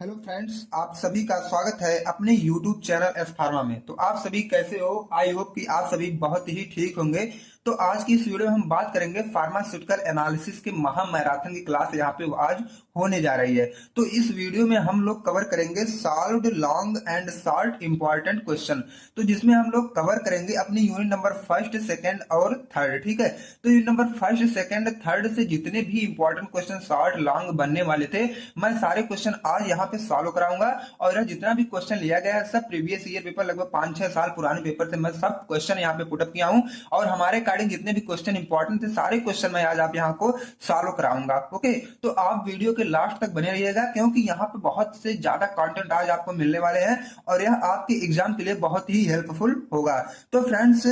Hello friends, आप सभी का स्वागत है अपने यूट्यूब चैनल एस फार्मा में। तो आप सभी कैसे हो? आई होप कि आप सभी बहुत ही ठीक होंगे। तो आज की इस वीडियो में हम बात करेंगे फार्मास्यूटिकल एनालिसिस के महा मैराथन की क्लास यहाँ पे आज होने जा रही है। तो इस वीडियो में हम लोग कवर करेंगे solved long and short important question. तो जिसमें हम लोग कवर करेंगे अपनी यूनिट नंबर फर्स्ट, सेकंड और थर्ड। ठीक है, तो unit number first, second, third से जितने भी इंपॉर्टेंट क्वेश्चन शॉर्ट लॉन्ग बनने वाले थे, मैं सारे क्वेश्चन आज यहाँ पे सॉल्व कराऊंगा। और यह जितना भी क्वेश्चन लिया गया है सब प्रीवियस ईयर पेपर, लगभग 5-6 साल पुराने पेपर से मैं सब क्वेश्चन यहाँ पे पुटअप किया हूँ। और हमारे अकॉर्डिंग जितने भी क्वेश्चन इंपॉर्टेंट थे सारे क्वेश्चन मैं आज आप यहाँ को सॉल्व कराऊंगा। ओके, तो आप वीडियो के लास्ट तक बने रहिएगा क्योंकि यहाँ पे बहुत से ज्यादा कंटेंट आज आपको मिलने वाले हैं और यह आपके एग्जाम के लिए बहुत ही हेल्पफुल होगा। तो फ्रेंड्स,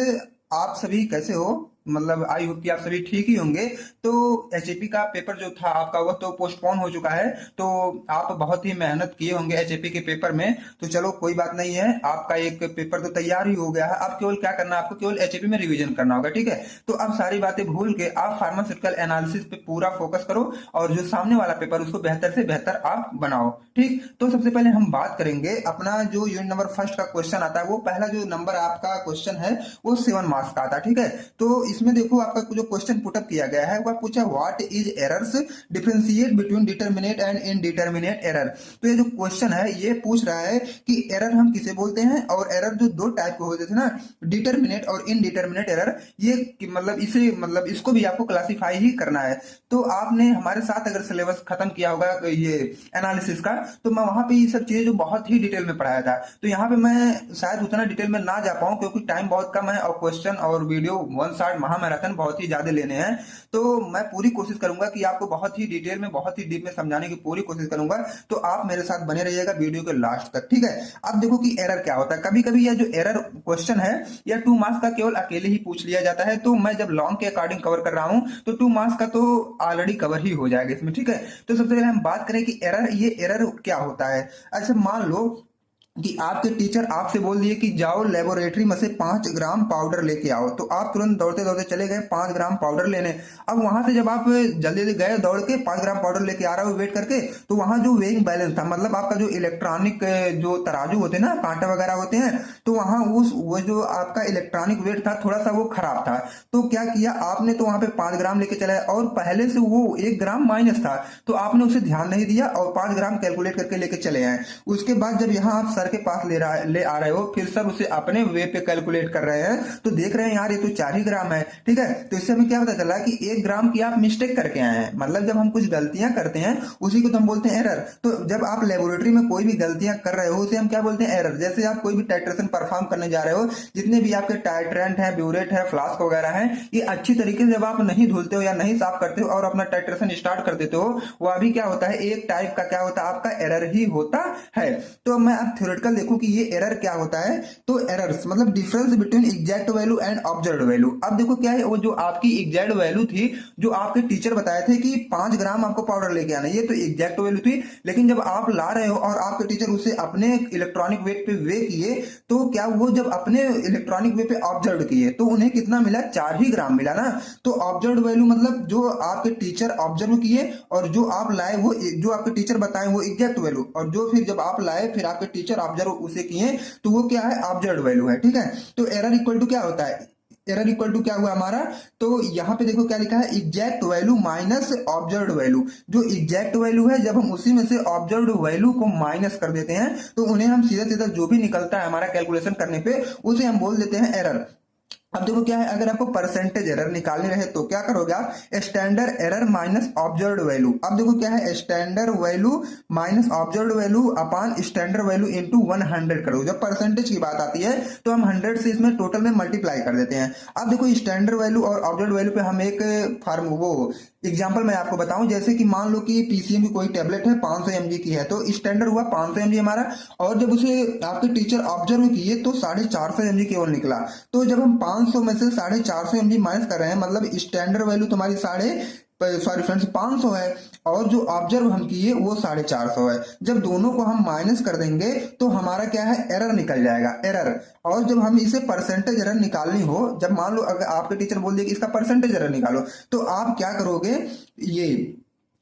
आप सभी कैसे हो? मतलब आई होप कि आप सभी ठीक ही होंगे। तो एचएपी का पेपर जो था आपका वह तो पोस्टपोन हो चुका है। तो आप बहुत ही मेहनत किए होंगे एचएपी के पेपर में। तो चलो कोई बात नहीं है, आपका एक पेपर तो तैयार ही हो गया है। अब केवल क्या करना है, आपको केवल एचएपी में रिवीजन करना होगा। ठीक है, तो अब सारी बातें भूल के आप फार्मास्यूटिकल एनालिसिस पे पूरा फोकस करो और जो सामने वाला पेपर उसको बेहतर से बेहतर आप बनाओ। ठीक, तो सबसे पहले हम बात करेंगे अपना जो यूनिट नंबर फर्स्ट का क्वेश्चन आता है। वो पहला जो नंबर आपका क्वेश्चन है वो 7 मार्क्स का आता है। ठीक है, तो इसमें देखो आपका जो क्वेश्चन पुटअप किया गया है वह पूछा what is errors, differentiate between determinate and indeterminate error. तो ये जो क्वेश्चन है ये पूछ रहा है कि एरर हम किसे बोलते हैं, और एरर जो दो टाइप के होते थे ना, डिटरमिनेट और इनडिटरमिनेट एरर, ये मतलब इसको भी आपको क्लासिफाई ही करना है। तो आपने हमारे साथ अगर सिलेबस खत्म किया होगा ये एनालिसिस का, तो मैं वहां पे ये सब चीजें जो बहुत ही डिटेल में पढ़ाया था। तो यहाँ पे मैं शायद उतना डिटेल में ना जा पाऊं क्योंकि टाइम बहुत कम है और क्वेश्चन और वीडियो वन शॉट महामैराथन बहुत ही ज्यादा लेने हैं। तो मैं पूरी कोशिश करूंगा कि आपको बहुत ही डिटेल में, बहुत ही डीप में समझाने की पूरी कोशिश करूंगा। तो आप मेरे साथ बने रहिएगा वीडियो के लास्ट तक। ठीक है, अब देखो कि एरर क्या होता है। कभी कभी यह जो एरर क्वेश्चन है यह 2 मार्क्स का केवल अकेले ही पूछ लिया जाता है। तो मैं जब लॉन्ग के अकॉर्डिंग कवर कर रहा हूं तो 2 मार्क्स का तो ऑलरेडी कवर ही हो जाएगा इसमें। ठीक है, तो सबसे पहले हम बात करें कि ये एरर क्या होता है। अच्छा, मान लो कि आपके टीचर आपसे बोल दिए कि जाओ लेबोरेटरी में से 5 ग्राम पाउडर लेके आओ। तो आप तुरंत दौड़ते दौड़ते चले गए 5 ग्राम पाउडर लेने। अब वहां से जब आप जल्दी जल्दी गए दौड़ के 5 ग्राम पाउडर लेके आ रहे हो वेट करके, तो वहां जो वेइंग बैलेंस था, मतलब आपका जो इलेक्ट्रॉनिक जो तराजू होते हैं ना, कांटा वगैरह होते हैं, तो वहां वो जो आपका इलेक्ट्रॉनिक वेट था थोड़ा सा वो खराब था। तो क्या किया आपने, तो वहां पे 5 ग्राम लेके चला और पहले से वो 1 ग्राम माइनस था, तो आपने उसे ध्यान नहीं दिया और 5 ग्राम कैलकुलेट करके लेके चले आए। उसके बाद जब यहाँ आप सर के पास ले आ रहे हो, फिर सर उसे अपने वे पे कैलकुलेट कर रहे हैं, तो देख रहे हैं यार ये तो 4 ही ग्राम है। ठीक है, तो इससे हमें क्या पता चला कि 1 ग्राम की आप मिस्टेक करके आए हैं। मतलब जब हम कुछ गलतियां करते हैं उसी को तो हम बोलते हैं एरर। तो जब आप लेबोरेटरी में कोई भी गलतियां कर रहे हो उसे हम क्या बोलते हैं? एरर। जैसे आप कोई भी टाइट्रेशन परफॉर्म करने जा रहे हो, जितने भी आपके टाइट्रेंट है, ब्यूरेट है, फ्लास्क वगैरह है, ये अच्छी तरीके से जब आप नहीं धुलते हो या नहीं साफ करते हो और अपना टाइट्रेशन स्टार्ट कर देते हो, वह भी क्या होता है? एक टाइप का क्या होता है? आपका एरर ही होता है। तो मैं अब थ्योरेटिकल देखूं कि ये एरर क्या होता है। तो एरर्स मतलब difference between exact value and observed value. अब देखो क्या है, वो जो आपकी एग्जैक्ट वैल्यू थी, जो आपके टीचर बताए थे कि 5 ग्राम आपको पाउडर लेके आना, ये तो एग्जैक्ट वैल्यू थी। लेकिन जब आप ला रहे हो और आपके टीचर उसे अपने इलेक्ट्रॉनिक वेट पे वे किए, तो क्या वो जब अपने इलेक्ट्रॉनिक वे पे ऑब्जर्व किए तो उन्हें कितना मिला? 4 ही ग्राम मिला ना। तो ऑब्जर्व्ड वैल्यू मतलब जो आपके टीचर ऑब्जर्व किए और जो आप लाए, वो जो आपके टीचर बताए वो एग्जैक्ट वैल्यू, और जो फिर जब आप लाए फिर आपके टीचर ऑब्जर्व उसे किए तो वो क्या है? ऑब्जर्व्ड वैल्यू है। ठीक है, तो एरर इक्वल टू क्या होता है? एरर इक्वल टू क्या हुआ हमारा? तो यहाँ पे देखो क्या लिखा है, exact value minus observed value. जो एग्जैक्ट वैल्यू है जब हम उसी में से ऑब्जर्व्ड वैल्यू को माइनस कर देते हैं तो उन्हें हम सीधा सीधा जो भी निकलता है हमारा कैलकुलेशन करने पे उसे हम बोल देते हैं एरर। अब देखो क्या है, अगर आपको परसेंटेज एरर निकालनी रहे तो क्या करोगे आप? Standard error minus observed value. अब देखो क्या है, standard value minus observed value upon standard value into 100 करोगे। जब परसेंटेज की बात आती है तो हम 100 से इसमें टोटल में मल्टीप्लाई कर देते हैं। अब देखो स्टैंडर्ड वैल्यू और ऑब्जर्व्ड वैल्यू पे हम एक फार्म वो एग्जाम्पल मैं आपको बताऊं। जैसे कि मान लो कि पीसीएम की कोई टेबलेट है 500 mg की है, तो स्टैंडर्ड हुआ 500 mg हमारा, और जब उसे आपके टीचर ऑब्जर्व किए तो 450 mg केवल निकला। तो जब हम 500 में से 450 mg माइनस कर रहे हैं, मतलब स्टैंडर्ड वैल्यू तुम्हारी सॉरी फ्रेंड्स 500 है और जो ऑब्जर्व हम किए वो 450 है। जब दोनों को हम माइनस कर देंगे तो हमारा क्या है? एरर निकल जाएगा, एरर। और जब हम इसे परसेंटेज एरर निकालनी हो, जब मान लो अगर आपके टीचर बोल दिए कि इसका परसेंटेज एरर निकालो, तो आप क्या करोगे? ये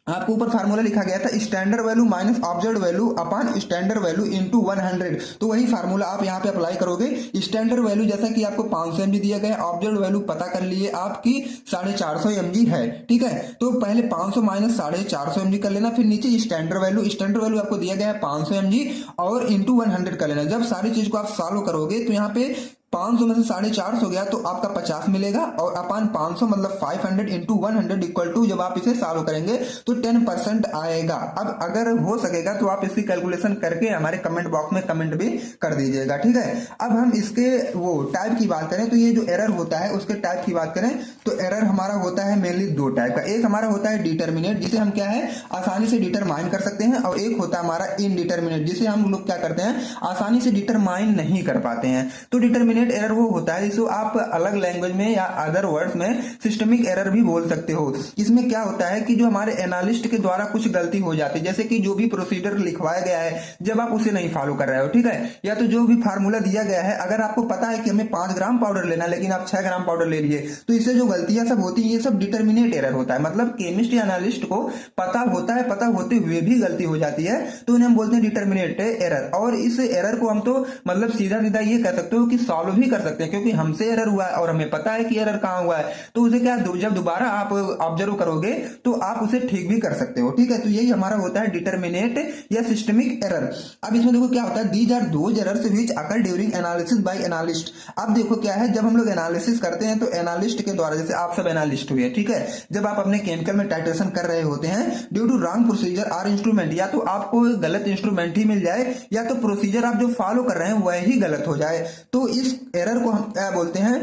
आपको ऊपर फार्मूला लिखा गया था standard value minus observe value upon standard value into 100। तो वही फार्मूला आप यहाँ पे अप्लाई करोगे। स्टैंडर्ड वैल्यू जैसा कि आपको 500 mg दिया गया, ऑब्जर्व वैल्यू पता कर लिए आपकी 450 mg है, ठीक है। तो पहले 500 माइनस 450 mg कर लेना, फिर नीचे स्टैंडर्ड वैल्यू आपको दिया गया है 500 mg और इंटू 100 कर लेना। जब सारी चीज को आप सॉल्व करोगे तो यहाँ पे 500 में से 450 गया तो आपका 50 मिलेगा और अपान 500 मतलब 500 इंटू 100 इक्वल टू जब आप इसे सॉल्व करेंगे तो 10% आएगा। अब अगर हो सकेगा तो आप इसकी कैलकुलेशन करके हमारे कमेंट बॉक्स में कमेंट भी कर दीजिएगा, ठीक है। अब हम इसके वो टाइप की बात करें तो ये जो एरर होता है उसके टाइप की बात करें तो एरर हमारा होता है मेनली दो टाइप का। एक हमारा होता है डिटर्मिनेट, जिसे हम क्या है आसानी से डिटरमाइन कर सकते हैं, और एक होता है हमारा इनडिटर्मिनेट, जिसे हम लोग क्या करते हैं आसानी से डिटरमाइन नहीं कर पाते हैं। तो डिटर्मिनेट एरर वो होता है जिसको आप अलग लैंग्वेज में या अदर वर्ड्स में सिस्टमिक एरर भी बोल सकते हो। इसमें क्या होता है कि जो हमारे एनालिस्ट के द्वारा कुछ गलती हो जाती है, जैसे कि जो भी प्रोसीजर लिखवाया गया है जब आप उसे नहीं फॉलो कर रहे हो, ठीक है, या तो जो भी फार्मूला दिया गया है अगर आपको पता है कि हमें 5 ग्राम पाउडर लेना लेकिन आप 6 ग्राम पाउडर ले लिए, तो इससे जो गलतियां सब होती है ये सब डिटर्मिनेट एरर होता है। मतलब केमिस्ट एनालिस्ट को पता होता है, पता होते हुए भी गलती हो जाती है तो उन्हें हम बोलते हैं डिटर्मिनेट एरर। और इस एरर को हम तो मतलब सीधा सीधा ये कह सकते हो कि सॉल्व भी कर सकते हैं, क्योंकि हमसे एरर हुआ है और हमें पता है कि एरर कहां हुआ है, तो उसे क्या जब दोबारा आप ऑब्जर्व करोगे तो आप उसे ठीक भी कर सकते हो, ठीक है। तो यही हमारा होता है डिटर्मिनेट या सिस्टमिक एरर। अब इसमें देखो क्या होता है, these are those errors which occur during analysis by analyst. अब देखो क्या है, जब हम लोग एनालिसिस करते हैं तो एनालिस्ट के द्वारा, जैसे आप सब एनालिस्ट हुए, ठीक है, जब आप अपने केमिकल में टाइट्रेशन कर रहे होते हैं due to wrong procedure or instrument, या तो आपको गलत इंस्ट्रूमेंट ही मिल जाए या तो प्रोसीजर आप जो फॉलो कर रहे हैं वह ही गलत हो जाए, तो इस एरर को हम क्या बोलते हैं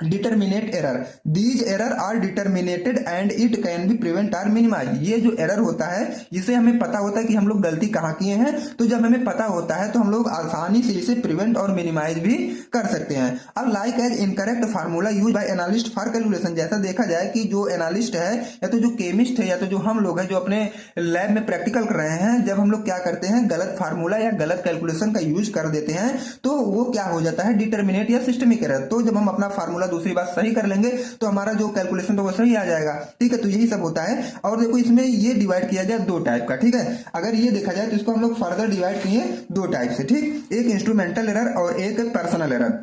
determinate error. These error are determinated and it can be prevent or minimize. ये जो एरर होता है जिसे हमें पता होता है कि हम लोग गलती कहाँ किए हैं, तो जब हमें पता होता है तो हम लोग आसानी से इसे प्रिवेंट और मिनिमाइज भी कर सकते हैं। अब like as incorrect formula use by analyst for calculation, जैसा देखा जाए कि जो एनालिस्ट है या तो जो केमिस्ट है या तो जो हम लोग हैं जो अपने लैब में प्रैक्टिकल कर रहे हैं, जब हम लोग क्या करते हैं गलत फार्मूला या गलत कैलकुलेशन का यूज कर देते हैं तो वो क्या हो जाता है डिटर्मिनेट या सिस्टमिक एरर। तो जब हम अपना फार्मूला दूसरी बात सही कर लेंगे तो हमारा जो कैलकुलेशन तो वो सही आ जाएगा, ठीक है। तो यही सब होता है। और देखो इसमें ये डिवाइड किया जाए दो टाइप का, ठीक है। अगर ये देखा जाए तो इसको हम लोग फर्दर डिवाइड किए दो टाइप से, ठीक, एक इंस्ट्रूमेंटल एरर और एक पर्सनल एरर।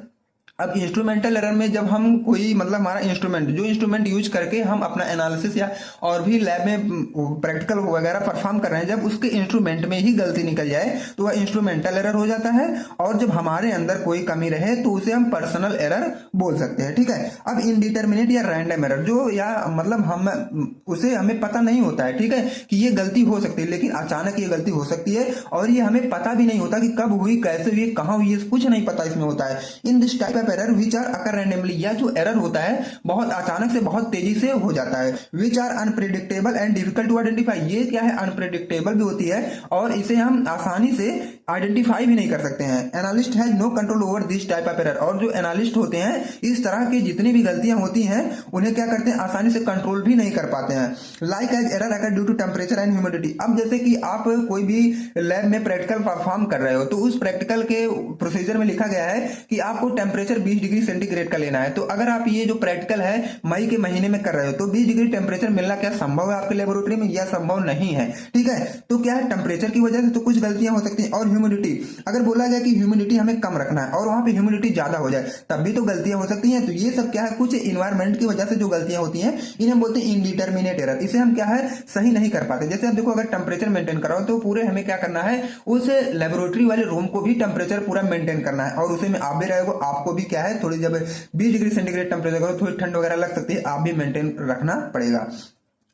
अब इंस्ट्रूमेंटल एरर में जब हम कोई मतलब हमारा इंस्ट्रूमेंट जो इंस्ट्रूमेंट यूज करके हम अपना एनालिसिस या और भी लैब में प्रैक्टिकल वगैरह परफॉर्म कर रहे हैं, जब उसके इंस्ट्रूमेंट में ही गलती निकल जाए तो वह इंस्ट्रूमेंटल एरर हो जाता है, और जब हमारे अंदर कोई कमी रहे तो उसे हम पर्सनल एरर बोल सकते हैं, ठीक है। अब इनडिटर्मिनेट या रैंडम एरर जो या मतलब हम उसे हमें पता नहीं होता है, ठीक है, कि ये गलती हो सकती है, लेकिन अचानक ये गलती हो सकती है और ये हमें पता भी नहीं होता कि कब हुई, कैसे हुई, कहाँ हुई, कुछ नहीं पता इसमें होता है। In this type error which are occur randomly, या जो एरर होता है बहुत अचानक से बहुत तेजी से हो जाता है। Which are unpredictable and difficult to identify, ये क्या है अनप्रेडिक्टेबल भी होती है और इसे हम आसानी से आइडेंटिफाई भी नहीं कर सकते हैं। Analyst has no control over this type of error, और जो एनालिस्ट होते हैं इस तरह की जितनी भी गलतियां होती हैं उन्हें क्या करते हैं आसानी से कंट्रोल भी नहीं कर पाते हैं। Like as error occur due to temperature and humidity. अब जैसे कि आप कोई भी लैब में प्रैक्टिकल परफॉर्म कर रहे हो तो उस प्रैक्टिकल के प्रोसीजर में लिखा गया है कि आपको टेम्परेचर 20 डिग्री सेंटीग्रेड का लेना है। तो अगर आप ये जो प्रैक्टिकल है मई के महीने में कर रहे हो तो 20 डिग्री टेम्परेचर मिलना क्या संभव है आपके लेबोरेटरी में? यह संभव नहीं है, ठीक है। तो क्या है टेम्परेचर की वजह से तो कुछ गलतियां हो सकती हैं, और ह्यूमिडिटी अगर बोला जाए कि ह्यूमिडिटी हमें कम रखना है और वहां पे ह्यूमिडिटी ज्यादा हो जाए तब भी तो गलतियां हो सकती हैं। तो ये सब क्या है कुछ इन्वायरमेंट की वजह से जो गलतियां होती हैं इन्हें बोलते हैं इनडिटर्मिनेट एरर। इसे हम क्या है सही नहीं कर पाते। जैसे आप देखो अगर टेम्परेचर मेंटेन करो तो पूरे हमें क्या करना है उस लेबोरेटरी वाले रूम को भी टेम्परेचर पूरा मेंटेन करना है, और उसे में आप भी रहेगा आपको भी क्या है थोड़ी जब 20 डिग्री सेंटीग्रेड टेम्परेचर करो थोड़ी ठंड वगैरह लग सकती है, आप भी मेंटेन रखना पड़ेगा।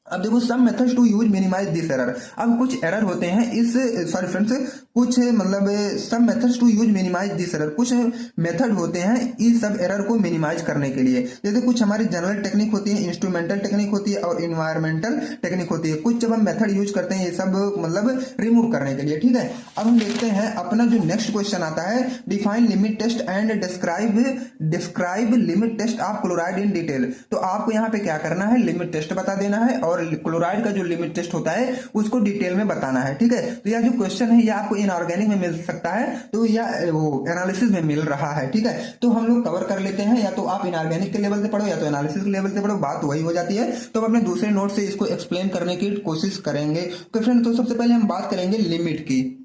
अब देखो some methods to use minimize this error. अब कुछ एरर होते हैं इस सॉरी फ्रेंड्स कुछ मतलब some methods to use minimize this error, कुछ मेथड होते हैं इस सब एरर को मिनिमाइज करने के लिए। जैसे कुछ हमारी जनरल टेक्निक होती है, इंस्ट्रूमेंटल टेक्निक होती है और इन्वायरमेंटल टेक्निक होती है। कुछ जब हम मेथड यूज करते हैं ये सब मतलब रिमूव करने के लिए, ठीक है। अब हम देखते हैं अपना जो नेक्स्ट क्वेश्चन आता है define limit test and describe limit test of chloride in detail. तो आपको यहाँ पे क्या करना है लिमिट टेस्ट बता देना है और और क्लोराइड का जो लिमिट टेस्ट होता है उसको डिटेल में बताना है। ठीक है, तो यह जो क्वेश्चन है यह आपको इनऑर्गेनिक में मिल सकता है, तो यह वो एनालिसिस में मिल रहा है। ठीक है, तो हम लोग कवर कर लेते हैं, या तो आप इनऑर्गेनिक के लेवल से पढ़ो या तो एनालिसिस के लेवल से पढ़ो, बात वही हो जाती है। तो हम अपने दूसरे नोट से इसको एक्सप्लेन करने की कोशिश करेंगे। तो फ्रेंड, तो सबसे पहले हम बात करेंगे लिमिट की।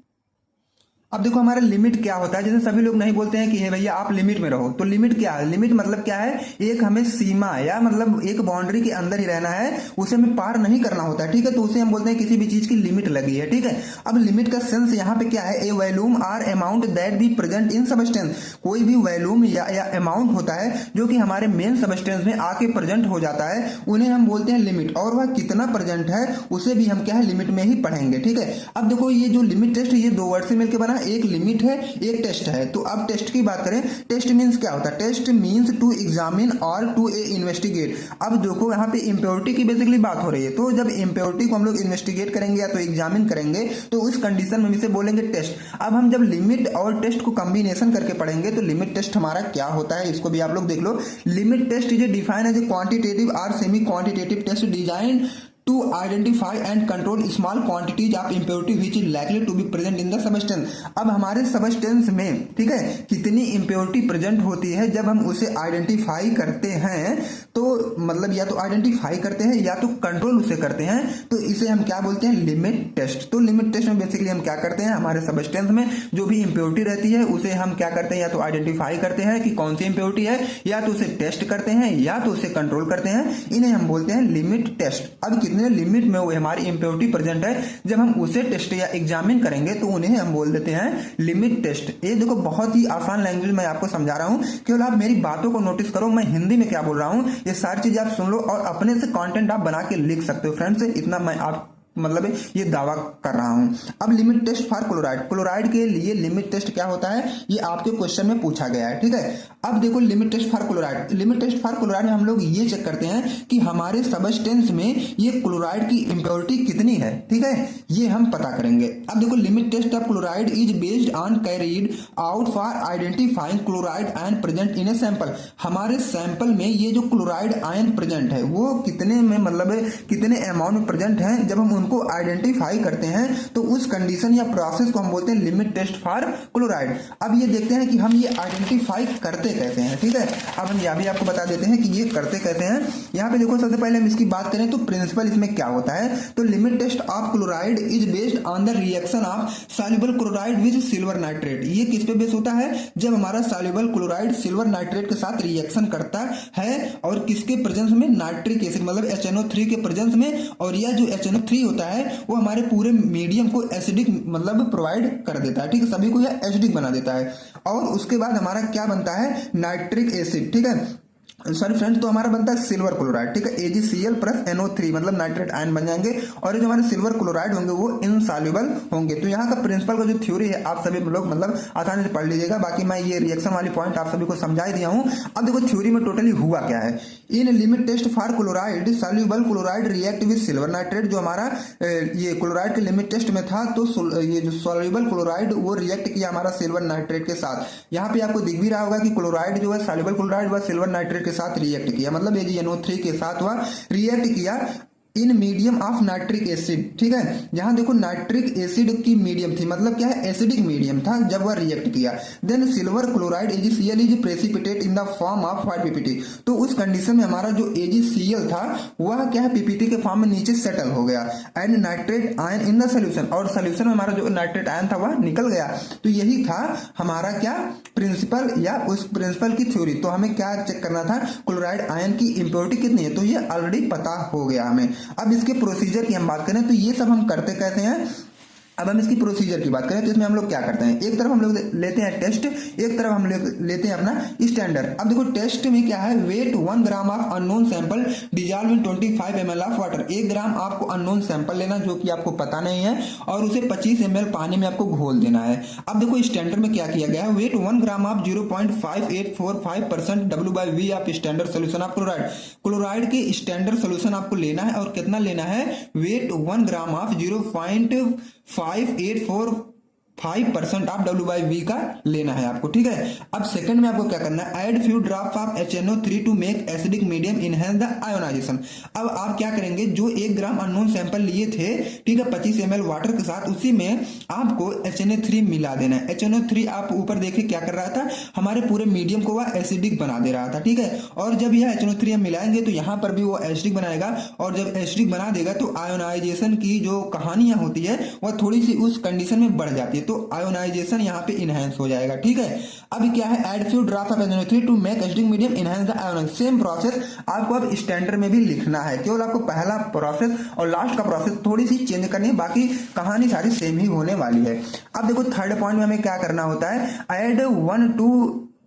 अब देखो हमारा लिमिट क्या होता है, जैसे सभी लोग नहीं बोलते हैं कि हे भैया आप लिमिट में रहो, तो लिमिट क्या है? लिमिट मतलब क्या है? एक हमें सीमा या मतलब एक बाउंड्री के अंदर ही रहना है, उसे हमें पार नहीं करना होता है। ठीक है, तो उसे हम बोलते हैं किसी भी चीज की लिमिट लगी है। ठीक है, अब लिमिट का सेंस यहाँ पे क्या है? A volume or amount that be present in substance. कोई भी वॉल्यूम या अमाउंट होता है जो कि हमारे मेन सबस्टेंस में आके प्रेजेंट हो जाता है, उन्हें हम बोलते हैं लिमिट। और वह कितना प्रेजेंट है उसे भी हम क्या है, लिमिट में ही पढ़ेंगे। ठीक है, अब देखो ये जो लिमिट टेस्ट ये दो वर्ड से मिलकर बना, एक लिमिट है एक टेस्ट है। तो अब टेस्ट की बात करें, टेस्ट मींस क्या होता है? टेस्ट मींस टू एग्जामिन और टू इन्वेस्टिगेट। अब देखो यहाँ पे इंप्योरिटी की बेसिकली बात हो रही है, तो जब इंप्योरिटी को हम लोग इन्वेस्टिगेट करेंगे या तो एग्जामिन करेंगे तो उस कंडीशन में इसे बोलेंगे टेस्ट। अब हम जब लिमिट और टेस्ट को कॉम्बिनेशन करके पढ़ेंगे तो लिमिट टेस्ट हमारा क्या होता है इसको भी आप लोग देख लो। Limit test is defined as a quantitative और semi quantitative test design to identify and control small quantities of impurity which is likely to be present in the substance। अब हमारे सबस्टेंस में ठीक है कितनी इम्प्योरिटी प्रेजेंट होती है, जब हम उसे आइडेंटिफाई करते हैं तो मतलब या तो आइडेंटिफाई करते हैं या तो कंट्रोल उसे करते हैं, तो इसे हम क्या बोलते हैं? Limit test. तो लिमिट टेस्ट में बेसिकली हम क्या करते हैं, हमारे सबस्टेंस में जो भी इम्प्योरिटी रहती है उसे हम क्या करते हैं, या तो आइडेंटिफाई करते हैं कि कौन सी इम्प्योरिटी है, या तो उसे टेस्ट करते हैं या तो उसे कंट्रोल करते हैं। इन्हें हम बोलते हैं लिमिट टेस्ट। अब लिमिट में वो हमारी इंप्योरिटी प्रेजेंट है, जब हम उसे टेस्ट या एग्जामिन करेंगे तो उन्हें हम बोल देते हैं लिमिट टेस्ट। ये देखो बहुत ही आसान लैंग्वेज में आपको समझा रहा हूं, केवल आप मेरी बातों को नोटिस करो, मैं हिंदी में क्या बोल रहा हूं ये सारी चीजें आप सुन लो और अपने से कंटेंट आप बना के लिख सकते हो। फ्रेंड्स, इतना मैं आप मतलब ये दावा कर रहा हूं। अब limit test for chloride, chloride के लिए लिमिट टेस्ट क्या होता है ये आपके क्वेश्चन में पूछा गया है। ठीक है, अब देखो limit test for chloride, limit test for chloride में हम लोग ये चेक करते हैं कि हमारे सबस्टेंस में ये क्लोराइड की इंप्योरिटी कितनी है। ठीक है, ये हम पता करेंगे। अब देखो limit test of chloride is based on carried out for identifying chloride ion present in a sample. हमारे सैंपल में ये जो क्लोराइड आयन प्रेजेंट है वो कितने में मतलब कितने अमाउंट में प्रेजेंट है, जब हम को आइडेंटिफाई करते हैं तो उस कंडीशन या प्रोसेस को हम बोलते हैं लिमिट टेस्ट फॉर क्लोराइड। अब ये देखते हैं कि हम ये आइडेंटिफाई करते कैसे हैं। ठीक है, अब हम यह भी आपको बता देते हैं कि ये करते कैसे हैं। यहाँ पे देखो सबसे पहले हम इसकी बात करें तो प्रिंसिपल इसमें क्या होता है, तो limit test of chloride is based on the reaction of soluble chloride with silver nitrate. ये किस पे बेस होता है? जब हमारा सॉल्युबल क्लोराइड सिल्वर नाइट्रेट के साथ रिएक्शन करता है और किसके प्रेजेंस में? नाइट्रिक एसिड मतलब HNO3 के प्रेजेंस में। और यह जो HNO3 होता है वो हमारे पूरे मीडियम को एसिडिक मतलब प्रोवाइड कर देता है। ठीक है, सभी को यह एसिडिक बना देता है। और उसके बाद हमारा क्या बनता है? Nitric acid. ठीक है, सॉरी फ्रेंड्स, तो हमारा बनता है सिल्वर क्लोराइड। ठीक है, AgCl प्लस NO3 मतलब नाइट्रेट आयन बन जाएंगे और ये जो हमारे सिल्वर क्लोराइड होंगे वो इनसॉल्युबल होंगे। तो यहाँ का प्रिंसिपल का जो थ्योरी है आप सभी लोग मतलब आसानी से पढ़ लीजिएगा, बाकी मैं ये रिएक्शन वाली पॉइंट आप सभी को समझा ही दिया हूँ। अब देखो थ्योरी में टोटली हुआ क्या है। In limit test for chloride soluble chloride react with silver nitrate. जो हमारा ये क्लोराइड के लिमिट टेस्ट में था तो ये जो सॉल्युबल क्लोराइड वो रिएक्ट किया हमारा सिल्वर नाइट्रेट के साथ। यहाँ पे आपको दिख भी रहा होगा कि क्लोराइड जो है सॉल्युबल क्लोराइड वह सिल्वर नाइट्रेट के साथ रिएक्ट किया, मतलब AgNO3 के साथ वह रिएक्ट किया in medium of nitric acid. ठीक है, यहां देखो नाइट्रिक एसिड की मीडियम थी, मतलब क्या है? एसिडिक मीडियम था जब वह रिएक्ट किया। Then silver chloride AgCl is precipitate in the form of what PPT। तो उस कंडीशन में हमारा जो AgCl था वह क्या है? PPT के फॉर्म में नीचे सेटल हो गया। And nitrate ion in the solution, और सोल्यूशन में हमारा जो नाइट्रेट आयन था वह निकल गया। तो यही था हमारा क्या प्रिंसिपल या उस प्रिंसिपल की थ्योरी। तो हमें क्या चेक करना था? क्लोराइड आयन की इंप्योरिटी कितनी है, तो ये ऑलरेडी पता हो गया हमें। अब इसके प्रोसीजर की हम बात करें तो ये सब हम करते कैसे हैं। अब हम इसकी प्रोसीजर की बात करें तो इसमें हम लोग क्या करते हैं, एक तरफ हम लोग लेते हैं टेस्ट, एक तरफ हम लेते हैं अपना स्टैंडर्ड। अब देखो टेस्ट में क्या है, weight 1 gram of unknown sample dissolve in 25 ml of water. 1 gram आपको अननोन सैंपल लेना जो कि आपको पता नहीं है और उसे 25 ml पानी में आपको घोल देना है। अब देखो स्टैंडर्ड में क्या किया गया है, weight 1 gram of 0.5845% W/V of standard solution of chloride. Chloride के स्टैंडर्ड सोल्यूशन आपको लेना है और कितना लेना है, weight 1 gram of 0.5845 5% of W/V का लेना है आपको, ठीक है। अब सेकंड में आपको क्या करना है, add few drop of HNO3 to make acidic medium enhance the ionization. अब आप क्या करेंगे, जो 1 ग्राम अननोन सैंपल लिए थे, ठीक है, 25 ml वाटर के साथ, उसी में आपको HNO3 मिला देना है। HNO3 आप ऊपर देखिए क्या कर रहा था, हमारे पूरे मीडियम को वह एसिडिक बना दे रहा था, ठीक है। और जब यह HNO3 हम मिलाएंगे तो यहां पर भी वो एसिडिक बनाएगा, और जब एसिडिक बना देगा तो आयोनाइजेशन की जो कहानियां होती है वह थोड़ी सी उस कंडीशन में बढ़ जाती है, तो आयोनाइजेशन यहाँ पे इनहेंस हो जाएगा, ठीक है। अब क्या है, add few drops of HNO3 to make acidic medium enhance the ionization. Same process आपको अब स्टैंडर्ड में भी लिखना है, केवल आपको पहला प्रोसेस और लास्ट का प्रोसेस थोड़ी सी चेंज करनी है, बाकी कहानी सारी सेम ही होने वाली है। अब देखो थर्ड पॉइंट में हमें क्या करना होता है, ऐड 1-2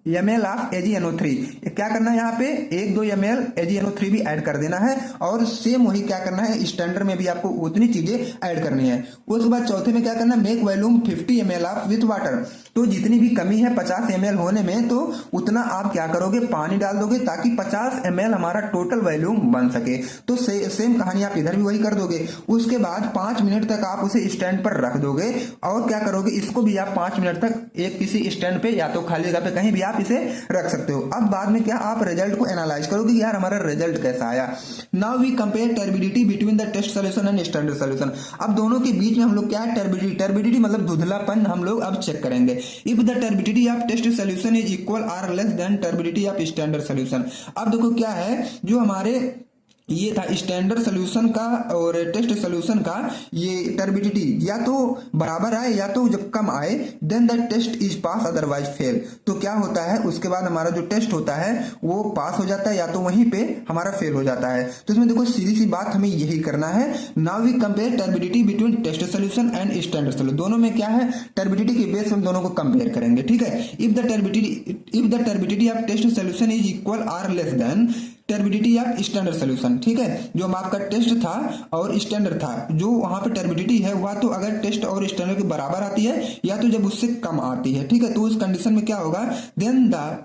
ml ऑफ AgNO3। क्या करना है, यहाँ पे 1-2 ml AgNO3 भी ऐड कर देना है, और सेम वही क्या करना है, स्टैंडर्ड में भी आपको उतनी चीजें ऐड करनी है। उसके बाद चौथे में क्या करना है, make volume 50 ml of with water. तो जितनी भी कमी है 50 ml होने में, तो उतना आप क्या करोगे, पानी डाल दोगे, ताकि 50 ml हमारा टोटल वॉल्यूम बन सके। तो सेम कहानी आप इधर भी वही कर दोगे। उसके बाद 5 मिनट तक आप उसे स्टैंड पर रख दोगे, और क्या करोगे, इसको भी आप 5 मिनट तक एक किसी स्टैंड पे या तो खाली जगह पे कहीं भी आप इसे रख सकते हो। अब बाद में क्या, आप रिजल्ट को एनालाइज करोगे कि यार हमारा रिजल्ट कैसा आया। Now we compare turbidity between the test solution and standard solution. अब दोनों के बीच में हम लोग क्या है, टर्बिडिटी मतलब धुंधलापन हम लोग अब चेक करेंगे। If the turbidity of test solution is equal or less than turbidity of standard solution. अब देखो क्या है, जो हमारे ये था स्टैंडर्ड सॉल्यूशन का और टेस्ट सॉल्यूशन का ये टर्बिडिटी या तो बराबर आए या तो जब कम आए, then the test is pass otherwise fail. तो क्या होता है, उसके बाद हमारा जो टेस्ट होता है वो पास हो जाता है, या तो वहीं पे हमारा फेल हो जाता है। तो इसमें देखो सीधी सी बात हमें यही करना है। Now we compare turbidity between test solution and standard solution. दोनों में क्या है, टर्बिडिटी के बेस में दोनों को कंपेयर करेंगे, ठीक है। If the turbidity of test solution is equal or less than turbidity of standard solution, ठीक है। जो आपका टेस्ट था और स्टैंडर्ड था, जो वहां पे टर्बिडिटी है वह तो अगर टेस्ट और स्टैंडर्ड के बराबर आती है या तो जब उससे कम आती है, ठीक है। तो उस कंडीशन में क्या होगा, then the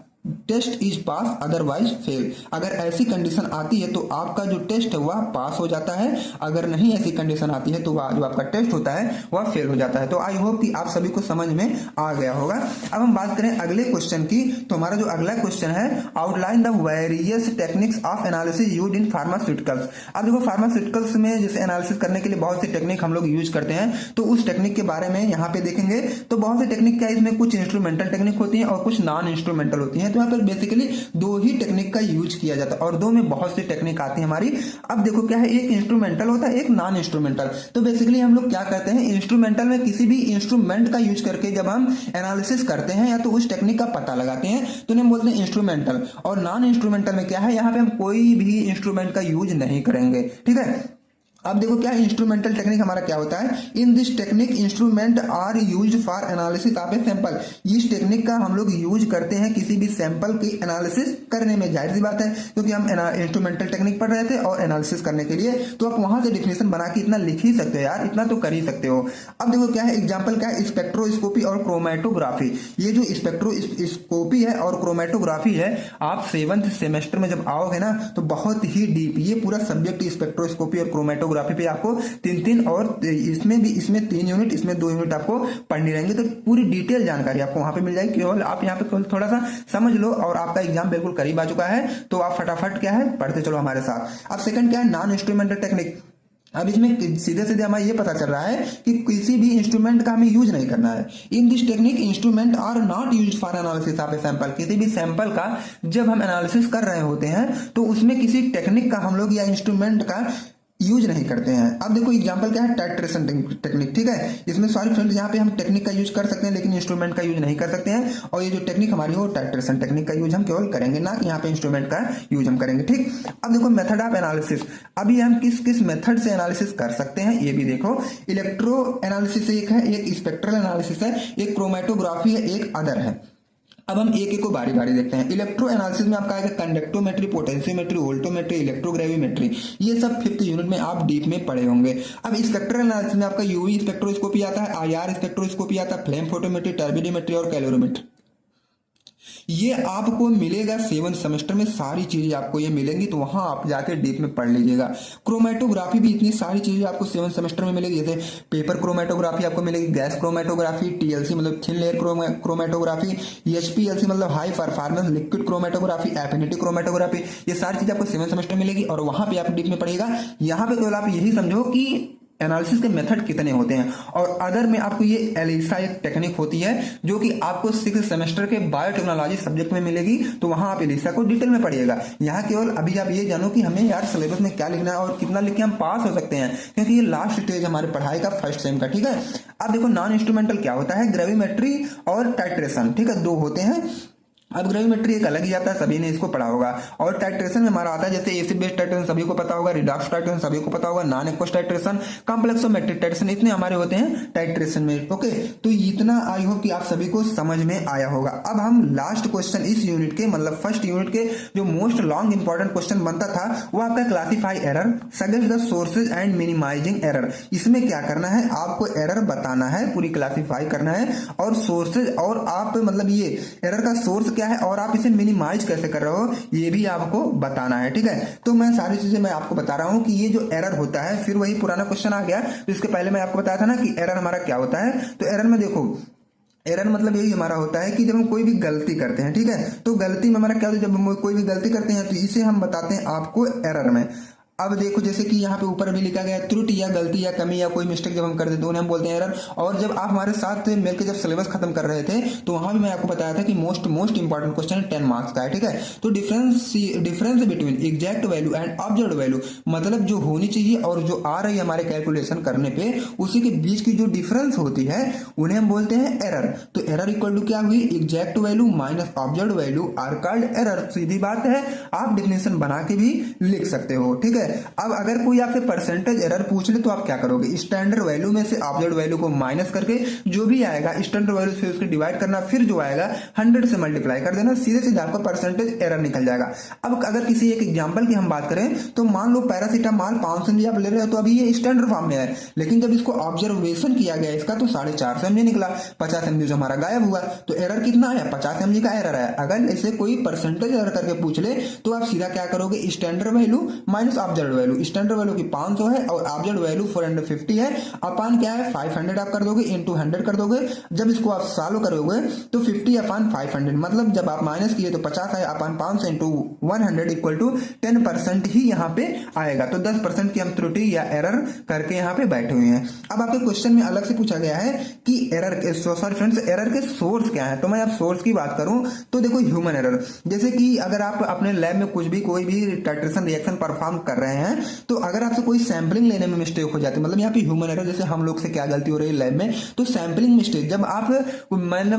test is pass otherwise fail. अगर ऐसी कंडीशन आती है तो आपका जो टेस्ट है वह पास हो जाता है, अगर नहीं ऐसी कंडीशन आती है तो वह जो आपका टेस्ट होता है वह फेल हो जाता है। तो आई होप कि आप सभी को समझ में आ गया होगा। अब हम बात करें अगले क्वेश्चन की, तो हमारा जो अगला क्वेश्चन है, outline the various techniques of analysis used in pharmaceuticals. अब देखो फार्मास्यूटिकल्स में जैसे एनालिसिस करने के लिए बहुत सी टेक्निक हम लोग यूज करते हैं, तो उस टेक्निक के बारे में यहाँ पे देखेंगे। तो बहुत सी टेक्निक क्या है, इसमें कुछ इंस्ट्रूमेंटल टेक्निक होती है और कुछ नॉन इंस्ट्रूमेंटल होती है। तो यहाँ पर बेसिकली 2 ही टेक्निक का यूज किया जाता है, और 2 में बहुत सी टेक्निक आती है हमारी। अब देखो क्या है, एक इंस्ट्रूमेंटल होता है, एक नॉन इंस्ट्रूमेंटल। तो बेसिकली हम लोग क्या करते हैं, इंस्ट्रूमेंटल में किसी भी इंस्ट्रूमेंट का यूज करके जब हम एनालिसिस करते हैं या तो उस टेक्निक का पता लगाते हैं तो उन्हें बोलते हैं इंस्ट्रूमेंटल। और नॉन इंस्ट्रूमेंटल में क्या है, यहाँ पे हम कोई भी इंस्ट्रूमेंट का यूज नहीं करेंगे, ठीक है। अब देखो क्या इंस्ट्रूमेंटल टेक्निक हमारा क्या होता है, in this technique instrument are used for analysis of a sample. इस टेक्निक का हम लोग यूज करते हैं किसी भी सैंपल की एनालिसिस करने में। जाहिर सी बात है, क्योंकि हम इंस्ट्रूमेंटल टेक्निक पढ़ रहे थे और एनालिसिस करने के लिए, तो आप वहां से डिफिनेशन बना के इतना लिख ही सकते हो यार, इतना तो कर ही सकते हो। अब देखो क्या है, एग्जाम्पल क्या है, स्पेक्ट्रोस्कोपी और क्रोमेटोग्राफी। ये जो स्पेक्ट्रोस्कोपी है और क्रोमेटोग्राफी है, आप 7th सेमेस्टर में जब आओगे ना तो बहुत ही डीप ये पूरा सब्जेक्ट स्पेक्ट्रोस्कोपी और क्रोमेटोग्राफी पे आपको 3 और इसमें 3 यूनिट, इसमें 2 यूनिट आपको पढ़नी रहेंगे। तो पूरी डिटेल जानकारी आपको वहां पे मिल जाएगी। केवल आप यहाँ पे थोड़ा सा समझ लो और आपका एग्जाम बिल्कुल करीब आ चुका है, तो आप फटाफट क्या है पढ़ते चलो हमारे साथ। अब सेकंड क्या है, नॉन इंस्ट्रूमेंटल टेक्निक। अब इसमें सीधे सीधे हमें ये पता चल रहा है कि किसी भी इंस्ट्रूमेंट का हमें यूज नहीं करना है। In this technique instrument are not use for analysis of a sample. किसी भी सैंपल का जब हम एनालिसिस कर रहे होते हैं तो उसमें किसी टेक्निक का हम लोग या इंस्ट्रूमेंट का यूज नहीं करते हैं। अब देखो एग्जांपल क्या है, टाइट्रेशन टेक्निक, ठीक है। इसमें सॉरी फ्रेंड्स, यहाँ पे हम टेक्निक का यूज कर सकते हैं लेकिन इंस्ट्रूमेंट का यूज नहीं कर सकते हैं। और ये जो टेक्निक हमारी हो टाइट्रेशन टेक्निक का यूज हम केवल करेंगे, ना यहाँ पे इंस्ट्रूमेंट का यूज हम करेंगे, ठीक। अब देखो मेथड ऑफ एनालिसिस, अभी हम किस किस मेथड से एनालिसिस कर सकते हैं ये भी देखो। इलेक्ट्रो एनालिसिस एक है, एक स्पेक्ट्रल एनालिसिस है, एक क्रोमेटोग्राफी है, एक अदर है। अब हम एक एक को बारी बारी देखते हैं। इलेक्ट्रो एनालिसिस में आपका आएगा कंडक्टोमेट्री, पोटेंशियोमेट्री, वोल्टोमेट्री, इलेक्ट्रोग्रेविमेट्री। ये सब 5th यूनिट में आप डीप में पढ़े होंगे। अब स्पेक्ट्रल एनालिसिस में आपका यूवी स्पेक्ट्रोस्कोपी आता है, आईआर स्पेक्ट्रोस्कोपी आता है, फ्लेम फोटोमेट्री, टर्बिडोमेट्री और कैलोरीमेट्री। ये आपको मिलेगा 7 सेमेस्टर में, सारी चीजें आपको ये मिलेंगी, तो वहां आप जाके डीप में पढ़ लीजिएगा। क्रोमेटोग्राफी भी इतनी सारी चीजें आपको 7 सेमेस्टर में मिलेगी, जैसे पेपर क्रोमेटोग्राफी आपको मिलेगी, गैस क्रोमेटोग्राफी, टीएलसी मतलब थिन लेयर क्रोमेटोग्राफी, एचपीएलसी मतलब high performance liquid chromatography, affinity chromatography, ये सारी चीजें आपको 7 सेमेस्टर मिलेगी और वहां पे आप डीप में पढ़िएगा। यहाँ पे केवल आप यही समझो कि एनालिसिस के मेथड कितने होते हैं, और अदर में आपको ये एलिसा एक टेक्निक होती है जो कि आपको 6 सेमेस्टर के बायोटेक्नोलॉजी सब्जेक्ट में मिलेगी, तो वहां आप एलिसा को डिटेल में पढ़िएगा। यहाँ केवल अभी आप ये जानो कि हमें यार सिलेबस में क्या लिखना है और कितना लिख के हम पास हो सकते हैं, क्योंकि ये लास्ट स्टेज हमारे पढ़ाई का फर्स्ट सेम का। ठीक है, अब देखो नॉन इंस्ट्रूमेंटल क्या होता है, ग्रेविमेट्री और टाइट्रेशन, ठीक है, दो होते हैं। अब ग्रेविमेट्री एक अलग ही आता है, सभी ने इसको पढ़ा होगा, और टाइट्रेशन में हमारा आता है जैसे एसिड बेस टाइट्रेशन सभी को पता होगा, रिडॉक्स टाइट्रेशन सभी को पता होगा, non aqueous titration, complexometric titration, इतने हमारे होते हैं टाइट्रेशन में। ओके, तो इतना आई होप कि आप सभी को समझ में आया होगा। अब हम लास्ट क्वेश्चन इस यूनिट के मतलब फर्स्ट यूनिट के जो मोस्ट लॉन्ग इंपॉर्टेंट क्वेश्चन बनता था वो आपका classify error, suggest the sources and minimizing error. इसमें क्या करना है, आपको एरर बताना है, पूरी क्लासिफाई करना है, और सोर्सेज और आप मतलब ये एरर का सोर्स क्या है और आप इसे मिनिमाइज कैसे कर रहे हो ये भी आपको बताना है। ठीक है, तो मैं सारी चीजें मैं आपको बता रहा हूं कि ये जो एरर होता है, फिर वही पुराना क्वेश्चन आ गया, तो इसके पहले मैं आपको बताया था ना कि एरर हमारा क्या होता है। तो एरर में देखो, एरर मतलब यही हमारा होता है कि जब हम कोई भी गलती करते हैं, ठीक है, तो गलती में हमारा क्या होता है, जब हम कोई भी गलती करते हैं तो इसे हम बताते हैं आपको एरर में। अब देखो जैसे कि यहाँ पे ऊपर भी लिखा गया है त्रुटि या गलती या कमी या कोई मिस्टेक जब हम कर देते हैं उन्हें हम बोलते हैं एरर। और जब आप हमारे साथ मिलकर जब सिलेबस खत्म कर रहे थे तो वहां भी मैं आपको बताया था कि मोस्ट इंपॉर्टेंट क्वेश्चन 10 मार्क्स का है। ठीक है, तो difference between exact value and observed value, मतलब जो होनी चाहिए और जो आ रही है हमारे कैलकुलेशन करने पे उसी के बीच की जो डिफरेंस होती है उन्हें हम बोलते हैं एरर। तो एरर इक्वल टू क्या हुई, exact value minus observed value are called error. सीधी बात है, आप डेफिनेशन बना के भी लिख सकते हो। ठीक है, अब अगर कोई आपसे परसेंटेज एरर पूछ ले तो आप क्या करोगे, स्टैंडर्ड वैल्यू में से ऑब्जर्व्ड वैल्यू को माइनस करके जो भी आएगा स्टैंडर्ड वैल्यू से उसको डिवाइड करना, फिर जो आएगा 100 से मल्टीप्लाई कर देना, सीधे सीधे आपका परसेंटेज एरर निकल जाएगा। अब अगर किसी एक एग्जांपल की हम बात करें तो मान लो पैरासीटामॉल 500 mg आप ले रहे हो तो अभी ये स्टैंडर्ड फॉर्म में है, लेकिन जब इसको ऑब्जर्वेशन किया गया इसका तो 450 mg निकला, 50 mg जो हमारा गायब हुआ, तो एरर कितना आया, 50 mg का एरर है। अगर इसे कोई परसेंटेज एरर करके पूछ ले तो आप सीधा क्या करोगे, standard value minus observed value, standard value की 500 है और ऑब्जर्व्ड वैल्यू 450 है, अपन क्या है 500 आप कर दोगे इंटू 100 कर दोगे। जब इसको आप सॉल्व करोगे तो 50 अपन 500, मतलब जब आप माइनस किए तो 50 है अपन 500 इंटू 100 इक्वल टू 10% ही यहाँ पे आएगा। तो 10% की हम त्रुटि या एरर करके यहाँ पे बैठे हुए हैं। अब आपके क्वेश्चन में अलग से पूछा गया है कि एरर के सॉरी फ्रेंड्स एरर के सोर्स क्या है। तो मैं अब सोर्स की बात करूं तो देखो ह्यूमन एरर, जैसे कि अगर आप अपने लैब में कुछ भी कोई भी टाइट्रेशन रिएक्शन परफॉर्म कर रहे हैं तो अगर आपसे कोई सैंपलिंग लेने में मिस्टेक हो जाती है, मतलब यहाँ पे ह्यूमन एरर, जैसे हम लोग से क्या गलती हो रही है लैब में, तो सैंपलिंग मिस्टेक, जब आप मैंने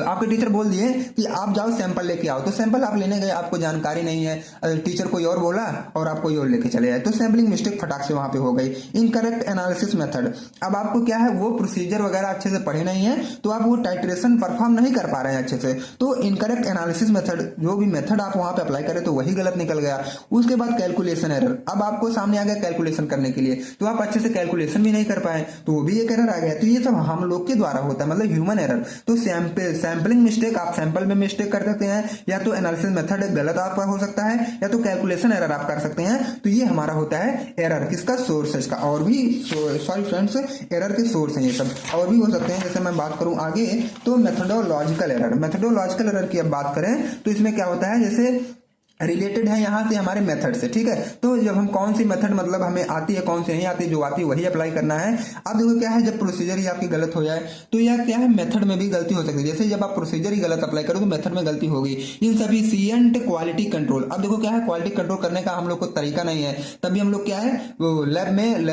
आपके टीचर बोल दिए कि आप जाओ सैंपल लेके आओ, तो सैंपल आप लेने गए, आपको जानकारी नहीं है, टीचर कोई और बोला और आप कोई और लेके चले जाए, तो सैंपलिंग मिस्टेक फटाक से वहां पे हो गई। इनकरेक्ट एनालिसिस मेथड, अब आपको क्या है वो प्रोसीजर वगैरह अच्छे से पढ़े नहीं है तो आप वो टाइट्रेशन परफॉर्म नहीं कर पा रहे हैं अच्छे से, तो इनकरेक्ट एनालिसिस मेथड, जो भी मेथड आप वहां पे अप्लाई करें तो वही गलत निकल गया। उसके बाद कैलकुलेशन एरर, अब आपको सामने आ गया कैलकुलेशन करने के लिए तो आप अच्छे से कैलकुलेशन भी नहीं कर पाए तो वो भी एक एरर आ गया। तो ये सब हम लोग के द्वारा होता है, मतलब ह्यूमन एरर। तो सैंपलिंग मिस्टेक, आप सैंपल में मिस्टेक कर सकते हैं, या तो एनालिसिस मेथड गलत आपका हो सकता है, या तो कैलकुलेशन एरर आप कर सकते हैं। तो ये हमारा होता है एरर, किसका, सोर्सेज का। और भी सॉरी फ्रेंड्स एरर के सोर्स हैं ये सब, और भी हो सकते हैं। जैसे मैं बात करूं आगे तो मेथोडोलॉजिकल एरर, मेथोडोलॉजिकल एरर की अब बात करें तो इसमें क्या होता है, जैसे रिलेटेड है यहाँ से हमारे मेथड से। ठीक है, तो जब हम कौन सी मेथड मतलब हमें आती है कौन सी नहीं आती, जो आती है वही अप्लाई करना है। अब देखो क्या है, जब प्रोसीजर ही आपकी गलत हो जाए तो यह क्या है, मेथड में भी गलती हो सकती है। जैसे जब आप प्रोसीजर ही गलत अप्लाई करो तो मेथड में गलती होगी। इनसफिशिएंट क्वालिटी कंट्रोल, अब देखो क्या है, क्वालिटी कंट्रोल करने का हम लोग को तरीका नहीं है, तभी हम लोग क्या है लैब में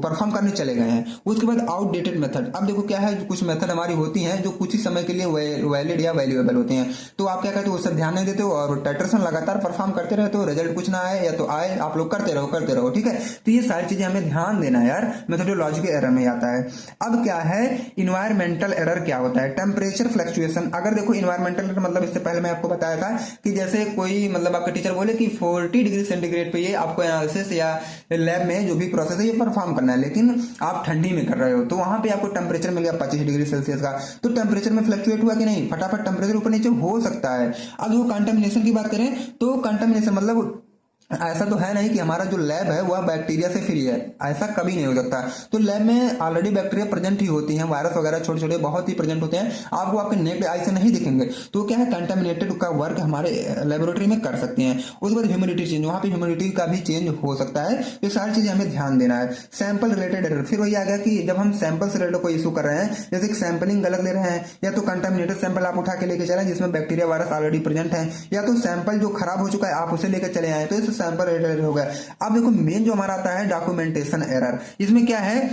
परफॉर्म करने चले गए हैं। उसके बाद आउटडेटेड मेथड, अब देखो क्या है, कुछ मेथड हमारी होती है जो कुछ ही समय के लिए वैलिड या वैल्यूएबल होती हैं, तो आप क्या कहते हो उससे ध्यान नहीं देते हो और टाइट्रेशन लगातार परफॉर्म करते रहे तो रिजल्ट कुछ ना आए, या तो आए, आप लोग करते रहो, ठीक है। तो ये सारी चीजें हमें ध्यान देना है यार, मेथोडोलॉजी के एरर में आता है। अब क्या है इन्वायरमेंटल एरर क्या होता है, टेम्परेचर फ्लक्चुएशन। अगर देखो इन्वायरमेंटल एरर मतलब इससे पहले मैं आपको बताया था कि जैसे कोई मतलब आपका टीचर बोले कि 40 डिग्री सेंटीग्रेड पे ये आपको एनालिसिस या लैब में जो भी प्रोसेस है ये परफॉर्म करना है, लेकिन आप ठंडी में कर रहे हो, तो वहां पे आपको टेम्परेचर मिल गया 25 डिग्री सेल्सियस का, तो टेम्परेचर में फ्लक्चुएट हुआ कि नहीं, फटाफट टेम्परेचर ऊपर नीचे हो सकता है। अब वो कंटामिनेशन की बात करें तो कंटामिनेशन मतलब ऐसा तो है नहीं कि हमारा जो लैब है वह बैक्टीरिया से फ्री है, ऐसा कभी नहीं हो सकता। तो लैब में ऑलरेडी बैक्टीरिया प्रेजेंट ही होती हैं, वायरस वगैरह छोटे छोटे बहुत ही प्रेजेंट होते हैं, आपको आपके नेक्ड आई से नहीं दिखेंगे। तो क्या है कंटामिनेटेड का वर्क हमारे लेबोरेटरी में कर सकते हैं। उसके बाद ह्यूमिडिटी चेंज, वहां पे ह्यूमिडिटी का भी चेंज हो सकता है। ये सारी चीजें हमें ध्यान देना है। सैंपल रिलेटेड एरर, फिर वही आ गया कि जब हम सैंपल से रिलेटेड कोई इशू कर रहे हैं, जैसे सैंपलिंग गलत ले रहे हैं, या तो कंटामिनेटेड सैंपल आप उठा के लेके चले जिसमें बैक्टीरिया वायरस ऑलरेडी प्रेजेंट है, या तो सैंपल जो खराब हो चुका है आप उसे लेकर चले आए, तो इस सैंपल रिलेटेड होगा। अब देखो मेन जो हमारा आता है डॉक्यूमेंटेशन एरर। इसमें क्या है,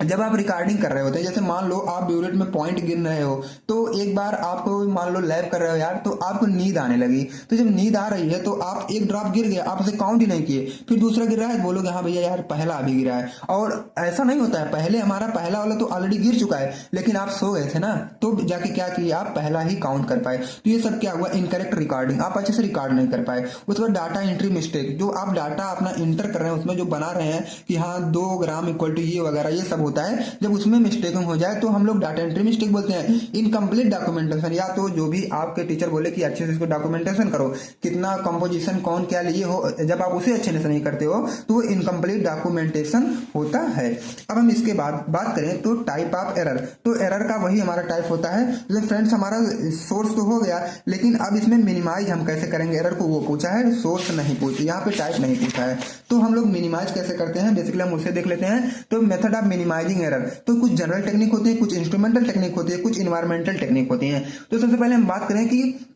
जब आप रिकॉर्डिंग कर रहे होते हैं, जैसे मान लो आप ब्यूरेट में पॉइंट गिन रहे हो, तो एक बार आपको मान लो लैब कर रहे हो यार, तो आपको नींद आने लगी, तो जब नींद आ रही है तो आप एक ड्रॉप गिर गया, आप उसे काउंट ही नहीं किए, फिर दूसरा गिर रहा है, बोलोगे हाँ भैया यार पहला अभी गिरा है। और ऐसा नहीं होता है, पहले हमारा पहला वाला तो ऑलरेडी गिर चुका है, लेकिन आप सो गए थे ना, तो जाके क्या किया आप पहला ही काउंट कर पाए। तो ये सब क्या हुआ, इनकरेक्ट रिकॉर्डिंग, आप अच्छे से रिकॉर्ड नहीं कर पाए। उसके बाद डाटा एंट्री मिस्टेक, जो आप डाटा अपना इंटर कर रहे हैं उसमें जो बना रहे हैं कि हाँ 2 ग्राम इक्वल टू ये वगैरह, ये सब होता है। जब उसमें मिस्टेकिंग हो जाए तो हम लोग डाटा एंट्री मिस्टेक बोलते हैं। इनकम्प्लीट डॉक्यूमेंटेशन, या तो जो भी आपके टीचर बोले कि अच्छे से इसको डॉक्यूमेंटेशन करो, कितना कंपोजिशन कौन क्या लिए हो, जब आप उसे अच्छे से नहीं करते हो तो वो इनकम्प्लीट डॉक्यूमेंटेशन होता है। अब हम इसके बाद बात करें तो टाइप ऑफ एरर, तो एरर का वही हमारा टाइप होता है। तो फ्रेंड्स हमारा सोर्स तो हो गया, लेकिन अब इसमें मिनिमाइज हम कैसे करेंगे एरर को, वो पूछा है, सोर्स नहीं पूछा, यहाँ पे टाइप नहीं पूछा है। तो हम लोग मिनिमाइज कैसे करते हैं, बेसिकली हम उसे देख लेते हैं। तो मेथड ऑफ मिनिमाइजिंग एरर, तो कुछ जनरल टेक्निक होती है, कुछ इंस्ट्रूमेंटल टेक्निक होती है, कुछ इन्वायरमेंटल टेक्निक होती है। तो सबसे पहले हम बात करें कि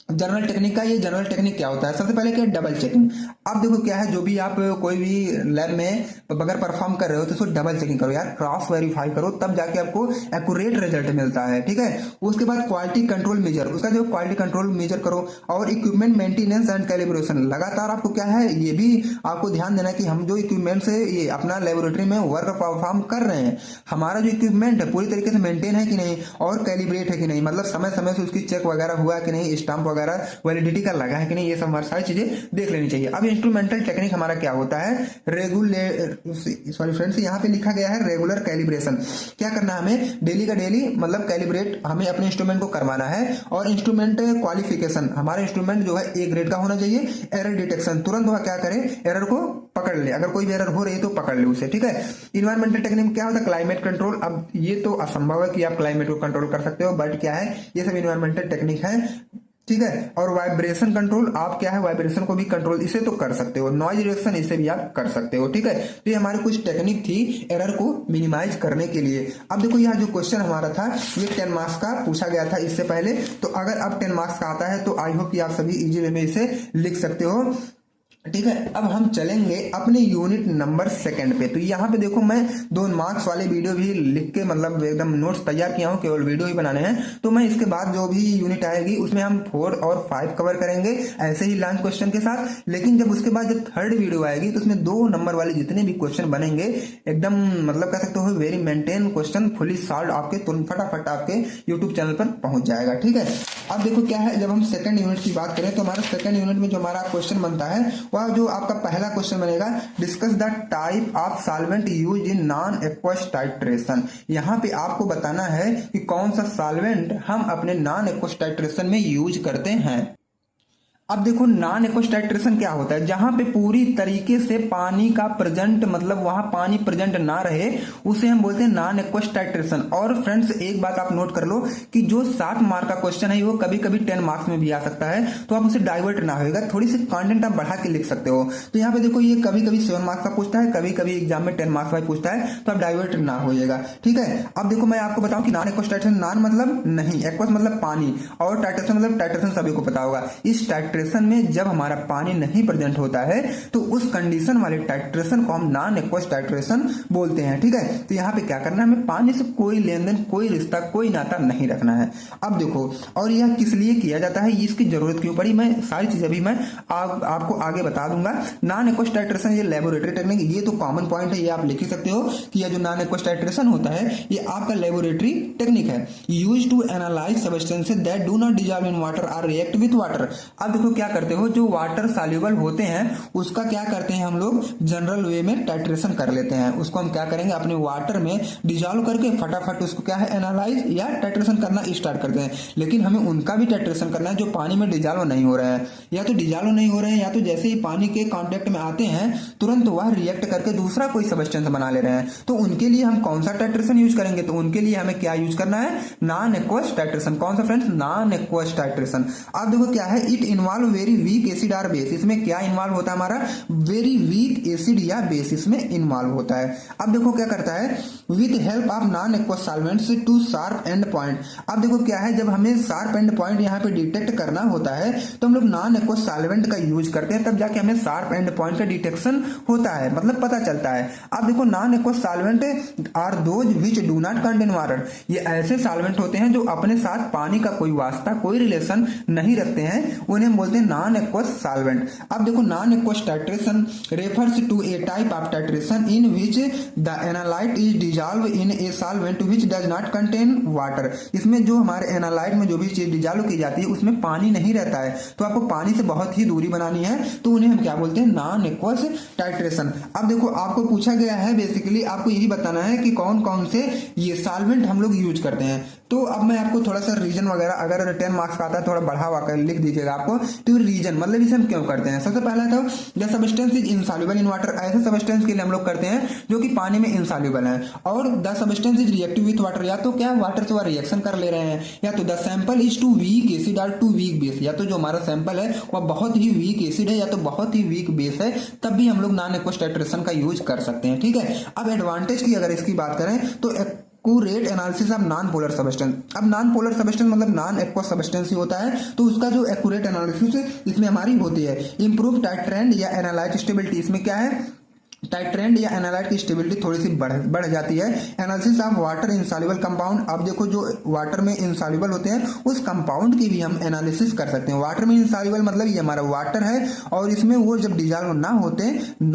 जनरल टेक्निक का, ये जनरल टेक्निक क्या होता है। सबसे पहले क्या, डबल चेकिंग। अब देखो क्या है, जो भी आप कोई भी लैब में अगर परफॉर्म कर रहे हो तो उसको डबल चेकिंग करो यार, क्रॉस वेरीफाई करो, तब जाके आपको एक्यूरेट रिजल्ट मिलता है, ठीक है। उसके बाद क्वालिटी कंट्रोल मेजर, उसका जो क्वालिटी कंट्रोल मेजर करो, और इक्विपमेंट मेंटेनेंस एंड कैलिब्रेशन, लगातार आपको क्या है ये भी आपको ध्यान देना कि हम जो इक्विपमेंट से ये अपना लेबोरेटरी में वर्क परफॉर्म कर रहे हैं, हमारा जो इक्विपमेंट है पूरी तरीके से मेंटेन है कि नहीं, और कैलिब्रेट है कि नहीं, मतलब समय समय से उसकी चेक वगैरह हुआ कि नहीं, स्टाम्प वगैरह वैलिडिटी का लगा है कि नहीं, ये सब हमारी सारी चीजें देख लेनी चाहिए। अब इंस्ट्रूमेंटल टेक्निक हमारा क्या होता है, सॉरी फ्रेंड्स यहाँ पे लिखा गया है रेगुलर कैलिब्रेशन। क्या करना है हमें, डेली का डेली मतलब कैलिब्रेट हमें अपने इंस्ट्रूमेंट को करवाना है। और इंस्ट्रूमेंट क्वालिफिकेशन, हमारा इंस्ट्रूमेंट जो है ए ग्रेड का होना चाहिए। एरर डिटेक्शन, तुरंत वह क्या करे, एरर को पकड़ ले, अगर कोई भी एरर हो रही है तो पकड़ ले उसे, ठीक है। इन्वायरमेंटल टेक्निक क्या होता है, क्लाइमेट कंट्रोल। अब ये तो असंभव है कि आप क्लाइमेट को कंट्रोल कर सकते हो, बट क्या है ये सब इन्वायरमेंटल टेक्निक है, ठीक है। और वाइब्रेशन कंट्रोल, आप क्या है वाइब्रेशन को भी कंट्रोल इसे तो कर सकते हो, नॉइज रिडक्शन इसे भी आप कर सकते हो, ठीक है। तो ये हमारी कुछ टेक्निक थी एरर को मिनिमाइज करने के लिए। अब देखो यहाँ जो क्वेश्चन हमारा था ये 10 मार्क्स का पूछा गया था इससे पहले, तो अगर अब 10 मार्क्स का आता है तो आई होप कि आप सभी इजी वे में इसे लिख सकते हो, ठीक है। अब हम चलेंगे अपने यूनिट नंबर 2 पे। तो यहाँ पे देखो मैं 2 मार्क्स वाले वीडियो भी लिख के मतलब एकदम नोट्स तैयार किया हूँ, केवल वीडियो ही बनाने हैं। तो मैं इसके बाद जो भी यूनिट आएगी उसमें हम 4 और 5 कवर करेंगे ऐसे ही लॉन्च क्वेश्चन के साथ। लेकिन जब उसके बाद जब 3rd वीडियो आएगी तो उसमें 2 नंबर वाले जितने भी क्वेश्चन बनेंगे एकदम मतलब कह सकते हो very maintain question, fully solve आपके तुरंत फटाफट आपके यूट्यूब चैनल पर पहुंच जाएगा, ठीक है। अब देखो क्या है, जब हम 2nd यूनिट की बात करें तो हमारा 2nd यूनिट में जो हमारा क्वेश्चन बनता है वह जो आपका पहला क्वेश्चन बनेगा, discuss the type of solvent used in non aqueous titration. यहाँ पे आपको बताना है कि कौन सा सॉल्वेंट हम अपने नॉन एक्वस टाइट्रेशन में यूज करते हैं। अब देखो नॉन एक्वस टाइट्रेशन क्या होता है, जहां पे पूरी तरीके से पानी का प्रेजेंट मतलब वहां पानी प्रेजेंट ना रहे उसे हम बोलते हैं नॉन एक्वस टाइट्रेशन। और फ्रेंड्स एक बात आप नोट कर लो कि जो 7 मार्क का क्वेश्चन है वो कभी कभी 10 मार्क्स में भी आ सकता है, तो आप उसे डाइवर्ट ना होगा, थोड़ी सी कंटेंट आप बढ़ा के लिख सकते हो। तो यहाँ पे देखो ये कभी कभी 7 मार्क्स का पूछता है, कभी कभी एग्जाम में 10 मार्क्स का पूछता है, तो आप डाइवर्ट ना होइएगा, ठीक है। अब देखो मैं आपको बताऊं कि नॉन एक्वस टाइट्रेशन, नॉन मतलब नहीं, एक्वस मतलब पानी, और टाइट्रेशन मतलब टाइट्रेशन सभी को पता होगा। इस टाइट्रेशन टाइट्रेशन में जब हमारा पानी नहीं प्रेजेंट होता है तो उस कंडीशन वाले टाइट्रेशन को हम नॉन एक्वस टाइट्रेशन बोलते हैं। ठीक है, तो यहाँ पे क्या करना है, हमें पानी से कोई लेन देन, कोई रिश्ता, कोई नाता नहीं रखना है। अब देखो, और यह किस लिए किया जाता है, इसकी जरूरत क्यों पड़ी, मैं सारी चीजें भी मैं आपको आगे बता दूंगा। नॉन एक्वस टाइट्रेशन ये लेबोरेटरी टेक्निक, ये तो कॉमन पॉइंट है, ये आप लिख ही सकते हो कि यह जो नॉन एक्वस टाइट्रेशन होता है ये आपका लेबोरेटरी टेक्निक है, use to analyze substances that do not dissolve in water or react with water. अब देखो क्या करते हो, जो वाटर सॉल्युबल होते हैं उसका क्या करते हैं हम लोग जनरल वे में टाइट्रेशन कर लेते हैं, उसको हम क्या करेंगे अपने वाटर में डिजॉल्व करके फटाफट उसको क्या है एनालाइज या टाइट्रेशन करना स्टार्ट करते हैं। लेकिन हमें उनका भी टाइट्रेशन करना है जो पानी में डिजॉल्व नहीं हो रहे हैं, या तो डिजॉल्व नहीं हो रहे हैं या तो जैसे ही पानी के कांटेक्ट में आते हैं तुरंत वह रिएक्ट करके दूसरा कोई सब्सटेंस बना ले रहे हैं। तो उनके लिए हम कौन सा टाइट्रेशन यूज करेंगे, तो उनके लिए हमें क्या यूज करना है, नॉन एक्वस टाइट्रेशन। कौन सा फ्रेंड्स, नॉन एक्वस टाइट्रेशन। अब देखो क्या है, it involve very weak acid or base, इसमें क्या इन्वॉल्व होता है हमारा, वेरी वीक एसिड या बेस इसमें इन्वॉल्व होता है। अब देखो क्या करता है, with help of non aqueous solvents to sharp end point. अब देखो क्या है, जब हमें शार्प एंड पॉइंट यहाँ पे डिटेक्ट करना होता है तो हम लोग नॉन एक्वस सॉल्वेंट का यूज करते हैं, तब जाके हमें शार्प एंड पॉइंट का डिटेक्शन होता है, मतलब पता चलता है। अब देखो non aqueous solvent are those which do not contain water, ये ऐसे सॉल्वेंट होते हैं जो अपने साथ पानी का कोई वास्ता, कोई रिलेशन नहीं रखते हैं, उन्हें हम बोलते हैं नॉन एक्वस सॉल्वेंट। अब देखो non aqueous titration refers to a type of titration in which the analyte is dissolve in a solvent which does not contain water. इसमें जो हमारे एनालाइट में जो भी चीज डिजॉल्व की जाती है उसमें पानी नहीं रहता है, तो आपको पानी से बहुत ही दूरी बनानी है, तो उन्हें हम क्या बोलते हैं, नॉन एक्वस टाइट्रेशन। अब देखो आपको पूछा गया है बेसिकली आपको यही बताना है कि कौन कौन से ये सॉल्वेंट हम लोग यूज करते हैं। तो अब मैं आपको थोड़ा सा रीजन वगैरह अगर 10 मार्क्स का आता है थोड़ा बढ़ावा कर लिख दीजिएगा आपको, तो रीजन मतलब इसे हम क्यों करते हैं। सबसे पहला तो the substance is insoluble in water, ऐसे सब्सटेंस के लिए हम लोग करते हैं जो कि पानी में इनसॉल्युबल है। और the substance is reactive with water, या तो क्या वाटर से वह रिएक्शन कर ले रहे हैं, या तो the sample is too weak acid और टू वीक बेस, या तो जो हमारा सैंपल है वह बहुत ही वीक एसिड है या तो बहुत ही वीक बेस है, तब भी हम लोग नॉन एक्वस टाइट्रेशन का यूज कर सकते हैं। ठीक है, अब एडवांटेज की अगर इसकी बात करें तो accurate analysis of non polar substance. अब नॉन पोलर सब्सटेंस मतलब नॉन एक्वस सब्सटेंस ही होता है, तो उसका जो एक्यूरेट एनालिसिस इसमें हमारी होती है। इंप्रूव टाइट्रेंड या एनालाइट स्टेबिलिटी, इसमें क्या है, टाइट्रेंड या एनालाइट की स्टेबिलिटी थोड़ी सी बढ़ जाती है। Analysis of water insoluble compound, अब देखो जो वाटर में इनसॉल्युबल होते हैं उस कंपाउंड की भी हम एनालिसिस कर सकते हैं। वाटर में इनसॉल्युबल मतलब ये हमारा वाटर है और इसमें वो जब डिजॉल्व ना होते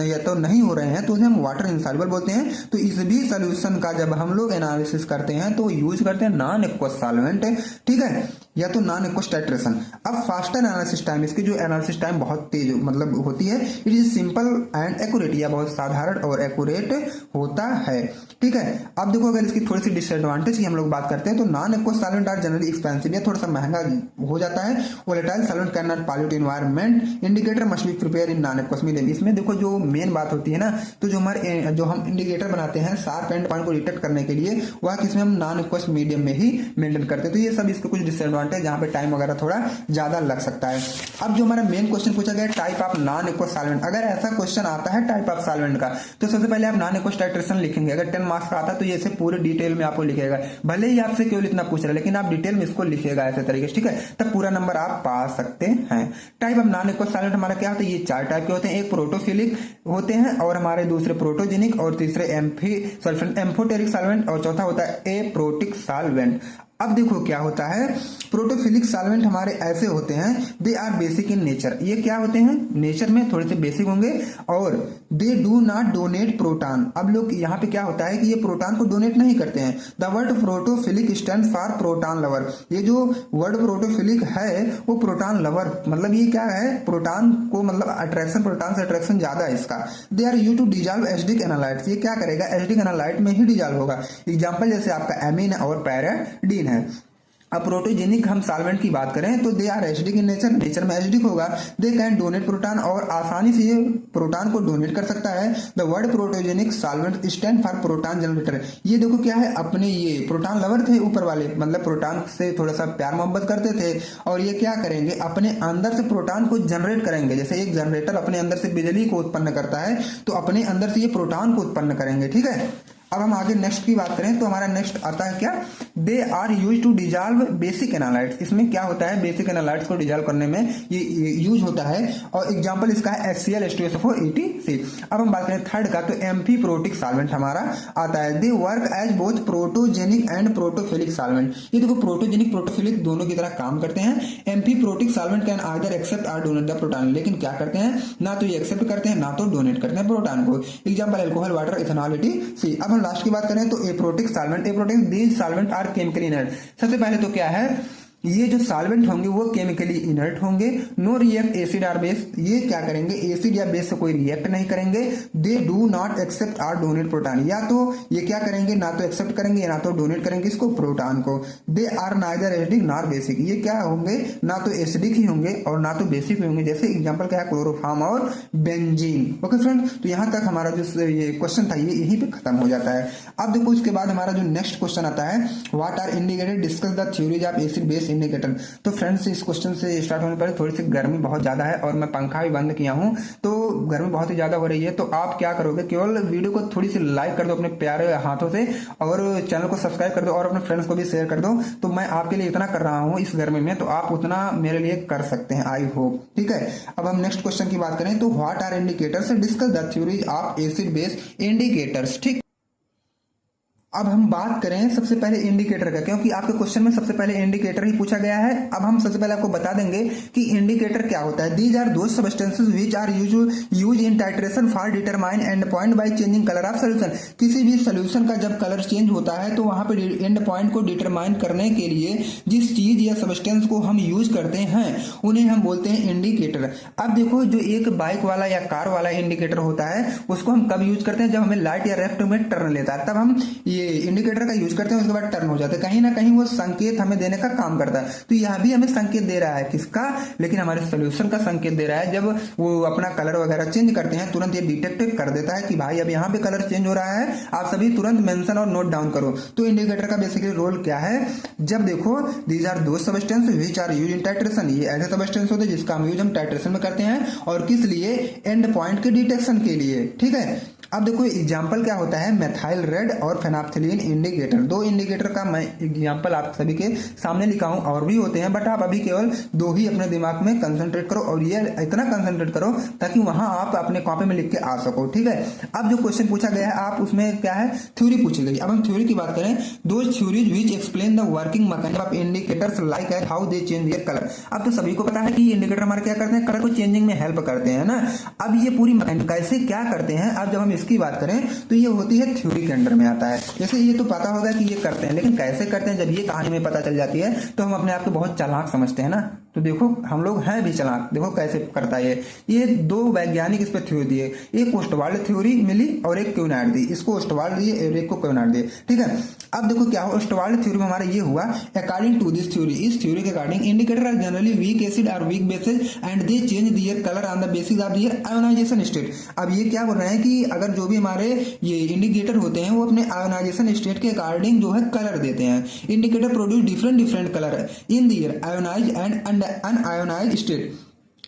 या तो नहीं हो रहे हैं तो उसे हम वाटर इनसॉल्युबल बोलते हैं। तो इस भी सोल्यूशन का जब हम लोग एनालिसिस करते हैं तो यूज करते हैं नॉन एक्वस सॉल्वेंट, ठीक है, या तो नॉन एक्वस टाइट्रेशन। अब फास्टर एनालिसिस टाइम, इसकी जो एनालिसिस टाइम बहुत तेज मतलब होती है, it is simple and accurate, या बहुत साधारण और एक्यूरेट होता है। ठीक है, अब देखो अगर इसकी थोड़ी सी डिसएडवांटेज की हम लोग बात करते हैं तो non aqueous solvent are generally expensive, या थोड़ा सा महंगा हो जाता है। Volatile solvent can not pollute environment, indicator must be prepare in non aqueous medium. इसमें देखो जो मेन बात होती है ना, तो जो हमारे जो हम इंडिकेटर बनाते हैं शार्प एंड पॉइंट को डिटेक्ट करने के लिए, वह किसमें हम नॉन एक्वस मीडियम में ही मेंटेन करते हैं। तो ये सब इसके कुछ डिसएडवांटेज, जहां पे टाइम वगैरह थोड़ा ज्यादा लग सकता है। अब जो हमारा मेन क्वेश्चन पूछा गया type of non aqueous solvent, अगर ऐसा क्वेश्चन आता है टाइप ऑफ सॉल्वेंट का तो सबसे पहले आप नॉन एक्वस टाइट्रेशन लिखेंगे। अगर 10 मार्क्स का आता है तो ये पूरे डिटेल में आपको लिखेगा, भले ही आपसे केवल इतना पूछ रहा है लेकिन आप डिटेल में इसको लिखेगा ऐसे तरीके से, ठीक है, तब पूरा नंबर आप पा सकते हैं। Type of non aqueous solvent हमारा क्या होता है, ये 4 टाइप के होते हैं। एक प्रोटोफिलिक होते हैं और हमारे दूसरे प्रोटोजेनिक और तीसरे एम्फोटेरिक सॉल्वेंट और चौथा होता है एप्रोटिक सॉल्वेंट। अब देखो क्या होता है, प्रोटोफिलिक सॉल्वेंट हमारे ऐसे होते हैं, they are basic in nature, ये क्या होते हैं नेचर में थोड़े से बेसिक होंगे, और they do not donate proton. अब लोग यहाँ पे क्या होता है कि ये प्रोटॉन को डोनेट नहीं करते हैं। The word protophilic stand for proton lover, ये जो वर्ड प्रोटोफिलिक है वो प्रोटॉन लवर मतलब ये क्या है, प्रोटॉन को मतलब अट्रैक्शन, प्रोटॉन से अट्रैक्शन ज्यादा है इसका। They are used to dissolve acidic analytes, ये क्या करेगा एसिडिक एनालाइट में ही डिजॉल्व होगा। एग्जांपल जैसे आपका एमीन और पैराडीन है। अब प्रोटोजेनिक हम सॉल्वेंट की बात करें तो they are acidic in nature, nature में एसिडिक होगा। दे कैन डोनेट प्रोटॉन, और आसानी से ये प्रोटॉन को डोनेट कर सकता है। The word protogenic solvent stand for proton generator, ये देखो क्या है, अपने ये प्रोटॉन लवर थे ऊपर वाले, मतलब प्रोटॉन से थोड़ा सा प्यार मोहब्बत करते थे, और ये क्या करेंगे अपने अंदर से प्रोटॉन को जनरेट करेंगे। जैसे एक जनरेटर अपने अंदर से बिजली को उत्पन्न करता है तो अपने अंदर से ये प्रोटॉन को उत्पन्न करेंगे, ठीक है। अब हम आगे नेक्स्ट की बात करें तो हमारा नेक्स्ट आता है क्या, they are use to dissolve basic analytes. इसमें क्या होता है, बेसिक एनालाइट्स को डिजॉल्व करने में ये यूज होता है और एग्जांपल इसका है HCl H2SO4 EtC। अब हम बात करें थर्ड का तो एम्फीप्रोटिक सॉल्वेंट हमारा आता है, they work as both protogenic and protophilic solvent. ये देखो प्रोटोजेनिक प्रोटोफिलिक दोनों की तरह काम करते हैं। Amphiprotic solvent can either accept और डोनेट द प्रोटॉन, लेकिन क्या करते हैं, ना तो ये एक्सेप्ट करते हैं ना तो डोनेट करते हैं प्रोटॉन को। Example alcohol, water, ethanol, EtC। अब हम लास्ट की बात करें तो aprotic solvent, aprotic these solvent are chemically inert. सबसे पहले तो क्या है, ये जो सॉल्वेंट होंगे वो केमिकली इनर्ट होंगे, नो रिएक्ट एसिड और बेस, ये क्या करेंगे, एसिड या बेस से कोई रिएक्ट नहीं करेंगे। दे डू नॉट एक्सेप्ट और डोनेट प्रोटॉन, या तो ये क्या करेंगे, ना तो एक्सेप्ट करेंगे या ना तो डोनेट करेंगे इसको, प्रोटॉन को। They are neither acidic nor basic, ये क्या होंगे, ना तो एसिडिक ही होंगे और ना तो बेसिक होंगे। जैसे एग्जांपल क्या है, क्लोरोफॉर्म और बेंजीन। ओके फ्रेंड, तो यहां तक हमारा जो ये क्वेश्चन था ये यहीं पे खत्म हो जाता है। अब देखो इसके बाद हमारा जो नेक्स्ट क्वेश्चन आता है, what are indicated, discuss the theories of acid base indicator. तो फ्रेंड्स इस क्वेश्चन से स्टार्ट होने पर थोड़ी सी गर्मी बहुत ज्यादा है और मैं पंखा भी बंद किया हूं, तो गर्मी बहुत ही ज्यादा हो रही है। तो आप क्या करोगे, केवल वीडियो को थोड़ी सी लाइक कर दो अपने प्यारे हाथों से और चैनल को सब्सक्राइब कर दो और अपने फ्रेंड्स को भी शेयर कर दो। तो मैं आपके लिए इतना कर रहा हूं इस गर्मी में, तो आप उतना मेरे लिए कर सकते हैं, आई होप। ठीक है, अब हम नेक्स्ट क्वेश्चन की बात करें तो what are indicators, discuss the theories of acid base indicators. ठीक, अब हम बात करें सबसे पहले इंडिकेटर का, क्योंकि आपके क्वेश्चन में सबसे पहले इंडिकेटर ही पूछा गया है। अब हम सबसे पहले आपको बता देंगे कि इंडिकेटर क्या होता है। These are those substances which are use in titration for determine end point by changing colour of solution. किसी भी सोल्यूशन का जब कलर चेंज होता है तो वहां पे एंड पॉइंट को डिटरमाइन करने के लिए जिस चीज या सब्सटेंस को हम यूज करते हैं उन्हें हम बोलते हैं इंडिकेटर। अब देखो जो एक बाइक वाला या कार वाला इंडिकेटर होता है उसको हम कब यूज करते हैं, जब हमें लाइट या लेफ्ट में टर्न लेता है तब हम ये इंडिकेटर का यूज करते हैं, उसके बाद टर्न हो जाते हैं। कहीं ना कहीं वो संकेत हमें देने का काम करता है। तो यह भी हमें संकेत दे रहा है, किसका, लेकिन हमारे सोल्यूशन का संकेत दे रहा है। जब वो अपना कलर वगैरह चेंज करते हैं तुरंत ये डिटेक्ट कर देता है कि भाई अब यहाँ पे कलर चेंज हो रहा है, आप सभी तुरंत मेंशन और नोट डाउन करो। तो इंडिकेटर का बेसिकली रोल क्या है, जब देखो these are those substance which are used in titration, ये ऐसे सब्सटेंस होते हैं जिसका हम यूज हम टाइट्रेशन में करते हैं और किस लिए, एंड पॉइंट के डिटेक्शन के लिए। ठीक है, अब देखो एग्जाम्पल क्या होता है, मेथाइल रेड और फेनाप्थलीन इंडिकेटर। दो इंडिकेटर का मैं एग्जाम्पल आप सभी के सामने लिखा हूं, और भी होते हैं बट आप अभी केवल दो ही अपने दिमाग में कंसंट्रेट करो और ये इतना कंसंट्रेट करो ताकि वहां आप अपने कॉपी में लिख के आ सको। ठीक है, अब जो क्वेश्चन पूछा गया है आप उसमें क्या है, थ्योरी पूछी गई। अब हम थ्योरी की बात करें, those theories which explain the working mechanism of indicators like at how they change their colour. अब तो सभी को पता है कि इंडिकेटर हमारे क्या करते हैं, कलर को चेंजिंग में हेल्प करते हैं ना। अब ये पूरी कैसे क्या करते हैं, अब जब हम इसकी बात करें तो ये होती है थ्योरी के अंडर में आता है। जैसे ये तो पता होगा कि ये करते हैं, लेकिन कैसे करते हैं जब ये कहानी में पता चल जाती है तो हम अपने आप को बहुत चालाक समझते हैं ना। तो देखो हम लोग हैं भी चालाक, देखो कैसे करता है ये दो वैज्ञानिक इस पर थ्योरी दिए, एक ओस्टवाल्ड थ्योरी मिली और एक क्यूनार्ड दी। इसको ओस्टवाल्ड दिए और एक को क्यूनार्ड दिए। ठीक है, अब देखो क्या हो, ओस्टवाल्ड थ्योरी में हमारा ये हुआ, अकॉर्डिंग टू दिस थ्योरी, इस थ्योरी के according indicator are generally weak acid और weak bases and they change their colour on the basis of their ionisation state. अब ये क्या बोल रहे हैं कि अगर जो भी हमारे ये इंडिकेटर होते हैं वो अपने आयोनाइजेशन स्टेट के अकॉर्डिंग जो है कलर देते हैं। Indicator produce different colour in their ionise and unionised state.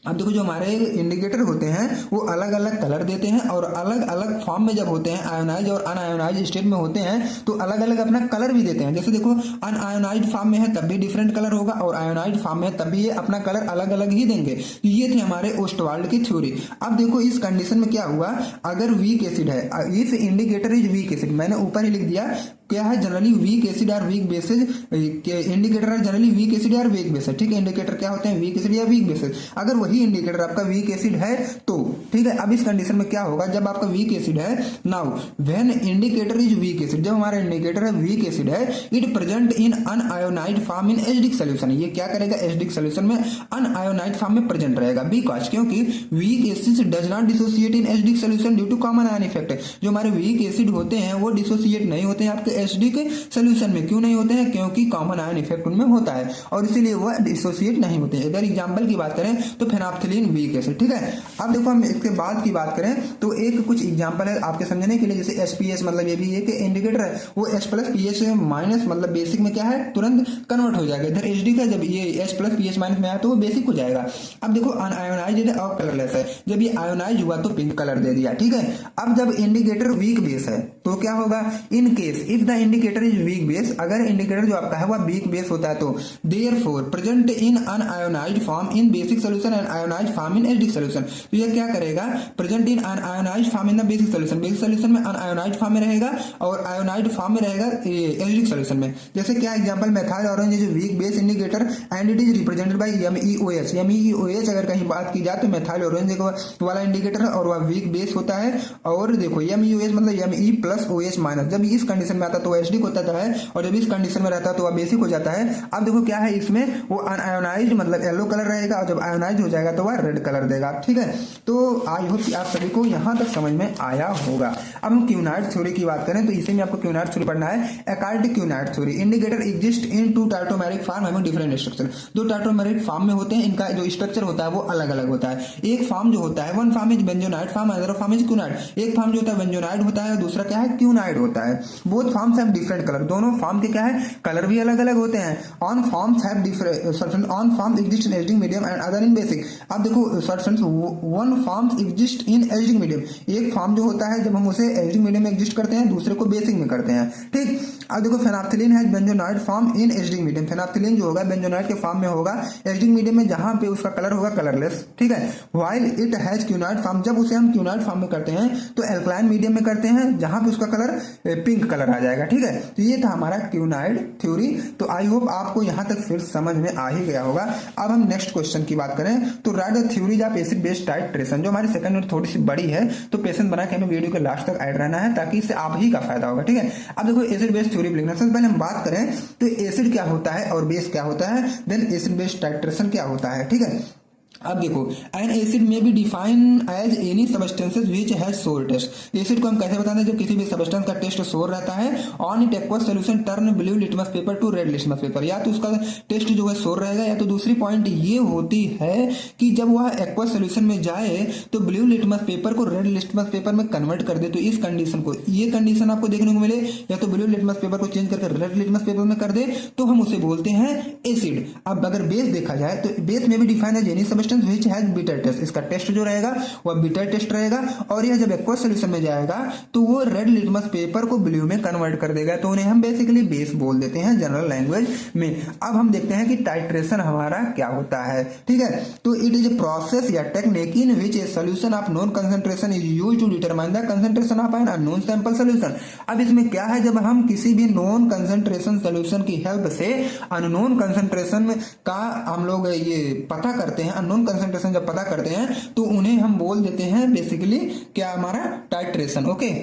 अब देखो जो हमारे इंडिकेटर होते हैं वो अलग अलग कलर देते हैं और अलग अलग फॉर्म में जब होते हैं, आयोनाइज और अनआयोनाइज स्टेट में होते हैं तो अलग अलग अपना कलर भी देते हैं। जैसे देखो अनआयोनाइज फॉर्म में है तब भी डिफरेंट कलर होगा और आयोनाइज फॉर्म में तब भी ये अपना कलर अलग अलग ही देंगे। तो ये थे हमारे ओस्टवाल्ड की थ्योरी। अब देखो इस कंडीशन में क्या हुआ, अगर वीक एसिड है, if indicator is weak acid, मैंने ऊपर ही लिख दिया क्या है, जनरली वीक एसिड और weak bases, indicator are generally weak acid और वीक बेसिस। ठीक है, इंडिकेटर क्या होते हैं, वीक एसिड या वीक बेसिस। अगर वही इंडिकेटर आपका वीक एसिड है तो ठीक है, अब इस कंडीशन में क्या होगा, जब आपका वीक एसिड है, now when indicator is weak acid, जब हमारा इंडिकेटर है वीक एसिड है, it present in unionized form in acidic solution. ये क्या करेगा, एसिडिक सॉल्यूशन में अनआयोनाइज्ड फॉर्म में प्रेजेंट रहेगा, बिकॉज क्योंकि weak acid does not dissociate in acidic solution due to common ion effect. जो हमारे वीक एसिड होते हैं वो डिसोसिएट नहीं होते हैं आपके एसिडिक सोल्यूशन में क्यों नहीं होते हैं? क्योंकि कॉमन आयन इफेक्ट उनमें होता है और इसीलिए वह डिसोसिएट नहीं होते हैं। अगर एग्जाम्पल की बात करें तो फेनोल्फथालीन वीक एसिड, ठीक है। अब देखो हम इसके बाद की बात करें तो एक कुछ एग्जाम्पल है आपके समझने के लिए, जैसे एचपीएस मतलब ये भी एक इंडिकेटर है, वो H प्लस पीएच माइनस मतलब बेसिक में क्या है तुरंत कन्वर्ट हो जाएगा। इधर एचडी का जब ये H प्लस पीएच माइनस में आया तो वो बेसिक हो जाएगा। अब देखो अनआयोनाइज्ड और कलरलेस है, जब ये आयोनाइज हुआ तो पिंक कलर दे दिया, ठीक है। अब जब इंडिकेटर वीक बेस है तो क्या होगा? In case if the indicator is weak base, अगर इंडिकेटर जो आपका है वह वीक बेस होता है तो therefore present in unionized form in basic solution and ionised form in acidic solution, तो ये क्या करेगा? Present in unionized form in the basic solution, basic solution में अनआयोनाइज्ड फॉर्म में रहेगा और आयोनाइज्ड फॉर्म में रहेगा एसिडिक सॉल्यूशन में। जैसे क्या example, methyl orange is weak base indicator and it is represented by MEOH। MEOH अगर कहीं बात की जाए तो मेथाइल ऑरेंज वाला इंडिकेटर है और वह वीक बेस होता है। और देखो MEOH मतलब Me प्लस OH माइनस, जब इस कंडीशन में आता है तो एसिडिक होता है और जब इस कंडीशन में रहता है तो वह बेसिक हो जाता है। अब देखो क्या है इसमें, वो अनआयोनाइज्ड मतलब येलो कलर रहेगा और जब आयोनाइज्ड हो जाएगा तो वह रेड कलर देगा, ठीक है। तो आई होप कि आप सभी को यहां तक समझ में आया होगा। अब हम क्यूनाइड थ्योरी की बात करें तो इसी में आपको क्यूनाइड थ्योरी पढ़ना है। According quinoid theory, indicator exist in two tautomeric form having different structure. दो टार्टोमेरिक फॉर्म में होते हैं, इनका जो स्ट्रक्चर होता है वो अलग अलग होता है। एक फॉर्म जो होता है, one form is benzenoid form, other form is quinoid. एक फॉर्म जो होता है बेंजोनाइड होता है, दूसरा क्या है? क्यूनाइड होता है। Both forms have different colour, दोनों फॉर्म के क्या है कलर भी अलग अलग होते हैं। On forms have different, on form exist in acidic medium and other in basic. अब देखो solutions, one forms exist in acidic medium, एक फॉर्म जो होता है जब हम उसे एसिडिक मीडियम में एग्जिस्ट करते हैं, दूसरे को बेसिक में करते हैं, ठीक। अब देखो phenolphthalein has benzenoid form in acidic medium, phenolphthalein जो होगा बेंजोनाइड के फॉर्म में होगा एसिडिक मीडियम में, जहां पे उसका कलर होगा कलरलेस, ठीक है। व्हाइल इट हैज क्यूनाइड फॉर्म, जब उसे हम क्यूनाइड फॉर्म में करते हैं तो एल्कलाइन मीडियम में करते हैं जहां पे उसका कलर पिंक कलर आ जाएगा, ठीक है। तो ये था हमारा क्यूनाइड थ्योरी। तो आई होप आपको यहां तक फिर समझ में आ ही गया होगा। अब हम नेक्स्ट क्वेश्चन की बात करें तो right the theories of acid base titration, जो हमारी सेकंड यूनिट थोड़ी सी बड़ी है तो पेशेंस बना के हमें वीडियो के लास्ट तक ऐड रहना है ताकि इससे आप ही का फायदा होगा, ठीक है। अब देखो एसिड बेस थ्योरी लिखना, सबसे पहले हम बात करें तो एसिड क्या होता है और बेस क्या होता है, देन एसिड बेस टाइट्रेशन क्या होता है, ठीक है। अब देखो an acid may be define as any substances which has sour taste. Acid को हम कैसे बताते हैं? जब किसी भी सबस्टेंस का टेस्ट सोर रहता है, on it aqueous solution turn blue litmus paper two red litmus paper, या तो उसका टेस्ट जो है सोर रहेगा, या तो दूसरी पॉइंट ये होती है कि जब वह एक्वस सॉल्यूशन में जाए तो ब्लू लिटमस पेपर को रेड लिटमस पेपर में कन्वर्ट कर दे। तो इस कंडीशन को, ये कंडीशन आपको देखने को मिले, या तो ब्लू लिटमस पेपर को चेंज करके रेड लिटमस पेपर में कर दे तो हम उसे बोलते हैं एसिड। अब अगर बेस देखा जाए तो बेस में भी define as any which has bitter taste, इसका टेस्ट जो रहेगा वह बिटर टेस्ट रहेगा और यह जब एक्वस सॉल्यूशन में जाएगा तो वो रेड लिटमस पेपर को ब्लू में कन्वर्ट कर देगा, तो उन्हें हम बेसिकली बेस बोल देते हैं जनरल लैंग्वेज में। अब हम देखते हैं कि टाइट्रेशन हमारा क्या होता है, ठीक है। तो इट इज ए प्रोसेस या technique in which a solution of known concentration is used to determine the concentration of an unknown sample solution. अब इसमें क्या है, जब हम किसी भी नोन कंसंट्रेशन सॉल्यूशन की हेल्प से अननोन कंसंट्रेशन का हम लोग ये पता करते हैं, अननोन कंसंट्रेशन जब पता करते हैं तो उन्हें हम बोल देते हैं बेसिकली क्या, हमारा टाइट्रेशन, ओके।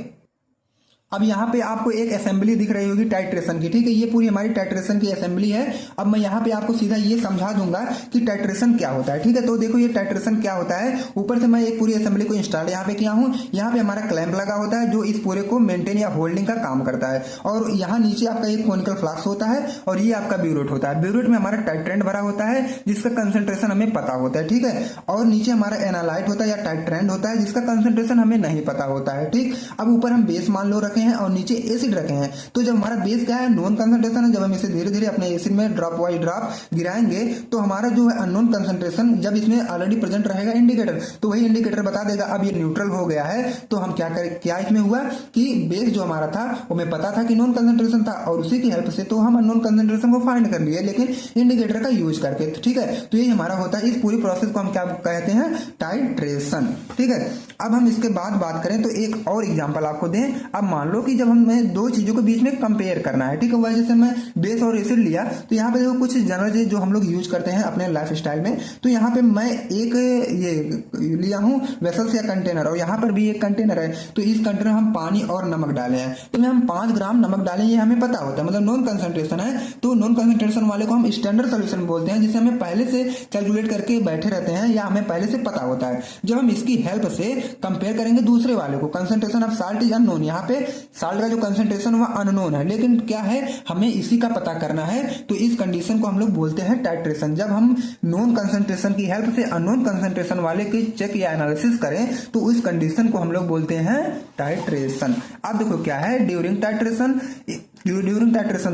अब यहाँ पे आपको एक असेंबली दिख रही होगी टाइट्रेशन की, ठीक है। ये पूरी हमारी टाइट्रेशन की असेंबली है। अब मैं यहाँ पे आपको सीधा ये समझा दूंगा कि टाइट्रेशन क्या होता है, ठीक है। तो देखो ये टाइट्रेशन क्या होता है, ऊपर से मैं एक पूरी असेंबली को इंस्टॉल यहाँ पे किया हूँ। यहाँ पे हमारा क्लैंप लगा होता है जो इस पूरे को मेंटेन या होल्डिंग का काम करता है, और यहाँ नीचे आपका एक कोनिकल फ्लास्क होता है और ये आपका ब्यूरेट होता है। ब्यूरेट में हमारा टाइट्रेंट भरा होता है जिसका कंसंट्रेशन हमें पता होता है, ठीक है। और नीचे हमारा एनालाइट होता है या टाइट्रेंट होता है जिसका कंसंट्रेशन हमें नहीं पता होता है, ठीक। अब ऊपर हम बेस मान लो रखे हैं और नीचे एसिड रखे हैं। तो जब हमारा बेस क्या है, नॉन कंसंट्रेशन है, जब हम इसे धीरे धीरे अपने एसिड में ड्रॉप वाइज ड्रॉप गिराएंगे तो हमारा जो है अननोन कंसंट्रेशन जब इसमें ऑलरेडी प्रेजेंट रहेगा इंडिकेटर, तो वही इंडिकेटर बता देगा अब ये न्यूट्रल हो गया है। तो हम क्या करें, क्या इसमें हुआ कि बेस जो हमारा था वो हमें पता था कि नॉन कंसंट्रेशन था और उसी की हेल्प से तो हम अननोन कंसंट्रेशन को फाइंड कर लिए, लेकिन इंडिकेटर का यूज करके, ठीक है। तो ये हमारा होता है, इस पूरी प्रोसेस को हम क्या कहते हैं, टाइट्रेशन, ठीक है। अब हम इसके बाद बात करें तो एक और एग्जांपल आपको दें। अब मान लो कि जब हमें दो चीजों के बीच में कंपेयर करना है, ठीक है। वजह से मैं बेस और एसिड लिया तो यहाँ पे देखो कुछ जनरल चीज जो हम लोग यूज करते हैं अपने लाइफ स्टाइल में, तो यहाँ पे मैं एक ये लिया हूँ वेसल्स या कंटेनर, और यहाँ पर भी एक कंटेनर है। तो इस कंटेनर हम पानी और नमक डाले हैं, तो हम 5 ग्राम नमक डालें, ये हमें पता होता है, मतलब नॉन कंसंट्रेशन है। तो नॉन कंसंट्रेशन वाले को हम स्टैंडर्ड सोल्यूशन बोलते हैं, जिसे हमें पहले से कैलकुलेट करके बैठे रहते हैं या हमें पहले से पता होता है। जब हम इसकी हेल्प से कंपेयर करेंगे दूसरे वाले को, concentration of salt is unknown, यहाँ पे साल्ट का जो कंसंट्रेशन वह अननोन है, लेकिन क्या है हमें इसी का पता करना है, तो इस कंडीशन को हम लोग बोलते हैं टाइट्रेशन। जब हम नोन कंसंट्रेशन की हेल्प से अननोन कंसंट्रेशन वाले के चेक या एनालिसिस करें तो इस कंडीशन को हम लोग बोलते हैं टाइट्रेशन। अब देखो क्या है during titration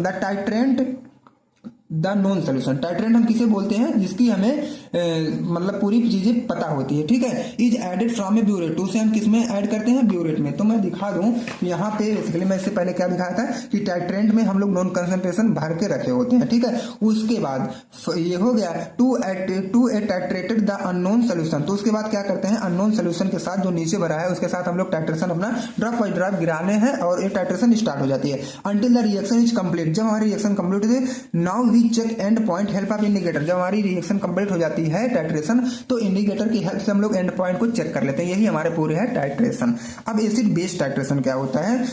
the titrant the non solution. Titrant हम किसे बोलते हैं, जिसकी हमें मतलब पूरी चीजें पता होती है, ठीक है। Is added from a burette, तो उसे हम किस में ऐड करते हैं, ब्यूरेट में। तो मैं दिखा दूं यहाँ पे बेसिकली मैं इससे पहले क्या दिखाया था कि टाइट्रेंट में हम लोग नॉन कंसंट्रेशन भर के रखे होते हैं, ठीक है। उसके बाद ये हो गया to a titrated the unknown solution, तो उसके बाद क्या करते हैं अननोन सोल्यूशन के साथ जो नीचे भरा है उसके साथ हम लोग टाइट्रेशन अपना ड्रॉप बाई ड्रॉप गिराने हैं और ये टाइट्रेशन स्टार्ट हो जाती है until the reaction is complete. जब हमारी रिएक्शन कंप्लीट होती है now we check end point help of indicator. जब हमारी रिएक्शन कंप्लीट हो जाती है टाइट्रेशन तो इंडिकेटर की हेल्प से हम लोग एंड पॉइंट को चेक कर लेते हैं, यही हमारे पूरे है टाइट्रेशन। अब एसिड बेस टाइट्रेशन क्या होता है,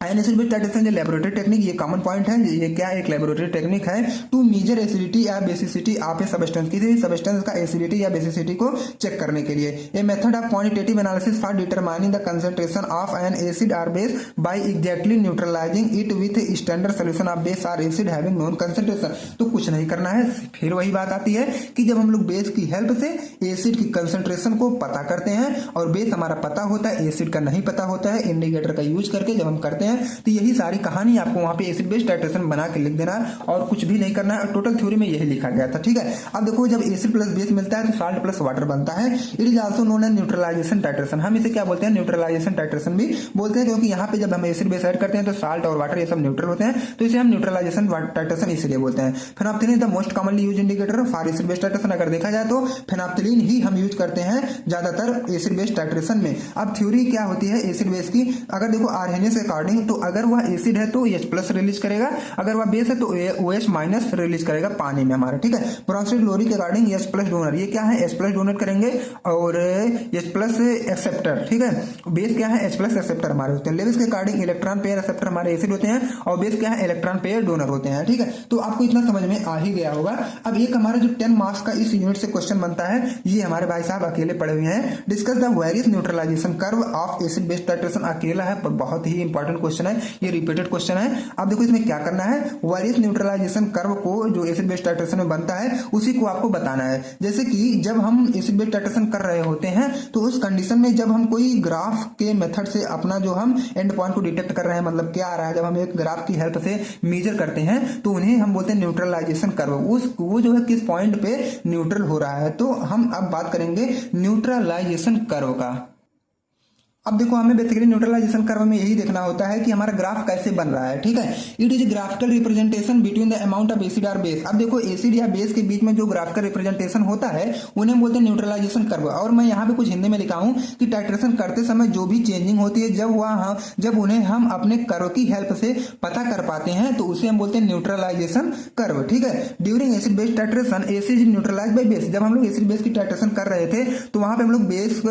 आयन एसिड बेस टाइट्रेशन जो लेबोरेटरी टेक्निक, ये कॉमन पॉइंट है, ये क्या एक लेबोरेटरी टेक्निक है टू मेजर एसिडिटी या बेसिसिटी ऑफ ए सब्सटेंस, किसी सब्सटेंस का एसिडिटी या बेसिसिटी को चेक करने के लिए। A method of quantitative analysis for determining the concentration of an acid और base by exactly neutralising it with standard solution of base और एसिड हैविंग नॉन कंसंट्रेशन। तो कुछ नहीं करना है, फिर वही बात आती है कि जब हम लोग बेस की हेल्प से एसिड की कंसंट्रेशन को पता करते हैं और बेस हमारा पता होता है, एसिड का नहीं पता होता है, इंडिकेटर का यूज करके जब हम करते हैं तो यही सारी कहानी आपको वहां पे एसिड बेस टाइट्रेशन बना के लिख देना और कुछ भी नहीं करना है। और टोटल थ्योरी में यही लिखा गया था, ठीक है। अब देखो जब एसिड प्लस बेस मिलता है तो साल्ट प्लस वाटर बनता है। It is also known as neutralization titration. हम इसे क्या बोलते हैं, न्यूट्रलाइजेशन टाइट्रेशन भी बोलते हैं, क्योंकि यहाँ पे जब हम एसिड बेस ऐड करते हैं तो साल्ट और वाटर ये सब न्यूट्रल होते हैं, तो इसे हम न्यूट्रलाइजेशन टाइट्रेशन इसलिए बोलते हैं। Phenolphthalein the most commonly use indicator for acid base titration. अगर देखा जाए तो फेनोप्थेलिन ही हम यूज करते हैं ज्यादातर एसिड बेस टाइट्रेशन में। अब थ्योरी क्या होती है एसिड बेस की, अगर देखो आर्हेनियस के अकॉर्डिंग तो अगर वह एसिड है तो H प्लस रिलीज करेगा, अगर वह बेस है तो OH माइनस रिलीज करेगा पानी में हमारे, ठीक है। ब्रोंसेड लोरी के अकॉर्डिंग H प्लस डोनर, ये क्या है H प्लस डोनर करेंगे और H प्लस एक्सेप्टर, ठीक है। बेस क्या है H प्लस एक्सेप्टर हमारे होते हैं। लेविस के अकॉर्डिंग इलेक्ट्रॉन पेयर एक्सेप्टर हमारे एसिड होते हैं और बेस क्या है इलेक्ट्रॉन पेयर डोनर होते हैं, ठीक है। तो आपको इतना समझ में आ ही गया होगा। अब एक हमारा जो 10 मार्क्स का इस यूनिट से क्वेश्चन बनता है, ये हमारे भाई साहब अकेले पढ़े हुए हैं। Discuss the various neutralization curve of acid base titration, अकेला है पर बहुत ही इंपॉर्टेंट क्वेश्चन है, ये रिपीटेड क्वेश्चन है। अब देखो इसमें क्या करना है, वेरियस न्यूट्रलाइजेशन कर्व को जो एसिड बेस टाइट्रेशन में बनता है उसी को आपको बताना है। जैसे कि जब हम एसिड बेस टाइट्रेशन कर रहे होते हैं तो उस कंडीशन में जब हम कोई ग्राफ के मेथड से अपना जो हम एंड पॉइंट को डिटेक्ट कर रहे हैं, मतलब क्या आ रहा है, जब हम एक ग्राफ की हेल्प से मेजर करते हैं तो उन्हें हम बोलते हैं न्यूट्रलाइजेशन कर्व। वो जो है किस पॉइंट पे न्यूट्रल हो रहा है। तो हम अब बात करेंगे न्यूट्रलाइजेशन कर्व का। अब देखो हमें बेसिकली न्यूट्रलाइजेशन कर्व में यही देखना होता है कि हमारा ग्राफ कैसे बन रहा है, ठीक है। It is graphical representation between the amount of acid और बेस। अब देखो एसिड या बेस के बीच में जो ग्राफिकल रिप्रेजेंटेशन होता है उन्हें बोलते हैं न्यूट्रलाइजेशन कर्व। और मैं यहाँ पे कुछ हिंदी में लिखा हूं कि टाइट्रेशन करते समय जो भी चेंजिंग होती है जब उन्हें हम अपने कर्व की हेल्प से पता कर पाते हैं तो उसे हम बोलते हैं न्यूट्रलाइजेशन कर्व, ठीक है। During acid base titration acid is neutralised by base. जब हम लोग एसिड बेस की टाइट्रेशन कर रहे थे तो वहां पे हम लोग बेस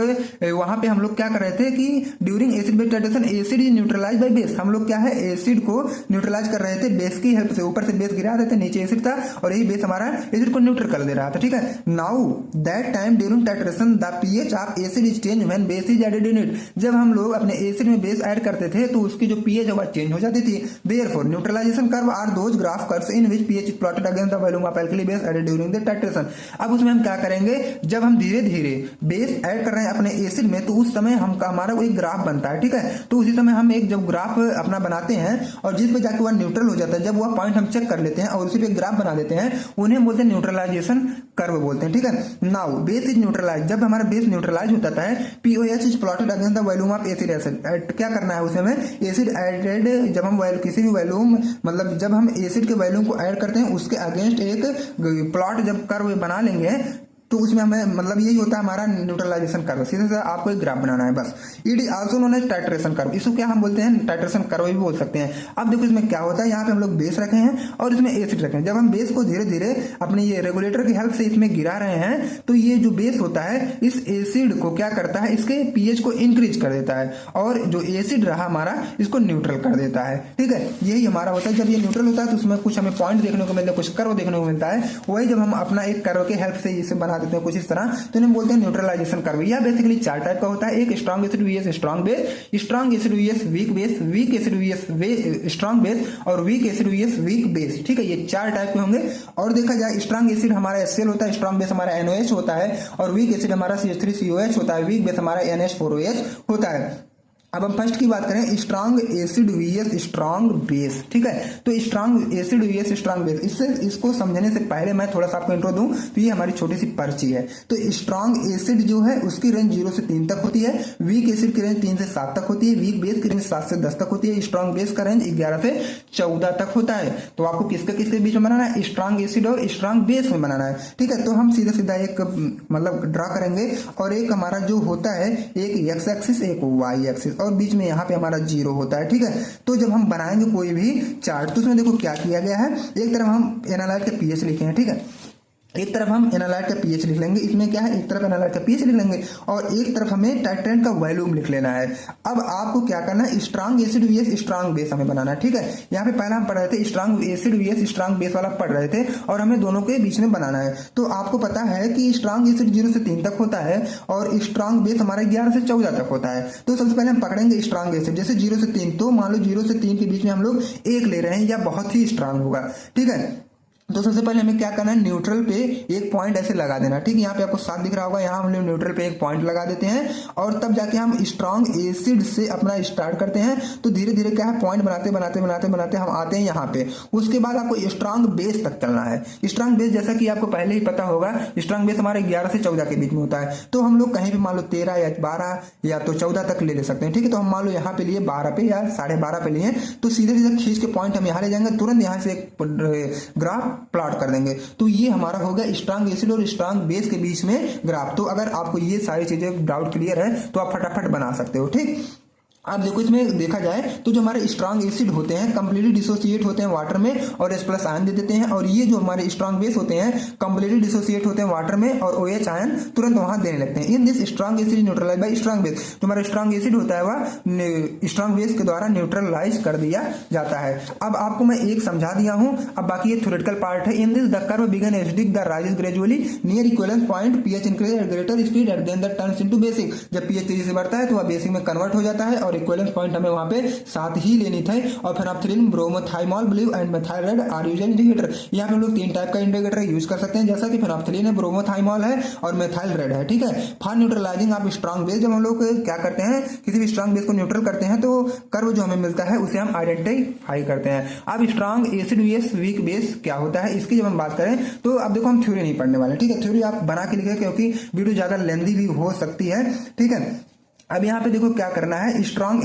वहां पे हम लोग क्या कर रहे थे कि during acid base titration acid is neutralised by base. हम लोग क्या है एसिड को न्यूट्रलाइज कर रहे थे बेस की हेल्प से। ऊपर से बेस गिरा देते, नीचे एसिड था और यही बेस हमारा एसिड को न्यूट्रल कर दे रहा था, ठीक है। Now that time during titration the pH of acid is change when base is added in it. जब हम लोग अपने एसिड में बेस ऐड करते थे तो उसकी जो पीएच है वह चेंज हो जाती थी। Therefore neutralization curve are those graph curves in which pH is plotted against the volume of alkali base added during the titration. अब उसमें हम क्या करेंगे, जब हम धीरे धीरे बेस ऐड कर रहे हैं अपने एसिड में तो उस समय हमारा एक ग्राफ बनता है, ठीक है। तो उसी समय हम एक जब ग्राफ अपना बनाते हैं और जिस पे जाके वह न्यूट्रल हो जाता है, जब वह पॉइंट हम चेक कर लेते हैं और उसी पे ग्राफ बना देते हैं, उन्हें बोलते हैं न्यूट्रलाइजेशन कर्व बोलते हैं, ठीक है। Now base is neutralize. जब हमारा बेस न्यूट्रलाइज होता है pOH is plotted against the volume of acid acid. क्या करना है उसमें एसिड एडेड, जब हम किसी भी वॉल्यूम मतलब जब हम एसिड के वॉल्यूम को ऐड करते हैं उसके अगेंस्ट एक प्लॉट जब कर्व बना लेंगे तो उसमें हमें मतलब यही होता है हमारा न्यूट्रलाइजेशन कर्व। सीधे सीधे आपको एक ग्राफ बनाना है बस। It is also known as titration curve. इसको क्या हम बोलते हैं, टाइट्रेशन कर्व भी बोल सकते हैं। अब देखो इसमें क्या होता है, यहाँ पे हम लोग बेस रखे हैं और इसमें एसिड रखे हैं। जब हम बेस को धीरे धीरे अपने ये रेगुलेटर की हेल्प से इसमें गिरा रहे हैं तो ये जो बेस होता है इस एसिड को क्या करता है, इसके पीएच को इंक्रीज कर देता है और जो एसिड रहा हमारा इसको न्यूट्रल कर देता है, ठीक है। यही हमारा होता है। जब ये न्यूट्रल होता है तो उसमें कुछ हमें पॉइंट देखने को मिलता है, कुछ कर्व देखने को मिलता है। वही जब हम अपना एक कर्व के हेल्प से इसे बना बना देते हैं कुछ इस तरह, तो इन्हें बोलते हैं न्यूट्रलाइजेशन कर्व। यह बेसिकली 4 टाइप का होता है, एक strong acid VS strong base, strong acid VS weak base, weak acid VS strong base और weak acid VS weak base. ठीक है, ये 4 टाइप के होंगे। और देखा जाए स्ट्रॉन्ग एसिड हमारा HCl होता है, स्ट्रॉन्ग बेस हमारा NOH होता है और वीक एसिड हमारा CH3COH होता है, वीक बेस हमारा NH4OH होता है। अब हम फर्स्ट की बात करें, strong acid VS strong base. ठीक है, तो strong acid VS strong base, इसको समझने से पहले मैं थोड़ा सा आपको इंट्रो दूं तो ये हमारी छोटी सी पर्ची है। तो स्ट्रॉन्ग एसिड जो है उसकी रेंज 0 से 3 तक होती है, वीक एसिड की रेंज 3 से 7 तक होती है, वीक बेस की रेंज 7 से 10 तक होती है, स्ट्रॉन्ग बेस का रेंज 11 से 14 तक होता है। तो आपको किसके बीच में बनाना है, स्ट्रॉन्ग एसिड और स्ट्रॉन्ग बेस में बनाना है। ठीक है, तो हम सीधा सीधा एक मतलब ड्रा करेंगे और एक हमारा जो होता है एक एक्स एक्सिस एक वाई एक्सिस और बीच में यहाँ पे हमारा 0 होता है। ठीक है, तो जब हम बनाएंगे कोई भी चार्ट तो उसमें देखो क्या किया गया है, एक तरफ हम एनालाइट का पीएच लिखे हैं। ठीक है, एक तरफ हम एनालाइट का पीएच लिख लेंगे, इसमें क्या है एक तरफ एनालाइट का पीएच लिख लेंगे और एक तरफ हमें टाइट्रेंट का वॉल्यूम लिख लेना है। अब आपको क्या करना है, strong acid VS strong base हमें बनाना है। ठीक है, यहाँ पे पहला हम पढ़ रहे थे strong acid VS strong base वाला पढ़ रहे थे और हमें दोनों के बीच में बनाना है। तो आपको पता है कि स्ट्रॉन्ग एसिड 0 से 3 तक होता है और स्ट्रॉन्ग बेस हमारा 11 से 14 तक होता है। तो सबसे पहले हम पकड़ेंगे स्ट्रॉन्ग एसिड, जैसे 0 से 3, तो मान लो 0 से 3 के बीच में हम लोग 1 ले रहे हैं या बहुत ही स्ट्रांग होगा। ठीक है, तो सबसे पहले हमें क्या करना है, न्यूट्रल पे एक पॉइंट ऐसे लगा देना। ठीक है, यहाँ पे आपको 7 दिख रहा होगा, यहाँ हम लोग न्यूट्रल पे एक पॉइंट लगा देते हैं और तब जाके हम स्ट्रॉन्ग एसिड से अपना स्टार्ट करते हैं। तो धीरे धीरे क्या है, पॉइंट बनाते बनाते बनाते बनाते हम आते हैं यहाँ पे। उसके बाद आपको स्ट्रॉन्ग बेस तक चलना है। स्ट्रॉन्ग बेस जैसा कि आपको पहले ही पता होगा, स्ट्रॉन्ग बेस हमारे 11 से 14 के बीच में होता है। तो हम लोग कहीं भी मान लो 13 या 12 या तो 14 तक ले सकते हैं। ठीक है, तो हम मान लो यहाँ पे लिए 12 पे या 12.5 पे लिए, तो सीधे सीधे खींच के पॉइंट हम यहाँ ले जाएंगे, तुरंत यहाँ से एक ग्राफ प्लॉट कर देंगे। तो ये हमारा हो गया स्ट्रॉन्ग एसिड और स्ट्रॉन्ग बेस के बीच में ग्राफ। तो अगर आपको ये सारी चीजें डाउट क्लियर है तो आप फटाफट बना सकते हो। ठीक, अब देखो इसमें देखा जाए तो जो हमारे स्ट्रॉन्ग एसिड होते हैं कंप्लीटली डिसोसिएट होते हैं वाटर में और H+ आयन दे देते हैं, और ये जो हमारे स्ट्रॉन्ग बेस होते हैं कंप्लीटली डिसोसिएट होते हैं वाटर में और OH आयन तुरंत वहां देने लगते हैं। In this strong acid neutralize by strong base, जो हमारा स्ट्रॉन्ग एसिड होता है वह स्ट्रॉन्ग बेस के द्वारा न्यूट्रलाइज कर दिया जाता है। अब आपको मैं एक समझा दिया हूं, अब बाकी ये थ्योरेटिकल पार्ट है। In this the curve begin acidic the rise gradually near equivalence point, pH increase at greater speed at then that turns into basic. जब पीएच तेजी से बढ़ता है तो वह बेसिक में कन्वर्ट हो जाता है और इक्विवेलेंस पॉइंट हमें वहां पे 7 ही लेनी थी। और phenolphthalein, bromothymol, blue and methyl red are used indicator. यहाँ पे हम लोग 3 टाइप का इंडिकेटर यूज कर सकते हैं, जैसा कि फेनोल्फथालीन है, ब्रोमोथाइमॉल है और मेथाइल रेड है। ठीक है, फॉर न्यूट्रलाइजिंग आप स्ट्रॉन्ग बेस, जब हम लोग क्या करते हैं किसी भी स्ट्रॉन्ग बेस को न्यूट्रल करते हैं तो कर्व जो हमें मिलता है उसे हम आइडेंटिफाई करते हैं। अब strong acid VS weak base क्या होता है इसकी जब हम बात करें तो अब देखो हम थ्योरी नहीं पढ़ने वाले। ठीक है, थ्योरी आप बना के लिखे क्योंकि वीडियो ज्यादा लेंदी भी हो सकती है। ठीक है, अब यहाँ पे देखो क्या करना है, स्ट्रॉन्ग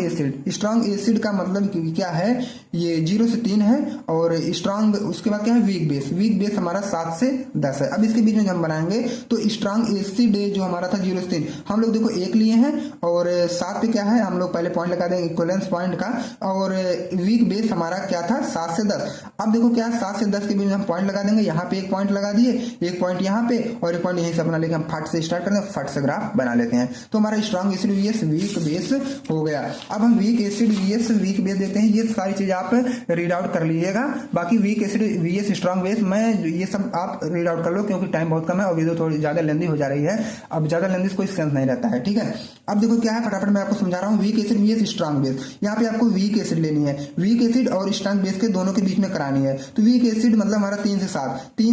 एसिड का मतलब क्या है, ये 0 से 3 है और स्ट्रॉन्ग उसके बाद क्या है वीक बेस हमारा 7 से 10 है। अब इसके बीच में जब हम बनाएंगे तो स्ट्रॉन्ग एसिड जो हमारा था 0 से 3, हम लोग देखो 1 लिए हैं और 7 पे क्या है हम लोग पहले पॉइंट लगा देंगे इक्विवेलेंस पॉइंट का, और वीक बेस हमारा क्या था 7 से 10। अब देखो क्या 7 से 10 के बीच में हम पॉइंट लगा देंगे, यहाँ पे एक पॉइंट लगा दिए, एक पॉइंट यहाँ पे और एक पॉइंट यहीं से अपना लेके हम फट से स्टार्ट करते हैं, फट से ग्राफ बना लेते हैं। तो हमारा स्ट्रॉन्ग एसिड वीक बेस हो गया। अब हम वीक एसिड वीक बेस देते हैं, ये सारी चीज आप रीड आउट कर लीजिएगा। बाकी weak acid VS strong base मैं ये सब आप रीड आउट कर लो क्योंकि टाइम बहुत कम है और वीडियो थोड़ी ज्यादा लेंदी हो जा रही है। अब ज्यादा लेंदी कोई सेंस नहीं रहता है। ठीक है, अब देखो क्या है, फटाफट मैं आपको समझा रहा हूँ। Weak acid VS strong base, यहाँ पे आपको वीक एसिड लेनी है, वीक एसिड और स्ट्रॉन्ग बेस के दोनों के बीच में करानी है। तो वीक एसिड मतलब हमारा 3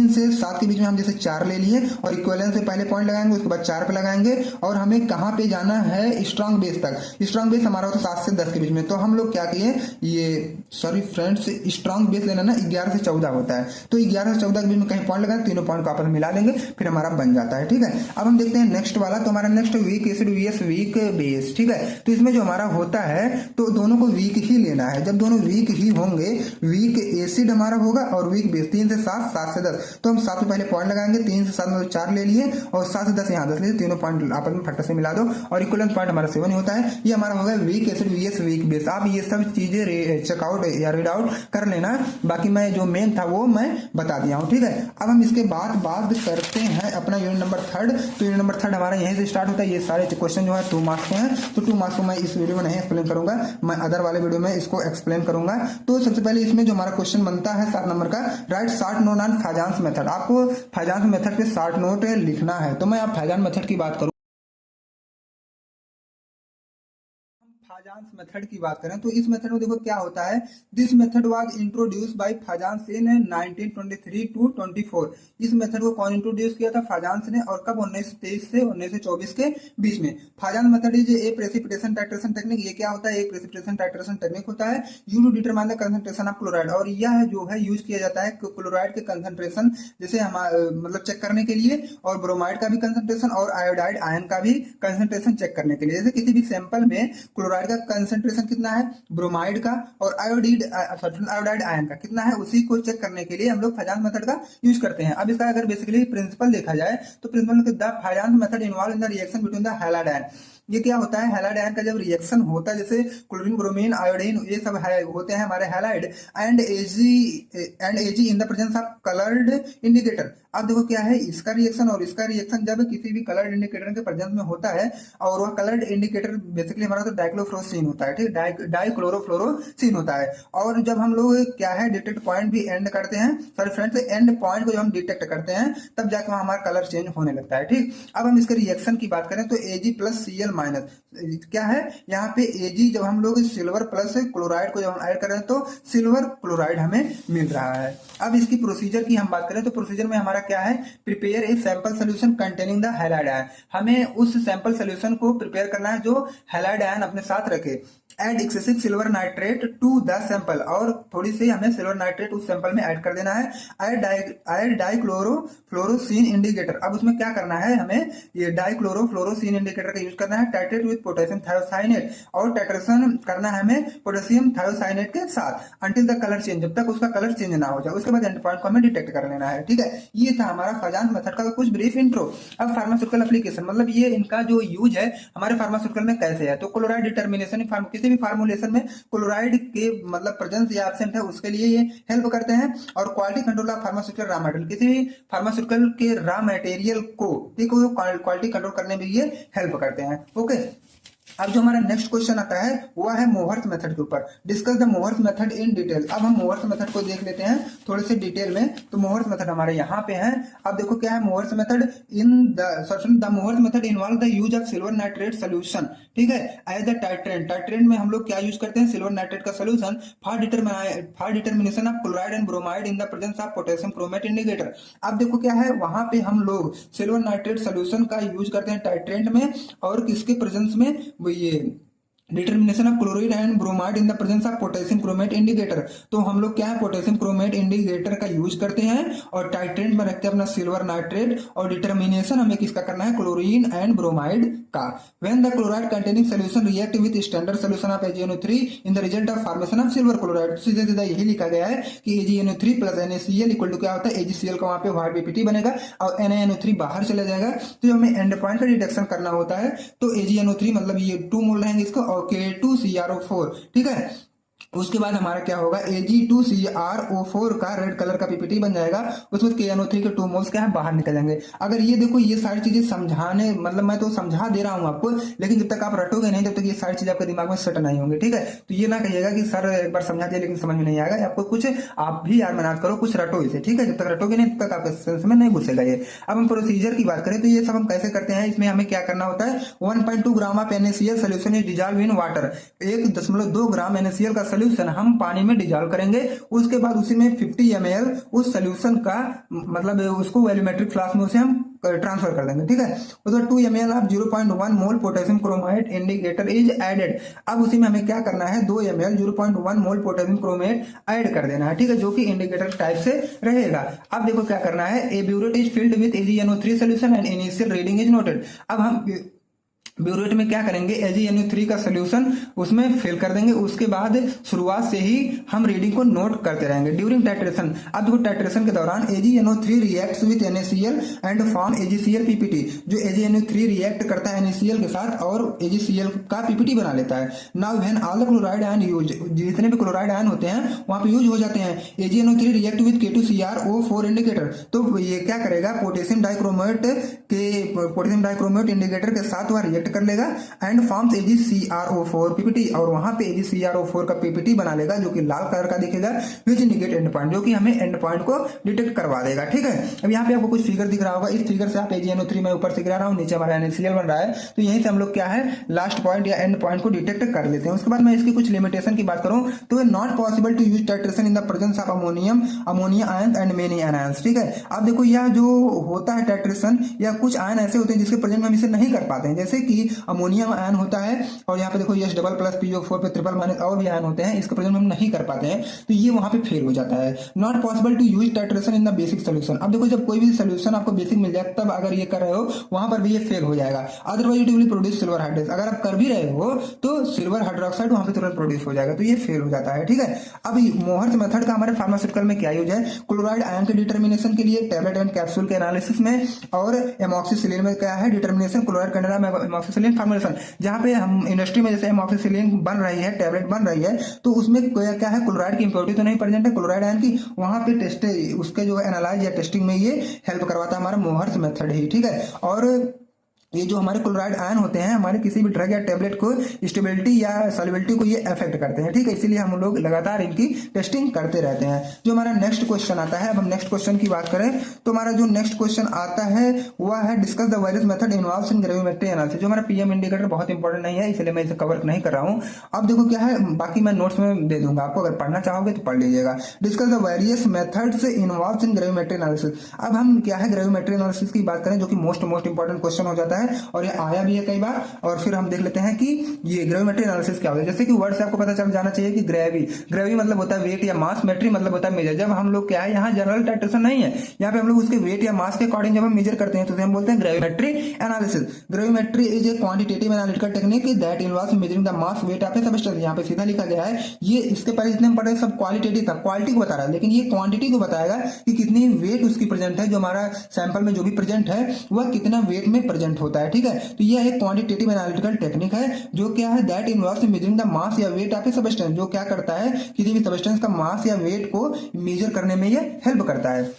से 7 के बीच में हम जैसे 4 ले लिए और इक्विवेलेंस से पहले पॉइंट लगाएंगे, उसके बाद 4 पे लगाएंगे और हमें कहां पे जाना है, स्ट्रॉन्ग बेस तक। स्ट्रॉन्ग बेस हमारा होता है 7 से 10 के बीच में। तो हम लोग क्या किए, ये सॉरी फ्रेंड्स, स्ट्रॉन्ग बेस लेना ना 11 से 14 होता है, तो 11 से 14 के बीच में कहीं पॉइंट लगाए, तीनों पॉइंट को आपस में मिला देंगे, फिर हमारा बन जाता है। ठीक है, अब हम देखते हैं नेक्स्ट वाला। तो हमारा next weak acid VS weak base. ठीक है, तो इसमें जो हमारा होता है तो दोनों को वीक ही लेना है। जब दोनों वीक ही होंगे, वीक एसिड हमारा होगा और वीक बेस 3 से 7, 7 से 10। तो हम 7 पे पहले पॉइंट लगाएंगे, 3 से 7 में 4 ले लिए और 7 से 10 यहाँ 10 लिए, तीनों पॉइंट आपस में फट से मिला दो और इक्विवेलेंट पॉइंट हमारा 7 ही होता है। ये हमारा होगा weak acid VS weak base. आप ये सब चीजें चेकआउट या रीड आउट कर लेना, बाकी मैं जो मेन था वो मैं बता दिया हूँ, ठीक है। अब हम इसके बाद बात करते हैं अपना यूनिट नंबर 3। तो यूनिट नंबर 3 हमारा यहीं से स्टार्ट होता है। ये सारे क्वेश्चन जो है 2 मार्क्स के हैं, तो 2 मार्क्स को मैं इस वीडियो में नहीं एक्सप्लेन करूंगा, मैं अदर वाले वीडियो में इसको एक्सप्लेन करूंगा। तो सबसे पहले इसमें जो हमारा क्वेश्चन बनता है 7 नंबर का, write short note on Fajans method. आपको फैजान्स मेथड के शॉर्ट नोट लिखना है। तो मैं आप फैजान मेथड की बात करूं, फाजान्स मेथड की बात करें तो इस मेथड में देखो क्या होता है। This method was introduce by Fajans in 1923 to 24। इस मेथड को कौन इंट्रोड्यूस किया था? फाजान्स ने। और कब? 1923 से 1924 के बीच में। Fajans method is a precipitation titration technique. ये क्या होता है? एक प्रेसिपिटेशन टाइट्रेशन टेक्निक होता है use to determine the concentration of chloride. और यह जो है यूज किया जाता है क्लोराइड के कंसंट्रेशन जैसे मतलब चेक करने के लिए, और ब्रोमाइड का भी कंसंट्रेशन और आयोडाइड आयन का भी कंसंट्रेशन चेक करने के लिए। जैसे किसी भी सैंपल में क्लोराइड का कंसंट्रेशन कितना है, ब्रोमाइड का और आयोडाइड आयन का कितना है, उसी को चेक करने के लिए हम लोग फाजान्स मेथड का यूज करते हैं। अब इसका अगर बेसिकली प्रिंसिपल देखा जाए तो principle the Fajans method involve in the reaction between the halide ion. ये क्या होता है? हैलाइड आयन का जब रिएक्शन होता है, जैसे क्लोरीन ब्रोमीन आयोडीन ये सब होते हैं हमारे halide, and AG in the presence of coloured indicator. अब देखो क्या है इसका रिएक्शन और इसका रिएक्शन जब किसी भी कलर्ड इंडिकेटर के प्रेजेंस में होता है, और वह कलर्ड इंडिकेटर बेसिकली हमारा तो डाइक्लोफ्लोरोसीन होता है, ठीक, डाइक्लोरोफ्लोरोसीन होता है। और जब हम लोग क्या है डिटेक्ट पॉइंट भी एंड करते हैं, सॉरी फ्रेंड्स, एंड पॉइंट को जब हम डिटेक्ट करते हैं तब जाकर हमारा कलर चेंज होने लगता है, ठीक। अब हम इसके रिएक्शन की बात करें तो Ag प्लस Cl माइनस क्या है यहाँ पे Ag, जब हम लोग सिल्वर प्लस क्लोराइड को जब हम ऐड कर रहे हैं तो सिल्वर क्लोराइड हमें मिल रहा है। अब इसकी प्रोसीजर की हम बात करें तो प्रोसीजर में हमारा क्या है? Prepare a sample solution containing the halide ion. हमें उस सैंपल सोल्यूशन को प्रिपेयर करना है जो हैलाइड आयन अपने साथ रखे। Add excessive silver nitrate to the sample, और थोड़ी सी हमें सिल्वर नाइट्रेट उस सैंपल में ऐड कर देना है। Add dichlorofluorescein indicator. अब उसमें क्या करना है? हमें ये डाइक्लोरोफ्लोरोसीन इंडिकेटर का यूज करना है टाइट्रेट विद पोटेशियम थायोसाइनेट, और टाइट्रेशन करना है हमें पोटेशियम थायोसाइनेट के साथ अंटिल द कलर चेंज, जब तक उसका कलर चेंज ना हो जाए। उसके बाद एंड पॉइंट को हमें डिटेक्ट कर लेना है, ठीक है। ये था हमारा फाजान्स मेथड का कुछ ब्रीफ इंट्रो। अब फार्मास्यूटिकल एप्लीकेशन, मतलब ये इनका जो यूज है हमारे फार्मास्यूटिकल में कैसे है। तो क्लोराइड डिटर्मिनेशन, किसी भी फार्मूलेशन में क्लोराइड के मतलब प्रेजेंस या एब्सेंट है उसके लिए ये हेल्प करते हैं। और quality control of pharmaceutical raw material, किसी भी फार्मास्यूटिकल के रॉ मटेरियल को, ठीक है, क्वालिटी कंट्रोल करने में ये हेल्प करते हैं, ओके। अब जो हमारा नेक्स्ट क्वेश्चन आता है वो है मोहर्स मेथड के ऊपर। Discuss the Mohr's method in detail. अब हम मोहर्स मेथड को देख लेते हैं थोड़े से डिटेल में। तो मोहर्स मेथड हमारे यहाँ पे है। अब देखो क्या है Mohr's method. In the Mohr's method involve the use of silver nitrate solution, ठीक है, एज द टाइट्रेंट। टाइट्रेंट में हम लोग क्या यूज करते हैं? सिल्वर नाइट्रेट का solution for determination of chloride and bromide in the presence of potassium chromate indicator. अब देखो क्या है वहां पे हम लोग सिल्वर नाइट्रेट सोल्यूशन का यूज करते हैं टाइट्रेंट में, और किसके प्रेजेंस में? ये determination of chloride and bromide in the presence of potassium chromate indicator. तो हम लोग क्या है पोटेशियम क्रोमेट इंडिकेटर का यूज करते हैं, और टाइट्रेंट में रखते हैं अपना सिल्वर नाइट्रेट, और डिटर्मिनेशन हमें किसका करना है? क्लोरीन एंड ब्रोमाइड का। When the chloride containing solution react with standard solution of AgNO3 in the result of formation of silver chloride. सीधे सीधा यही लिखा गया है कि AgNO3 plus NaCl equal to क्या होता है? AgCl का वहां पे व्हाइट PPT बनेगा और NaNO3 बाहर चला जाएगा। तो हमें एंड पॉइंट का डिडक्शन करना होता है। तो AgNO3 मतलब ये 2 मोल रहेंगे इसको, और K2CrO4, ठीक है। उसके बाद हमारा क्या होगा? Ag2CrO4 का रेड कलर का पीपीटी बन जाएगा। उसमें KNO3 के 2 मोल्स क्या है बाहर निकल जाएंगे। अगर ये देखो ये सारी चीजें समझाने, मतलब मैं तो समझा दे रहा हूं आपको, लेकिन जब तक आप रटोगे नहीं तब तक ये सारी चीजें आपके दिमाग में सेट नहीं होंगे, ठीक है। तो ये ना कहिएगा कि सर एक बार समझा दिया लेकिन समझ में नहीं आएगा। आपको कुछ आप भी यार मेहनत करो, कुछ रटो इसे, ठीक है। जब तक रटोगे नहीं तब तक आपके सेंस में नहीं घुसेगा ये। अब हम प्रोसीजर की बात करें तो ये सब हम कैसे करते हैं। इसमें हमें क्या करना होता है? 1.2 gram of NaCl solution is dissolve in water. 1.2 gram NaCl का सोल्यूशन हम पानी में डिजॉल्व करेंगे। उसके बाद उसी में 50 ml उस सोल्यूशन का मतलब उसको वॉल्यूमेट्रिक फ्लास्क में उसे हम ट्रांसफर कर देंगे, ठीक है। उसके 2 ml of 0.1 mole potassium chromide indicator is added. अब उसी में हमें क्या करना है? 2 ml 0.1 mole potassium chromate add कर देना है, ठीक है, जो कि इंडिकेटर टाइप से रहेगा। अब देखो क्या करना है? A burette is filled with AgNO3 solution and initial reading is noted. अब हम ब्यूरेट में क्या करेंगे, AgNO3 का सोल्यूशन उसमें फिल कर देंगे। उसके बाद शुरुआत से ही हम रीडिंग को नोट करते रहेंगे ड्यूरिंग टाइट्रेशन। अब देखो टाइट्रेशन के दौरान AgNO3 reacts with NaCl and form AgCl PPT। जो AgNO3 रिएक्ट करता है NaCl के साथ और AgCl का PPT बना लेता है। Now when all the chloride ion use, जितने भी क्लोराइड आयन होते हैं वहां पे यूज हो जाते हैं। AgNO3 react with K2CrO4 indicator, तो ये क्या करेगा, पोटेशियम डाइक्रोमेट इंडिकेटर के साथ वह रिएक्ट कर लेगा एंड फॉर्म्स AgCrO4 PPT, और वहां पे AgCrO4 का PPT बना लेगा जो कि लाल कलर का दिखेगा, विच इंडिकेट एंड पॉइंट, जो कि हमें एंड पॉइंट को डिटेक्ट करवा देगा। ठीक है, अब यहाँ पे आपको कुछ फिगर दिख रहा होगा, इस फिगर से आप AgNO3 में ऊपर से गिरा रहा हूँ, नीचे हमारा NaCl बन रहा है, तो यहीं से हम लोग क्या है लास्ट पॉइंट या एंड पॉइंट को डिटेक्ट कर लेते हैं। उसके बाद मैं इसकी कुछ लिमिटेशन की बात करूं तो not possible to use titration in the presence of ammonia ion and many ions. ठीक है, अब देखो यह जो होता है टाइट्रेशन, या कुछ आयन ऐसे होते हैं जिसके प्रेजेंट में हम इसे नहीं कर पाते हैं, जैसे कि अमोनिया आयन होता है और यहाँ पे देखो H डबल प्लस PO4 पे ट्रिपल माइनस और भी आयन होते हैं, इसके प्रेजेंट में हम नहीं कर पाते हैं, तो ये वहां पे फेल हो जाता है। Not possible to use titration in the basic solution. अब देखो जब कोई भी सोल्यूशन आपको बेसिक मिल जाए तब अगर ये कर रहे हो वहां पर भी ये फेल हो जाएगा। Otherwise it will produce silver hydrate, अगर आप कर भी रहे हो तो सिल्वर हाइड्रोक्साइड वहां पे तुरंत प्रोड्यूस हो जाएगा, तो ये फेल हो जाता है। ठीक है, अब मोहर्स मेथड का हमारे फार्मास्यूटिकल में क्या यूज है, क्लोराइड आयन के डिटर्मिनेशन के लिए, टैबलेट एंड कैप्सूल के एनालिसिस में, और एमॉक्सिसिलिन में क्या है डिटर्मिनेशन, क्लोराइड कैंडेला में एमॉक्सिसिलिन फॉर्मुलेशन, जहां पे हम इंडस्ट्री में जैसे एमॉक्सिसिलिन बन रही है, टैबलेट बन रही है, तो उसमें क्या है क्लोराइड की इंप्योरिटी तो नहीं प्रेजेंट है क्लोराइड आयन की, वहां पे टेस्ट उसके जो एनालाइज या टेस्टिंग में ये हेल्प करवाता है हमारा मोहर्स मेथड ही। ठीक है, और ये जो हमारे क्लोराइड आयन होते हैं हमारे किसी भी ड्रग या टेबलेट को स्टेबिलिटी या सॉल्युबिलिटी को ये अफेक्ट करते हैं। ठीक है, इसीलिए हम लोग लगातार इनकी टेस्टिंग करते रहते हैं। जो हमारा नेक्स्ट क्वेश्चन आता है, अब हम नेक्स्ट क्वेश्चन की बात करें तो हमारा जो नेक्स्ट क्वेश्चन आता है वह है discuss the various method involves in gravimetry analysis. जो हमारा PM इंडिकेटर बहुत इंपॉर्टेंट नहीं है, इसलिए मैं इसे कवर नहीं कर रहा हूँ। अब देखो क्या है, बाकी मैं नोट्स में दे दूंगा आपको, अगर पढ़ना चाहोगे तो पढ़ लीजिएगा। Discuss the various methods involves in gravimetry analysis. अब हम क्या है ग्रेविमेट्री एनालिसिस की बात करें, जो कि मोस्ट इंपॉर्टेंट क्वेश्चन हो जाता है और ये आया भी है कई बार। और फिर हम देख लेते हैं कि ये ग्रेविमेट्री एनालिसिस क्या होता है। जैसे कि वर्ड से आपको पता चल जाना चाहिए कि ग्रेवी मतलब होता है वेट या मास, मेट्री मतलब होता है मेजर। जब हम लोग क्या है यहाँ जनरल टाइट्रेशन नहीं है, यहाँ पे हम लोग उसके वेट या मास के अकॉर्डिंग जब हम मेजर करते हैं तो हम बोलते हैं gravimetry analysis. Gravimetry is a quantitative analytical technique that involves measuring the mass weight of A substance. यहाँ पे सीधा लिखा गया है, ये इसके पहले जितने पढ़े सब क्वालिटेटिव था, क्वालिटी को बता रहा है, लेकिन ये क्वांटिटी को बताएगा कि कितनी वेट उसकी प्रेजेंट है, जो हमारा सैंपल में जो भी प्रेजेंट है वह कितना वेट में प्रेजेंट होता है। ठीक है, तो यह एक क्वांटिटेटिव एनालिटिकल टेक्निक है जो क्या है that involves measuring the mass या वेट ऑफ ए सबस्टेंस। जो क्या करता है, किसी भी सबस्टेंस का मास या वेट को मेजर करने में यह हेल्प करता है।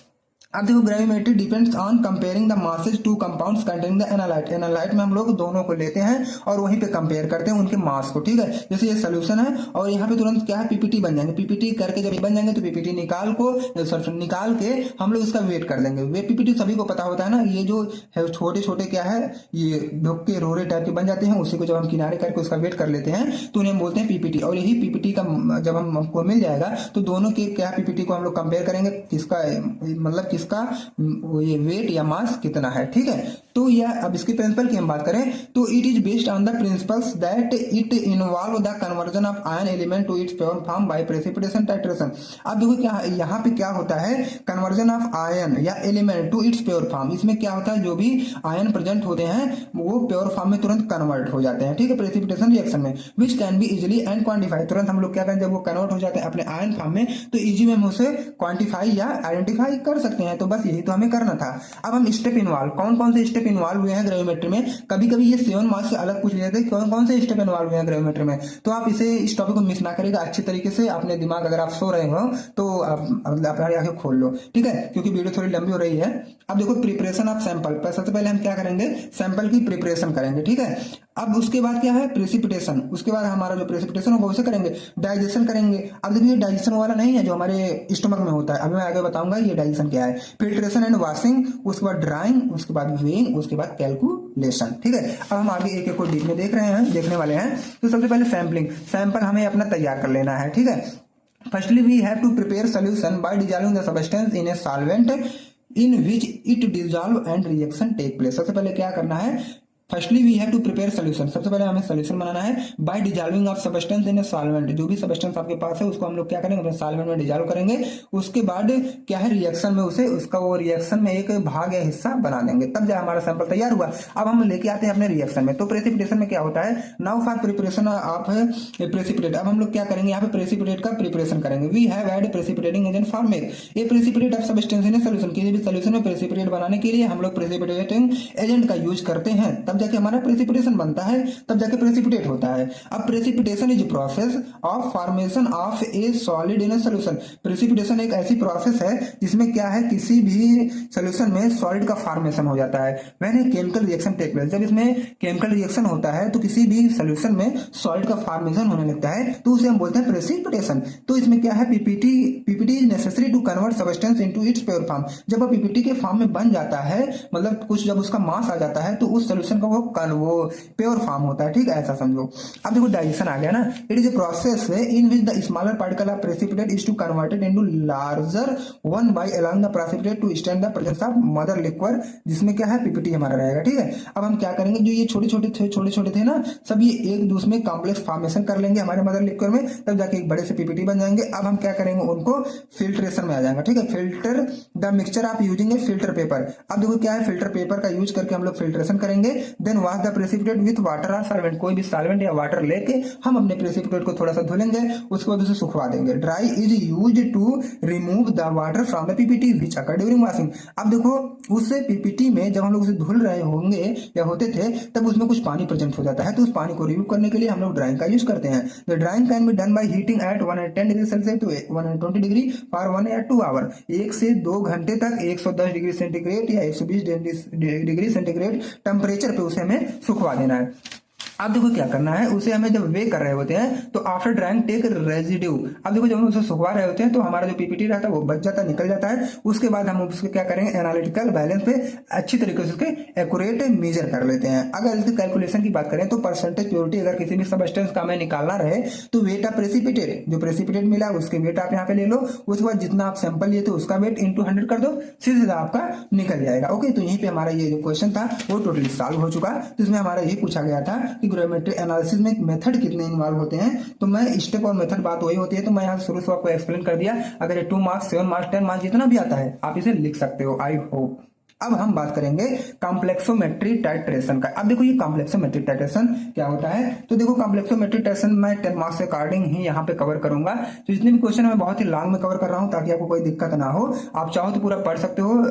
अब देखो gravimetry depends on comparing the masses two compounds containing the analyte. Analyte में हम लोग दोनों को लेते हैं और वहीं पे कंपेयर करते हैं उनके मास को। ठीक है, जैसे ये सोल्यूशन है और यहाँ पे तुरंत क्या है PPT बन जाएंगे। PPT करके जब बन जाएंगे तो PPT निकाल के हम लोग इसका वेट कर देंगे। वे PPT सभी को पता होता है ना, ये जो छोटे छोटे क्या है ये धुक्के रोरे टाइप के बन जाते हैं, उसी को जब हम किनारे करके उसका वेट कर लेते हैं तो उन्हें हम बोलते हैं PPT। और यही PPT का जब हमको मिल जाएगा तो दोनों के क्या PPT को हम लोग कंपेयर करेंगे, किसका मतलब इसका ये वेट या मास कितना है। ठीक है, तो यह अब इसके प्रिंसिपल की हम बात करें तो it is based on the principles that it involve the conversion of ion element to its pure form by precipitation titration. अब देखो क्या यहाँ पे क्या होता है, कन्वर्जन ऑफ आयन या element to its pure form. इसमें क्या होता है, जो भी आयन प्रेजेंट होते हैं वो प्योर फॉर्म में तुरंत कन्वर्ट हो जाते हैं। ठीक है, प्रेसिपिटेशन रिएक्शन में which can be easily and quantify. तुरंत हम लोग क्या करें, जब वो कन्वर्ट हो जाते हैं अपने आयन फॉर्म में तो इजी में हम उसे क्वांटिफाई या आइडेंटिफाई कर सकते हैं। तो बस यही तो हमें करना था। अब हम स्टेप इन्वॉल्व, कौन कौन से स्टेप इन्वॉल्व हुए हैं ग्रेविमेट्री में, कभी कभी ये 7 मार्क्स से अलग पूछ लेते हैं कौन कौन से स्टेप इन्वॉल्व हुए हैं ग्रेविमेट्री में। तो आप इसे इस टॉपिक को मिस ना करेगा, अच्छी तरीके से अपने दिमाग, अगर आप सो रहे हो तो अपनी आंखें खोल लो। ठीक है, क्योंकि वीडियो थोड़ी लंबी हो रही है। अब देखो प्रिपरेशन ऑफ सैंपल, सबसे पहले हम क्या करेंगे, सैंपल की प्रिपरेशन करेंगे। ठीक है, अब उसके बाद क्या है प्रेसिपिटेशन, उसके बाद हमारा जो प्रेसिपिटेशन होगा उसे करेंगे, डाइजेशन करेंगे। अब देखिए डाइजेशन वाला नहीं है जो हमारे स्टमक में होता है, अभी मैं आगे बताऊंगा ये डाइजेशन क्या है। फिल्ट्रेशन एंड वॉशिंग, उसके बाद ड्राइंग, उसके बाद वेइंग, उसके बाद कैलकुलेशन। ठीक है, अब हम आगे एक एक को डीप में देखने वाले हैं। तो सबसे पहले सैंपलिंग, सैंपल हमें अपना तैयार कर लेना है। ठीक है, firstly we have to prepare solution by dissolving the substance in a solvent in which it dissolve and reaction take place. सबसे पहले क्या करना है, firstly we have to prepare solution, सबसे पहले हमें सोल्यूशन बनाना है by dissolving of substance in a solvent, जो भी सब्सटेंस आपके पास है उसको हम लोग क्या करेंगे अपने सॉल्वेंट में डिजॉल्व करेंगे। उसके बाद क्या है रिएक्शन में उसे उसका वो रिएक्शन में एक भाग या हिस्सा बना देंगे, तब जब हमारा सैंपल तैयार हुआ। अब हम लेके आते हैं अपने रिएक्शन में। तो प्रेसिपिटेशन में क्या होता है, now for preparation of precipitate, अब हम लोग क्या करेंगे यहाँ पे प्रेसिपिटेट का प्रिपरेशन करेंगे। We have add precipitating agent for make a precipitate of substance in a solution, किसी भी सॉल्यूशन में प्रेसिपिटेट बनाने के लिए हम लोग प्रेसिपिटेटिंग एजेंट का यूज करते हैं, तब जाके हमारा प्रेसिपिटेशन बनता है, तब जाके प्रेसिपिटेट होता है। अब precipitation is process of formation of A solid in a solution, precipitation एक ऐसी प्रोसेस है जिसमें क्या है किसी भी सॉल्यूशन में सॉलिड का फॉर्मेशन हो जाता है। When a chemical reaction take place, जब इसमें केमिकल रिएक्शन होता है तो किसी भी सॉल्यूशन में सॉलिड का फॉर्मेशन होने लगता है, तो उसे हम बोलते हैं प्रेसिपिटेशन। तो इसमें क्या है PPT is necessary to convert substance into its pure form, जब वो पीपीटी के फॉर्म में बन जाता है, मतलब कुछ जब उसका मास आ जाता है तो उस सॉल्यूशन का वो प्योर फॉर्म होता है, ठीक है, ऐसा समझो। अब देखो डाइजेशन आ गया ना, it is a process in which the smaller particle of precipitate is to converted into larger one by allowing the precipitate to stand the presence of mother liquid, जिसमें क्या है पीपीटी हमारा रहेगा, ठीक है। अब हम क्या करेंगे, जो ये छोटे छोटे थे ना, सब ये एक दूसरे में कॉम्प्लेक्स फॉर्मेशन कर लेंगे हमारे मदर लिक्विड में, तब जाके एक बड़े से पीपीटी बन जाएंगे। अब हम क्या करेंगे, उनको फिल्ट्रेशन में आ जाएंगे, ठीक है। फिल्टर द मिक्सचर आप यूजिंग ए फिल्टर पेपर, अब देखो क्या है फिल्टर पेपर का यूज करके हम लोग फिल्ट्रेशन करेंगे। Then wash the precipitate with water और सॉल्वेंट, कोई भी सॉल्वेंट या वाटर लेके हम अपने प्रेसिपिटेट को थोड़ा सा धो लेंगे, उसके बाद उसे सुखवा देंगे। Dry is used to remove the water from the PPT which occur during washing, अब देखो उससे पीपीटी में जब हम लोग उसे धुल रहे होंगे या होते थे तब उसमें कुछ पानी प्रेजेंट हो जाता है, तो उस पानी को रिमूव करने के लिए हम लोग ड्राइंग का यूज करते हैं। The drying can be done by heating at 110 degree Celsius to 120 degree for 1 या 2 आवर, 1 से 2 घंटे तक 110 डिग्री सेंटीग्रेड या 120 डिग्री सेंटीग्रेड टेम्परेचर पे उसे हमें सुखवा देना है। अब देखो क्या करना है, उसे हमें जब वे कर रहे होते हैं तो आफ्टर ड्राइंग टेक रेजिड्यू, अब देखो जब हम उसे सुखवा रहे होते हैं तो हमारा जो पीपीटी रहता है वो बच जाता है, निकल जाता है। उसके बाद हम उसके क्या करेंगे, एनालिटिकल बैलेंस पे अच्छी तरीके से उसके एक्यूरेट मेजर कर लेते हैं। अगर इसकी कैलकुलेशन की बात करें तो परसेंटेज प्योरिटी अगर किसी भी सब्सटेंस का हमें निकालना रहे तो वेट ऑफ प्रेसिपिटेट, जो प्रेसिपिटेट मिला उसके वेट आप यहाँ पे ले लो, उसके बाद जितना आप सैंपल लिए थे उसका वेट इंटू 100 कर दो, सीधा आपका निकल जाएगा। ओके, तो यहीं पे हमारा ये जो क्वेश्चन था वो टोटली सॉल्व हो चुका। तो इसमें हमारा यही पूछा गया था कि ग्रेविमेट्रिक एनालिसिस में मेथड कितने इन्वॉल्व होते हैं, तो मैं स्टेप और मेथड बात वही होती है, तो मैं यहाँ शुरू से आपको एक्सप्लेन कर दिया। अगर ये 2 मार्क्स 7 मार्क्स 10 मार्क्स जितना भी आता है आप इसे लिख सकते हो, आई होप। अब हम बात करेंगे कॉम्प्लेक्सोमेट्रिक टाइट्रेशन का। अब देखो ये कॉम्प्लेक्सोमेट्रिक टाइट्रेशन क्या होता है, तो देखो कॉम्प्लेक्सोमेट्रिक टाइट्रेशन मैं 10 मार्क्स के अकॉर्डिंग ही यहाँ पे कवर करूंगा। तो जितने भी क्वेश्चन मैं बहुत ही लॉन्ग में कवर कर रहा हूँ ताकि आपको कोई दिक्कत ना हो, आप चाहो तो पूरा पढ़ सकते हो।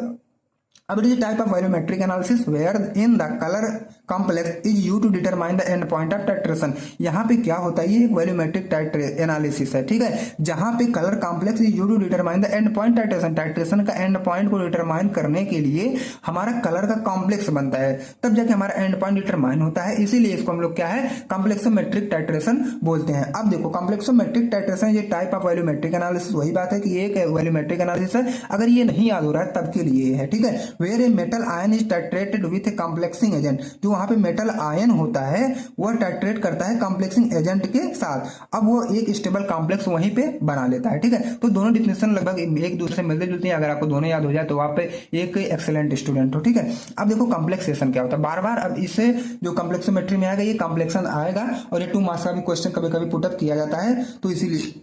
अब it is type of volumetric analysis where in the colour complex is use to determine the end point of titration. यहाँ पे क्या होता है, ये एक वॉल्यूमेट्रिक एनालिसिस है, ठीक है, जहां पे colour complex is use to determine the end point titration, titration का एंड पॉइंट को डिटरमाइन करने के लिए हमारा कलर का कॉम्प्लेक्स बनता है, तब जाके हमारा एंड पॉइंट डिटरमाइन होता है। इसीलिए इसको हम लोग क्या है कॉम्प्लेक्सोमेट्रिक टाइट्रेशन बोलते हैं। अब देखो कॉम्प्लेक्सोमेट्रिक टाइट्रेशन ये टाइप ऑफ वॉल्यूमेट्रिक एनालिसिस, वही बात है कि ये एक वॉल्यूमेट्रिक एनालिसिस है। अगर ये नहीं याद हो रहा है तब के लिए है, ठीक है। Where a metal ion is titrated with a complexing agent, जो वहां पे मेटल आयन होता है वह टाइट्रेट करता है कॉम्प्लेक्सिंग एजेंट के साथ, अब वो एक स्टेबल कॉम्प्लेक्स वहीं पे बना लेता है, ठीक है। तो दोनों डिफिनेशन लगभग एक दूसरे से मिलते जुलते हैं, अगर आपको दोनों याद हो जाए तो आप एक एक्सेलेंट स्टूडेंट हो, ठीक है। अब देखो कॉम्प्लेक्सेशन क्या होता है, बार बार अब इससे जो कॉम्प्लेक्सोमेट्री में आएगा ये कॉम्प्लेक्शन आएगा, और ये 2 मार्क्स का भी क्वेश्चन कभी कभी पुटअप किया जाता है, तो इसीलिए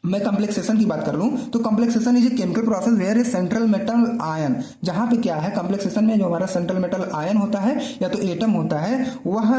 मैं कॉम्प्लेक्सेशन की बात कर लूं तो complexation is a chemical process where a central metal ion, जहां पे क्या है कॉम्प्लेक्सेशन में जो हमारा सेंट्रल मेटल आयन होता है या तो एटम होता है, वह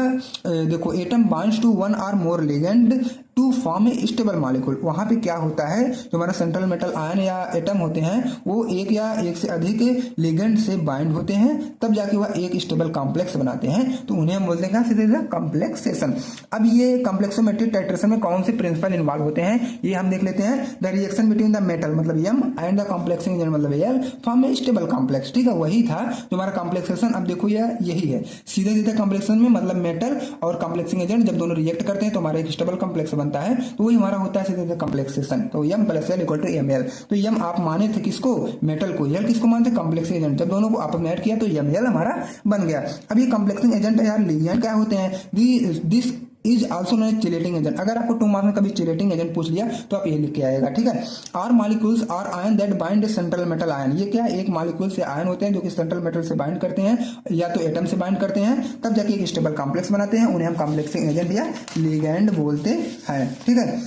देखो एटम बाइंड्स टू 1 और more ligand to form a stable molecule. वहां पे क्या होता है, जो हमारा सेंट्रल मेटल आयन या एटम होते हैं वो एक या एक से अधिक लिगेंड से बाइंड होते हैं, तब जाके वह एक स्टेबल कॉम्प्लेक्स बनाते हैं, तो उन्हें हम बोलते हैं सीधे कॉम्प्लेक्सेशन। अब ये कॉम्प्लेक्सोमेट्रिक टाइट्रेशन में कौन से प्रिंसिपल इन्वॉल्व होते हैं ये हम देख लेते हैं। The reaction between the metal मतलब M and the complexing agent मतलब L form a stable complex, ठीक है, वही था जो हमारा कॉम्प्लेक्सेशन। अब देखो यही है सीधे सीधे कॉम्प्लेक्सेशन में, मतलब मेटल और कॉम्प्लेक्सिंग एजेंट जब दोनों रिएक्ट करते हैं तो हमारा एक स्टेबल कॉम्प्लेक्स बनता है, तो वही हमारा होता है सीधे कॉम्प्लेक्सेशन। तो M plus L equal to M L, तो एम आप माने थे किसको, मेटल को, एल किसको मानते कॉम्प्लेक्सिंग एजेंट, जब दोनों को आपस में ऐड किया तो एम एल हमारा बन गया। अब ये कॉम्प्लेक्सिंग एजेंट यार लिगेंड क्या होते हैं, this is also known as chelating agent. अगर आपको 2 मार्क्स में कभी चिलेटिंग एजेंट पूछ लिया तो आप ये लिख के आएगा, ठीक है। Are molecules or ion that bind central metal ion, ये क्या एक मॉलिक्यूल से आयन होते हैं जो कि सेंट्रल मेटल से बाइंड करते हैं या तो एटम से बाइंड करते हैं, तब जाके एक स्टेबल कॉम्प्लेक्स बनाते हैं, उन्हें हम कॉम्प्लेक्सिंग एजेंट या लिगेंड बोलते हैं, ठीक है।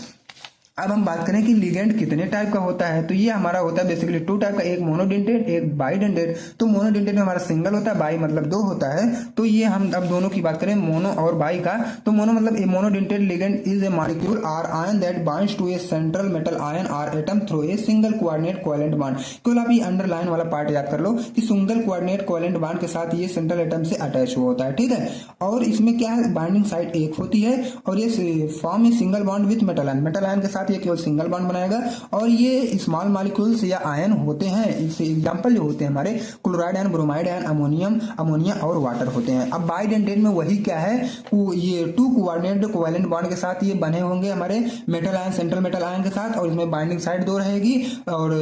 अब हम बात करें कि लिगेंड कितने टाइप का होता है, तो ये हमारा होता है बेसिकली 2 टाइप का, एक मोनोडेंटेड एक बाइडेंटेड। तो मोनोडेंटेड में हमारा सिंगल होता है, बाई मतलब 2 होता है। तो ये हम अब दोनों की बात करें, मोनो और बाई का, तो मोनो मतलब a monodentate ligand is a molecule or ion that binds to a central metal ion or atom through a single coordinate covalent bond. केवल आप ये अंडरलाइन वाला पार्ट याद कर लो कि सिंगल कोऑर्डिनेट कोवेलेंट बॉन्ड के साथ ये सेंट्रल एटम से अटैच हुआ होता है, ठीक है। और इसमें क्या है, बाइंडिंग साइड एक होती है और ये form a single bond with metal ion, metal ion के साथ ये केवल सिंगल बॉन्ड बनाएगा। और ये स्मॉल मॉलिक्यूल्स या आयन होते हैं, इससे एग्जांपल जो होते हैं हमारे chloride ion, bromide ion, ammonia और वाटर होते हैं। अब बाइडेंटेड में वही क्या है, ये 2 कोऑर्डिनेट कोवेलेंट बॉन्ड के साथ ये बने होंगे हमारे metal ion, central metal ion के साथ, और इसमें बाइंडिंग साइड 2 रहेगी और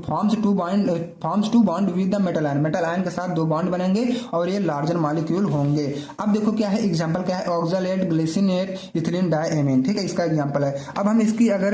forms 2 bond with the metal ion, metal ion के साथ 2 बॉन्ड बनेंगे और ये लार्जर मॉलिक्यूल होंगे। अब देखो क्या है एग्जांपल, क्या है ऑक्सलेट, ग्लिसरीनेट, इथिलीन डाइएमीन, ठीक है, इसका एग्जांपल है। अब हम इसकी अगर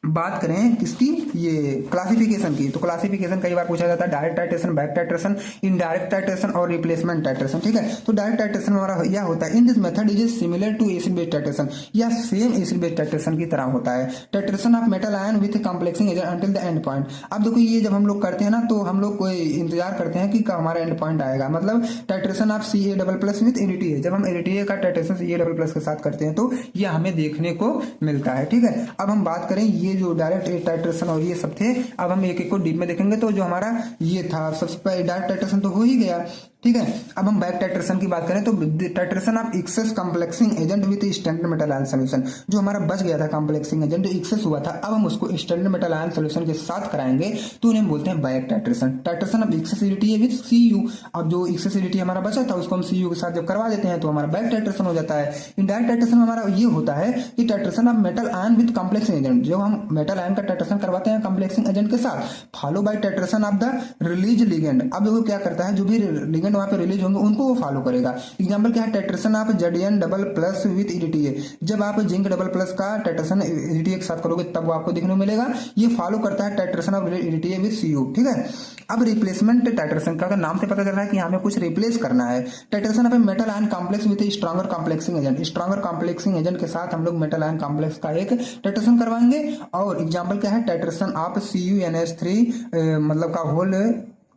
बात करें किसकी, ये क्लासिफिकेशन की, तो क्लासिफिकेशन कई बार पूछा जाता है direct titration, back titration, indirect titration और रिप्लेसमेंट टाइट्रेशन, ठीक है। तो डायरेक्ट टाइट्रेशन हमारा यह होता है, in this method is similar to acid base titration, या सेम एसिड बेस टाइट्रेशन की तरह होता है। Titration of metal ion with complexing agent until the end point. अब देखो ये जब हम लोग करते हैं ना, तो हम लोग कोई इंतजार करते हैं कि हमारा एंड पॉइंट आएगा, मतलब टाइट्रेशन ऑफ Ca++ विथ एडीटीए, जब हम एडीटीए का टाइट्रेशन Ca++ के साथ करते हैं तो ये हमें देखने को मिलता है, ठीक है। अब हम बात करें ये जो डायरेक्ट टाइट्रेशन और ये सब थे, अब हम एक एक को डीप में देखेंगे। तो जो हमारा ये था सबसे पहले डायरेक्ट टाइट्रेशन तो हो ही गया, ठीक है। अब हम बैक टाइट्रेशन की बात करें तो titration of excess complexing agent with standard metal ion solution, जो हमारा बच गया था कॉम्प्लेक्सिंग एजेंट जो एक्सेस हुआ था, अब हम उसको स्टैंडर्ड मेटल आयन सॉल्यूशन के साथ कराएंगे तो उन्हें बोलते हैं back titration. Titration of excess EDTA with Cu, अब जो एक्सेसिडिटी हमारा बचा था उसको हम Cu के साथ जब करवा देते हैं तो हमारा बैक टाइट्रेशन हो जाता है। इनडायरेक्ट टाइट्रेशन हमारा ये होता है कि titration of metal ion with complexing agent, जो हम मेटल आयन का टाइट्रेशन करवाते हैं कॉम्प्लेक्सिंग एजेंट के साथ, follow by titration of the release ligand. अब देखो क्या करता है, जो भी लिगेंड वहां पे रिलीज होंगे उनको वो फॉलो करेगा। एग्जांपल क्या है, titration of Zn++ with EDTA, जब आप जिंक डबल+ का टाइट्रेशन EDTA के साथ करोगे तब वो आपको देखने को मिलेगा। ये फॉलो करता है titration of EDTA with Cu, ठीक है। अब रिप्लेसमेंट टाइट्रेशन का नाम से पता चल रहा है कि हमें कुछ रिप्लेस करना है। Titration of metal ion complex with stronger complexing agent, stronger complexing agent के साथ हम लोग मेटल आयन कॉम्प्लेक्स का एक टाइट्रेशन करवाएंगे। और एग्जांपल क्या है, टाइट्रेशन ऑफ CuNH3 मतलब का होल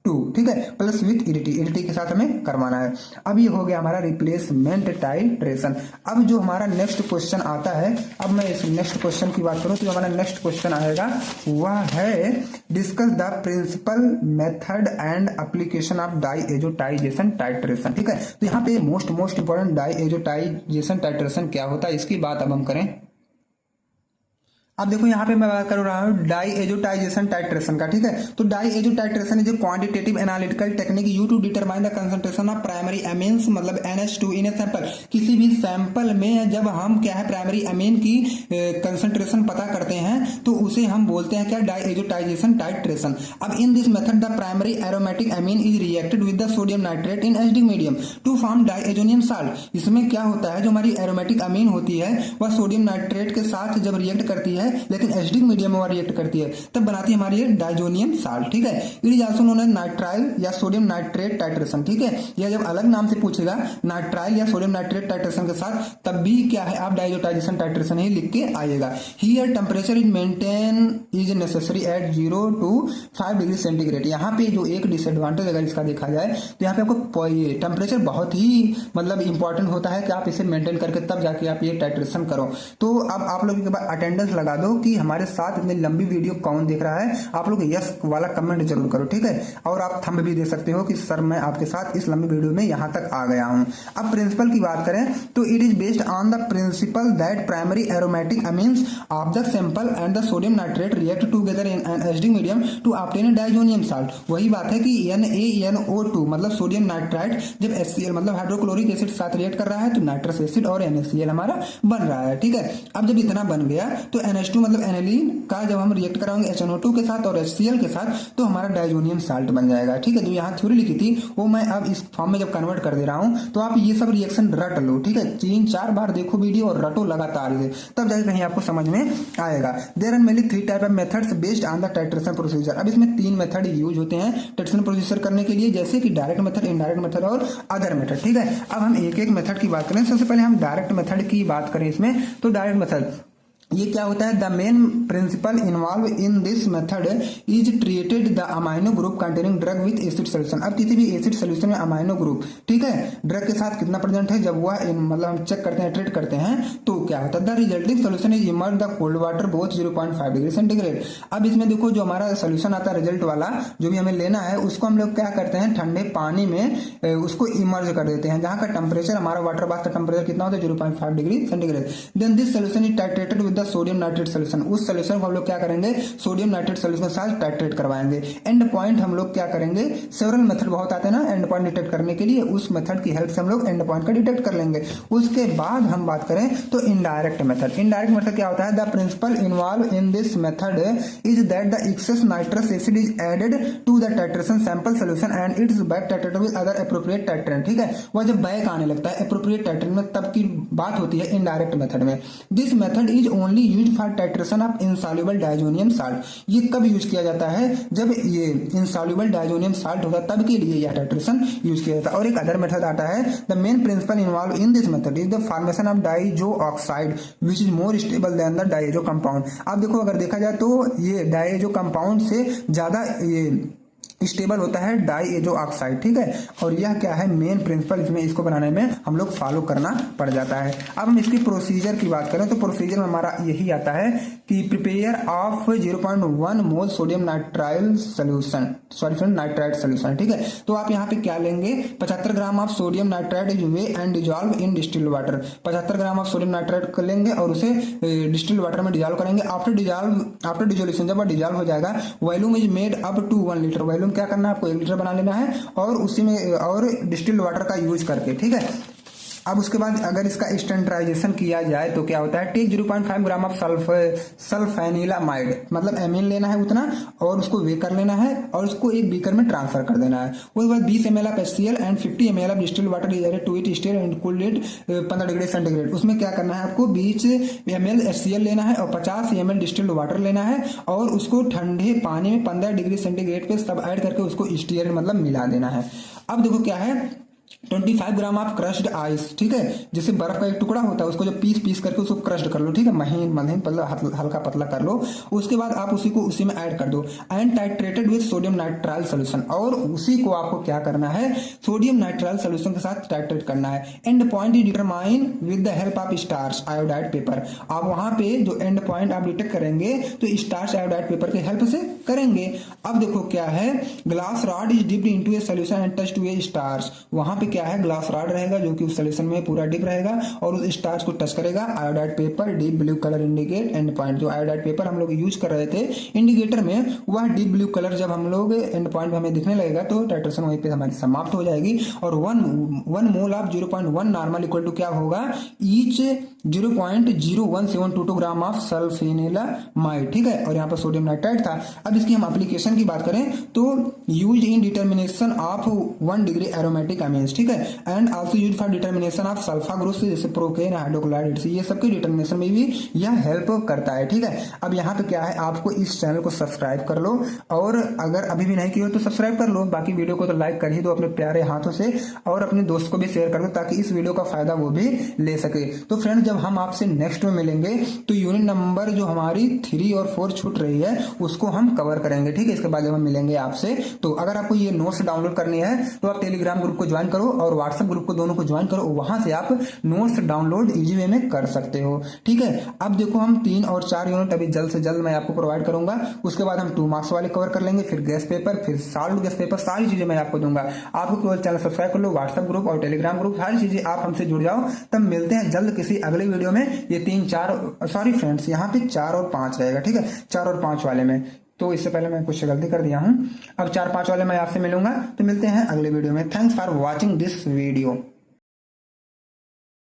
2, ठीक है, प्लस विथ EDT के साथ हमें करवाना है। अब ये हो गया हमारा रिप्लेसमेंट टाइट्रेशन। अब जो हमारा नेक्स्ट क्वेश्चन आता है, अब मैं इस नेक्स्ट क्वेश्चन की बात करूं तो हमारा नेक्स्ट क्वेश्चन आएगा वह है discuss the principal method and application of diazotisation titration, ठीक है। तो यहाँ पे मोस्ट इंपॉर्टेंट डाइएजोटाइजेशन टाइट्रेशन क्या होता है इसकी बात अब हम करें। अब देखो यहाँ पे मैं बात कर रहा हूँ डाइएजोटाइजेशन टाइट्रेशन का, ठीक है। तो diazotitration is a quantitative analytical technique used to determine the concentration of primary amines मतलब NH2 इन ए सैंपल। किसी भी सैंपल में जब हम क्या है प्राइमरी अमीन की कंसंट्रेशन पता करते हैं तो उसे हम बोलते हैं क्या, डाइएजोटाइजेशन टाइट्रेशन। अब in this method the primary aromatic amine is reacted with the sodium nitrate in acidic medium to form diazonium salt. इसमें क्या होता है, जो हमारी एरोमेटिक अमीन होती है वह सोडियम नाइट्रेट के साथ जब रिएक्ट करती है लेकिन एसिडिक मीडियम में रिएक्ट करती है तब बनाती है हमारी ये डाइजोनियम साल्ट, ठीक है। It is also known as nitrile या सोडियम नाइट्रेट टाइट्रेशन, ठीक है। यह जब अलग नाम से पूछेगा नाइट्राइल या सोडियम नाइट्रेट टाइट्रेशन के साथ तब भी क्या है आप डाइजोटाइजेशन टाइट्रेशन ही लिख के आइएगा। Here temperature is maintain is necessary at 0 to 5 degree centigrade. यहाँ पे जो एक डिसएडवांटेज अगर इसका देखा जाए तो यहाँ पे आपको टेम्परेचर बहुत ही मतलब इंपॉर्टेंट होता है कि आप इसे मेंटेन करके तब जाके आप ये टाइट्रेशन करो। तो अब आप लोग के बाद अटेंडेंस लगा दो कि हमारे साथ इतनी लंबी वीडियो कौन देख रहा है। आप लोग यस वाला कमेंट जरूर करो, ठीक है। और आप थंब भी दे सकते हो कि सर मैं आपके साथ इस लंबी वीडियो में यहां तक आ गया हूं। अब प्रिंसिपल की बात करें तो it is based on the principle that primary aromatic amines of the sample and the sodium nitrate react together in an acidic medium to obtain diazonium salt. वही बात है कि NaNO2 मतलब सोडियम नाइट्राइट जब HCl मतलब hydrochloric acid साथ react कर रहा है तो नाइट्रस एसिड और NaCl हमारा बन रहा है, ठीक है। अब जब इतना बन गया तो NH2 मतलब एनिलीन का जब हम रिएक्ट कराएंगे HNO2 के साथ और HCl के साथ तो हमारा डायजोनियम साल्ट बन जाएगा। ठीक है, जो यहाँ थ्योरी लिखी थी वो मैं अब इस फॉर्म में जब कन्वर्ट कर दे रहा हूँ तो आप ये सब रिएक्शन रट लो। ठीक है, 3-4 बार देखो वीडियो और रटो लगातार से, तब जाके कहीं आपको समझ में आएगा। There are mainly 3 type of methods based on the titration procedure. अब इसमें 3 मेथड यूज होते हैं टाइट्रेशन प्रोसीजर करने के लिए, जैसे कि डायरेक्ट मेथड, इनडायरेक्ट मेथड और अदर मेथड। ठीक है, अब हम एक एक मेथड की बात करें। सबसे पहले हम डायरेक्ट मेथड की बात करें इसमें, तो डायरेक्ट मेथड ये क्या होता है? The main principle involve in this method is treated the amino group containing drug with acid solution. अब किसी भी एसिड सोल्यूशन में अमाइनो ग्रुप, ठीक है, ड्रग के साथ कितना प्रेजेंट है, जब वह मतलब हम चेक करते हैं, ट्रीट करते हैं, तो क्या होता है? The resulting solution is emerge the cold water both 0.5 degree centigrade. अब इसमें देखो जो हमारा सोल्यूशन आता है रिजल्ट वाला, जो भी हमें लेना है, उसको हम लोग क्या करते हैं, ठंडे पानी में उसको इमर्ज कर देते हैं, जहां का टेम्परेचर, हमारा वाटर बाथ का टेम्परेचर कितना होता है, 0.5 degree centigrade. Then this solution is titrated with sodium nitrate solution. उस सोल्यूशन को हम लोग क्या करेंगे, सोडियम नाइट्रेट सोल्यूशन के साथ टाइट्रेट करवाएंगे। एंड पॉइंट हम लोग क्या करेंगे, सेवरल मेथड बहुत आते हैं ना एंड पॉइंट डिटेक्ट करने के लिए, उस मेथड की हेल्प से हम लोग एंड पॉइंट का डिटेक्ट कर लेंगे। उसके बाद हम बात करें तो इनडायरेक्ट मेथड। इनडायरेक्ट मेथड क्या होता है? The principle involve in this method is that the excess nitrous acid is added to the titration sample solution and it's back titrated with other appropriate titrant. ठीक है, वह जब back आने लगता है एप्रोप्रिएट टाइट्रेंट में, तब की बात होती है इनडायरेक्ट मेथड में। This method is only used for titration of insoluble diazonium salt. ये कब यूज किया जाता है? जब ये इनसॉल्युबल डायजोनियम साल्ट होता है, तब के लिए यह टाइट्रेशन यूज किया जाता है। और एक अदर मेथड आता है, the main principle involve in this method is the formation of diazo oxide which is more stable than the diazo compound. आप देखो, अगर देखा जाए तो ये डाइजो कंपाउंड से ज्यादा ये स्टेबल होता है डाइजो ऑक्साइड। ठीक है, और यह क्या है, मेन प्रिंसिपल इसमें, इसको बनाने में हम लोग फॉलो करना पड़ जाता है। अब हम इसकी प्रोसीजर की बात करें तो प्रोसीजर में हमारा यही आता है कि prepare of 0.1 mole sodium nitrile solution, nitrite solution. ठीक है, तो आप यहाँ पे क्या लेंगे, 75 gram of sodium nitrite is weigh and dissolve in distilled water. 75 gram of sodium nitrite को लेंगे और उसे डिस्टिल्ड वाटर में डिजॉल्व करेंगे। आफ्टर डिजोल्यूशन, जब डिजॉल्व हो जाएगा, volume is made up to 1 litre. Volume क्या करना है, आपको 1 लीटर बना लेना है और उसी में और डिस्टिल्ड वाटर का यूज करके। ठीक है, अब उसके बाद अगर इसका स्टैंडर्डाइजेशन किया जाए तो क्या होता है, टेक 0.5 ग्राम ऑफ सल्फेनिलामाइड, मतलब एमीन लेना है उतना और उसको वे कर लेना है और उसको एक बीकर में ट्रांसफर कर देना है। उसके बाद 20 ml of HCl and 50 ml of distilled water is added to it, stir and cooled it 15 degree centigrade. उसमें क्या करना है, आपको 20 ml HCl लेना है और 50 ml डिस्टिल्ड वाटर लेना है और उसको ठंडे पानी में 15 डिग्री सेंटीग्रेड पे सब ऐड करके उसको स्टीयर मतलब मिला देना है। अब देखो क्या है, 25 ग्राम ऑफ क्रश्ड आइस। ठीक है, जैसे बर्फ का एक टुकड़ा होता है, उसको जो पीस करके उसको क्रश्ड कर लो। ठीक है, महीन हल्का पतला कर लो। उसके बाद आप उसी को उसी में ऐड कर दो and titrated with sodium nitrile solution, और उसी को आपको क्या करना है, सोडियम नाइट्राइल सोल्यूशन के साथ टाइट्रेट करना है। And point is determine with the help of starch iodide paper. आप वहां पे जो एंड पॉइंट आप डिटेक्ट करेंगे तो स्टार्च आयोडाइड पेपर की हेल्प से करेंगे। अब देखो क्या है, glass rod is dipped into a solution and touch to a starch. वहां पे क्या है, ग्लास रॉड रहेगा जो कि उस सोल्यूशन में पूरा डिप रहेगा और उस स्टार्च को टच करेगा। Iodide paper deep blue colour indicate and point. जो आयोडाइड पेपर हम लोग यूज कर रहे थे इंडिकेटर में, वह डीप ब्लू कलर जब हम लोग एंड पॉइंट हमें दिखने लगेगा तो टाइट्रेशन वहीं पे हमारी समाप्त हो जाएगी। और 1 mole of 0.1 normal equal to क्या होगा, ईच 0.01722 ग्राम ऑफ सल्फेनिलामाइड। ठीक है, और यहाँ पर सोडियम नाइट्राइट था। अब इसकी हम एप्लीकेशन की बात करें तो use in determination of 1 degree aromatic amines. ठीक है, and also use for determination of sulfa groups जैसे प्रोपेन हाइड्रोक्लोराइड, ये सबके डिटर्मिनेशन में भी यह हेल्प करता है। ठीक है, अब यहाँ पे क्या है, आपको इस चैनल को सब्सक्राइब कर लो और अगर अभी भी नहीं किया हो तो सब्सक्राइब कर लो। बाकी वीडियो को तो लाइक कर ही दो अपने प्यारे हाथों से और अपने दोस्त को भी शेयर कर दो ताकि इस वीडियो का फायदा वो भी ले सके। तो फ्रेंड, जब हम आपसे नेक्स्ट में मिलेंगे तो यूनिट नंबर जो हमारी 3 और 4 छूट रही है उसको हम कवर करेंगे। ठीक है, इसके बाद जब हम मिलेंगे आपसे, तो अगर आपको ये नोट्स डाउनलोड करनी है तो आप टेलीग्राम ग्रुप को ज्वाइन करो और व्हाट्सएप ग्रुप को, दोनों को ज्वाइन करो। वहां से आप नोट्स डाउनलोड इजी वे में कर सकते हो। ठीक है, अब देखो हम 3 और 4 यूनिट अभी जल्द से जल्द मैं आपको प्रोवाइड करूंगा। उसके बाद हम 2 मार्क्स वाले कवर कर लेंगे, फिर गेस्ट पेपर, फिर सॉल्व गेस्ट पेपर, सारी चीजें मैं आपको दूंगा। आपको केवल चैनल सब्सक्राइब कर लो, व्हाट्सएप ग्रुप और टेलीग्राम ग्रुप, सारी चीजें आप हमसे जुड़ जाओ। तब मिलते हैं जल्द किसी अगले वीडियो में। ये 3, 4 सॉरी फ्रेंड्स, यहाँ पे 4 और 5 रहेगा। ठीक है, 4 और 5 वाले में, तो इससे पहले मैं कुछ गलती कर दिया हूं। अब 4-5 वाले मैं आपसे मिलूंगा। तो मिलते हैं अगले वीडियो में। Thanks for watching this video.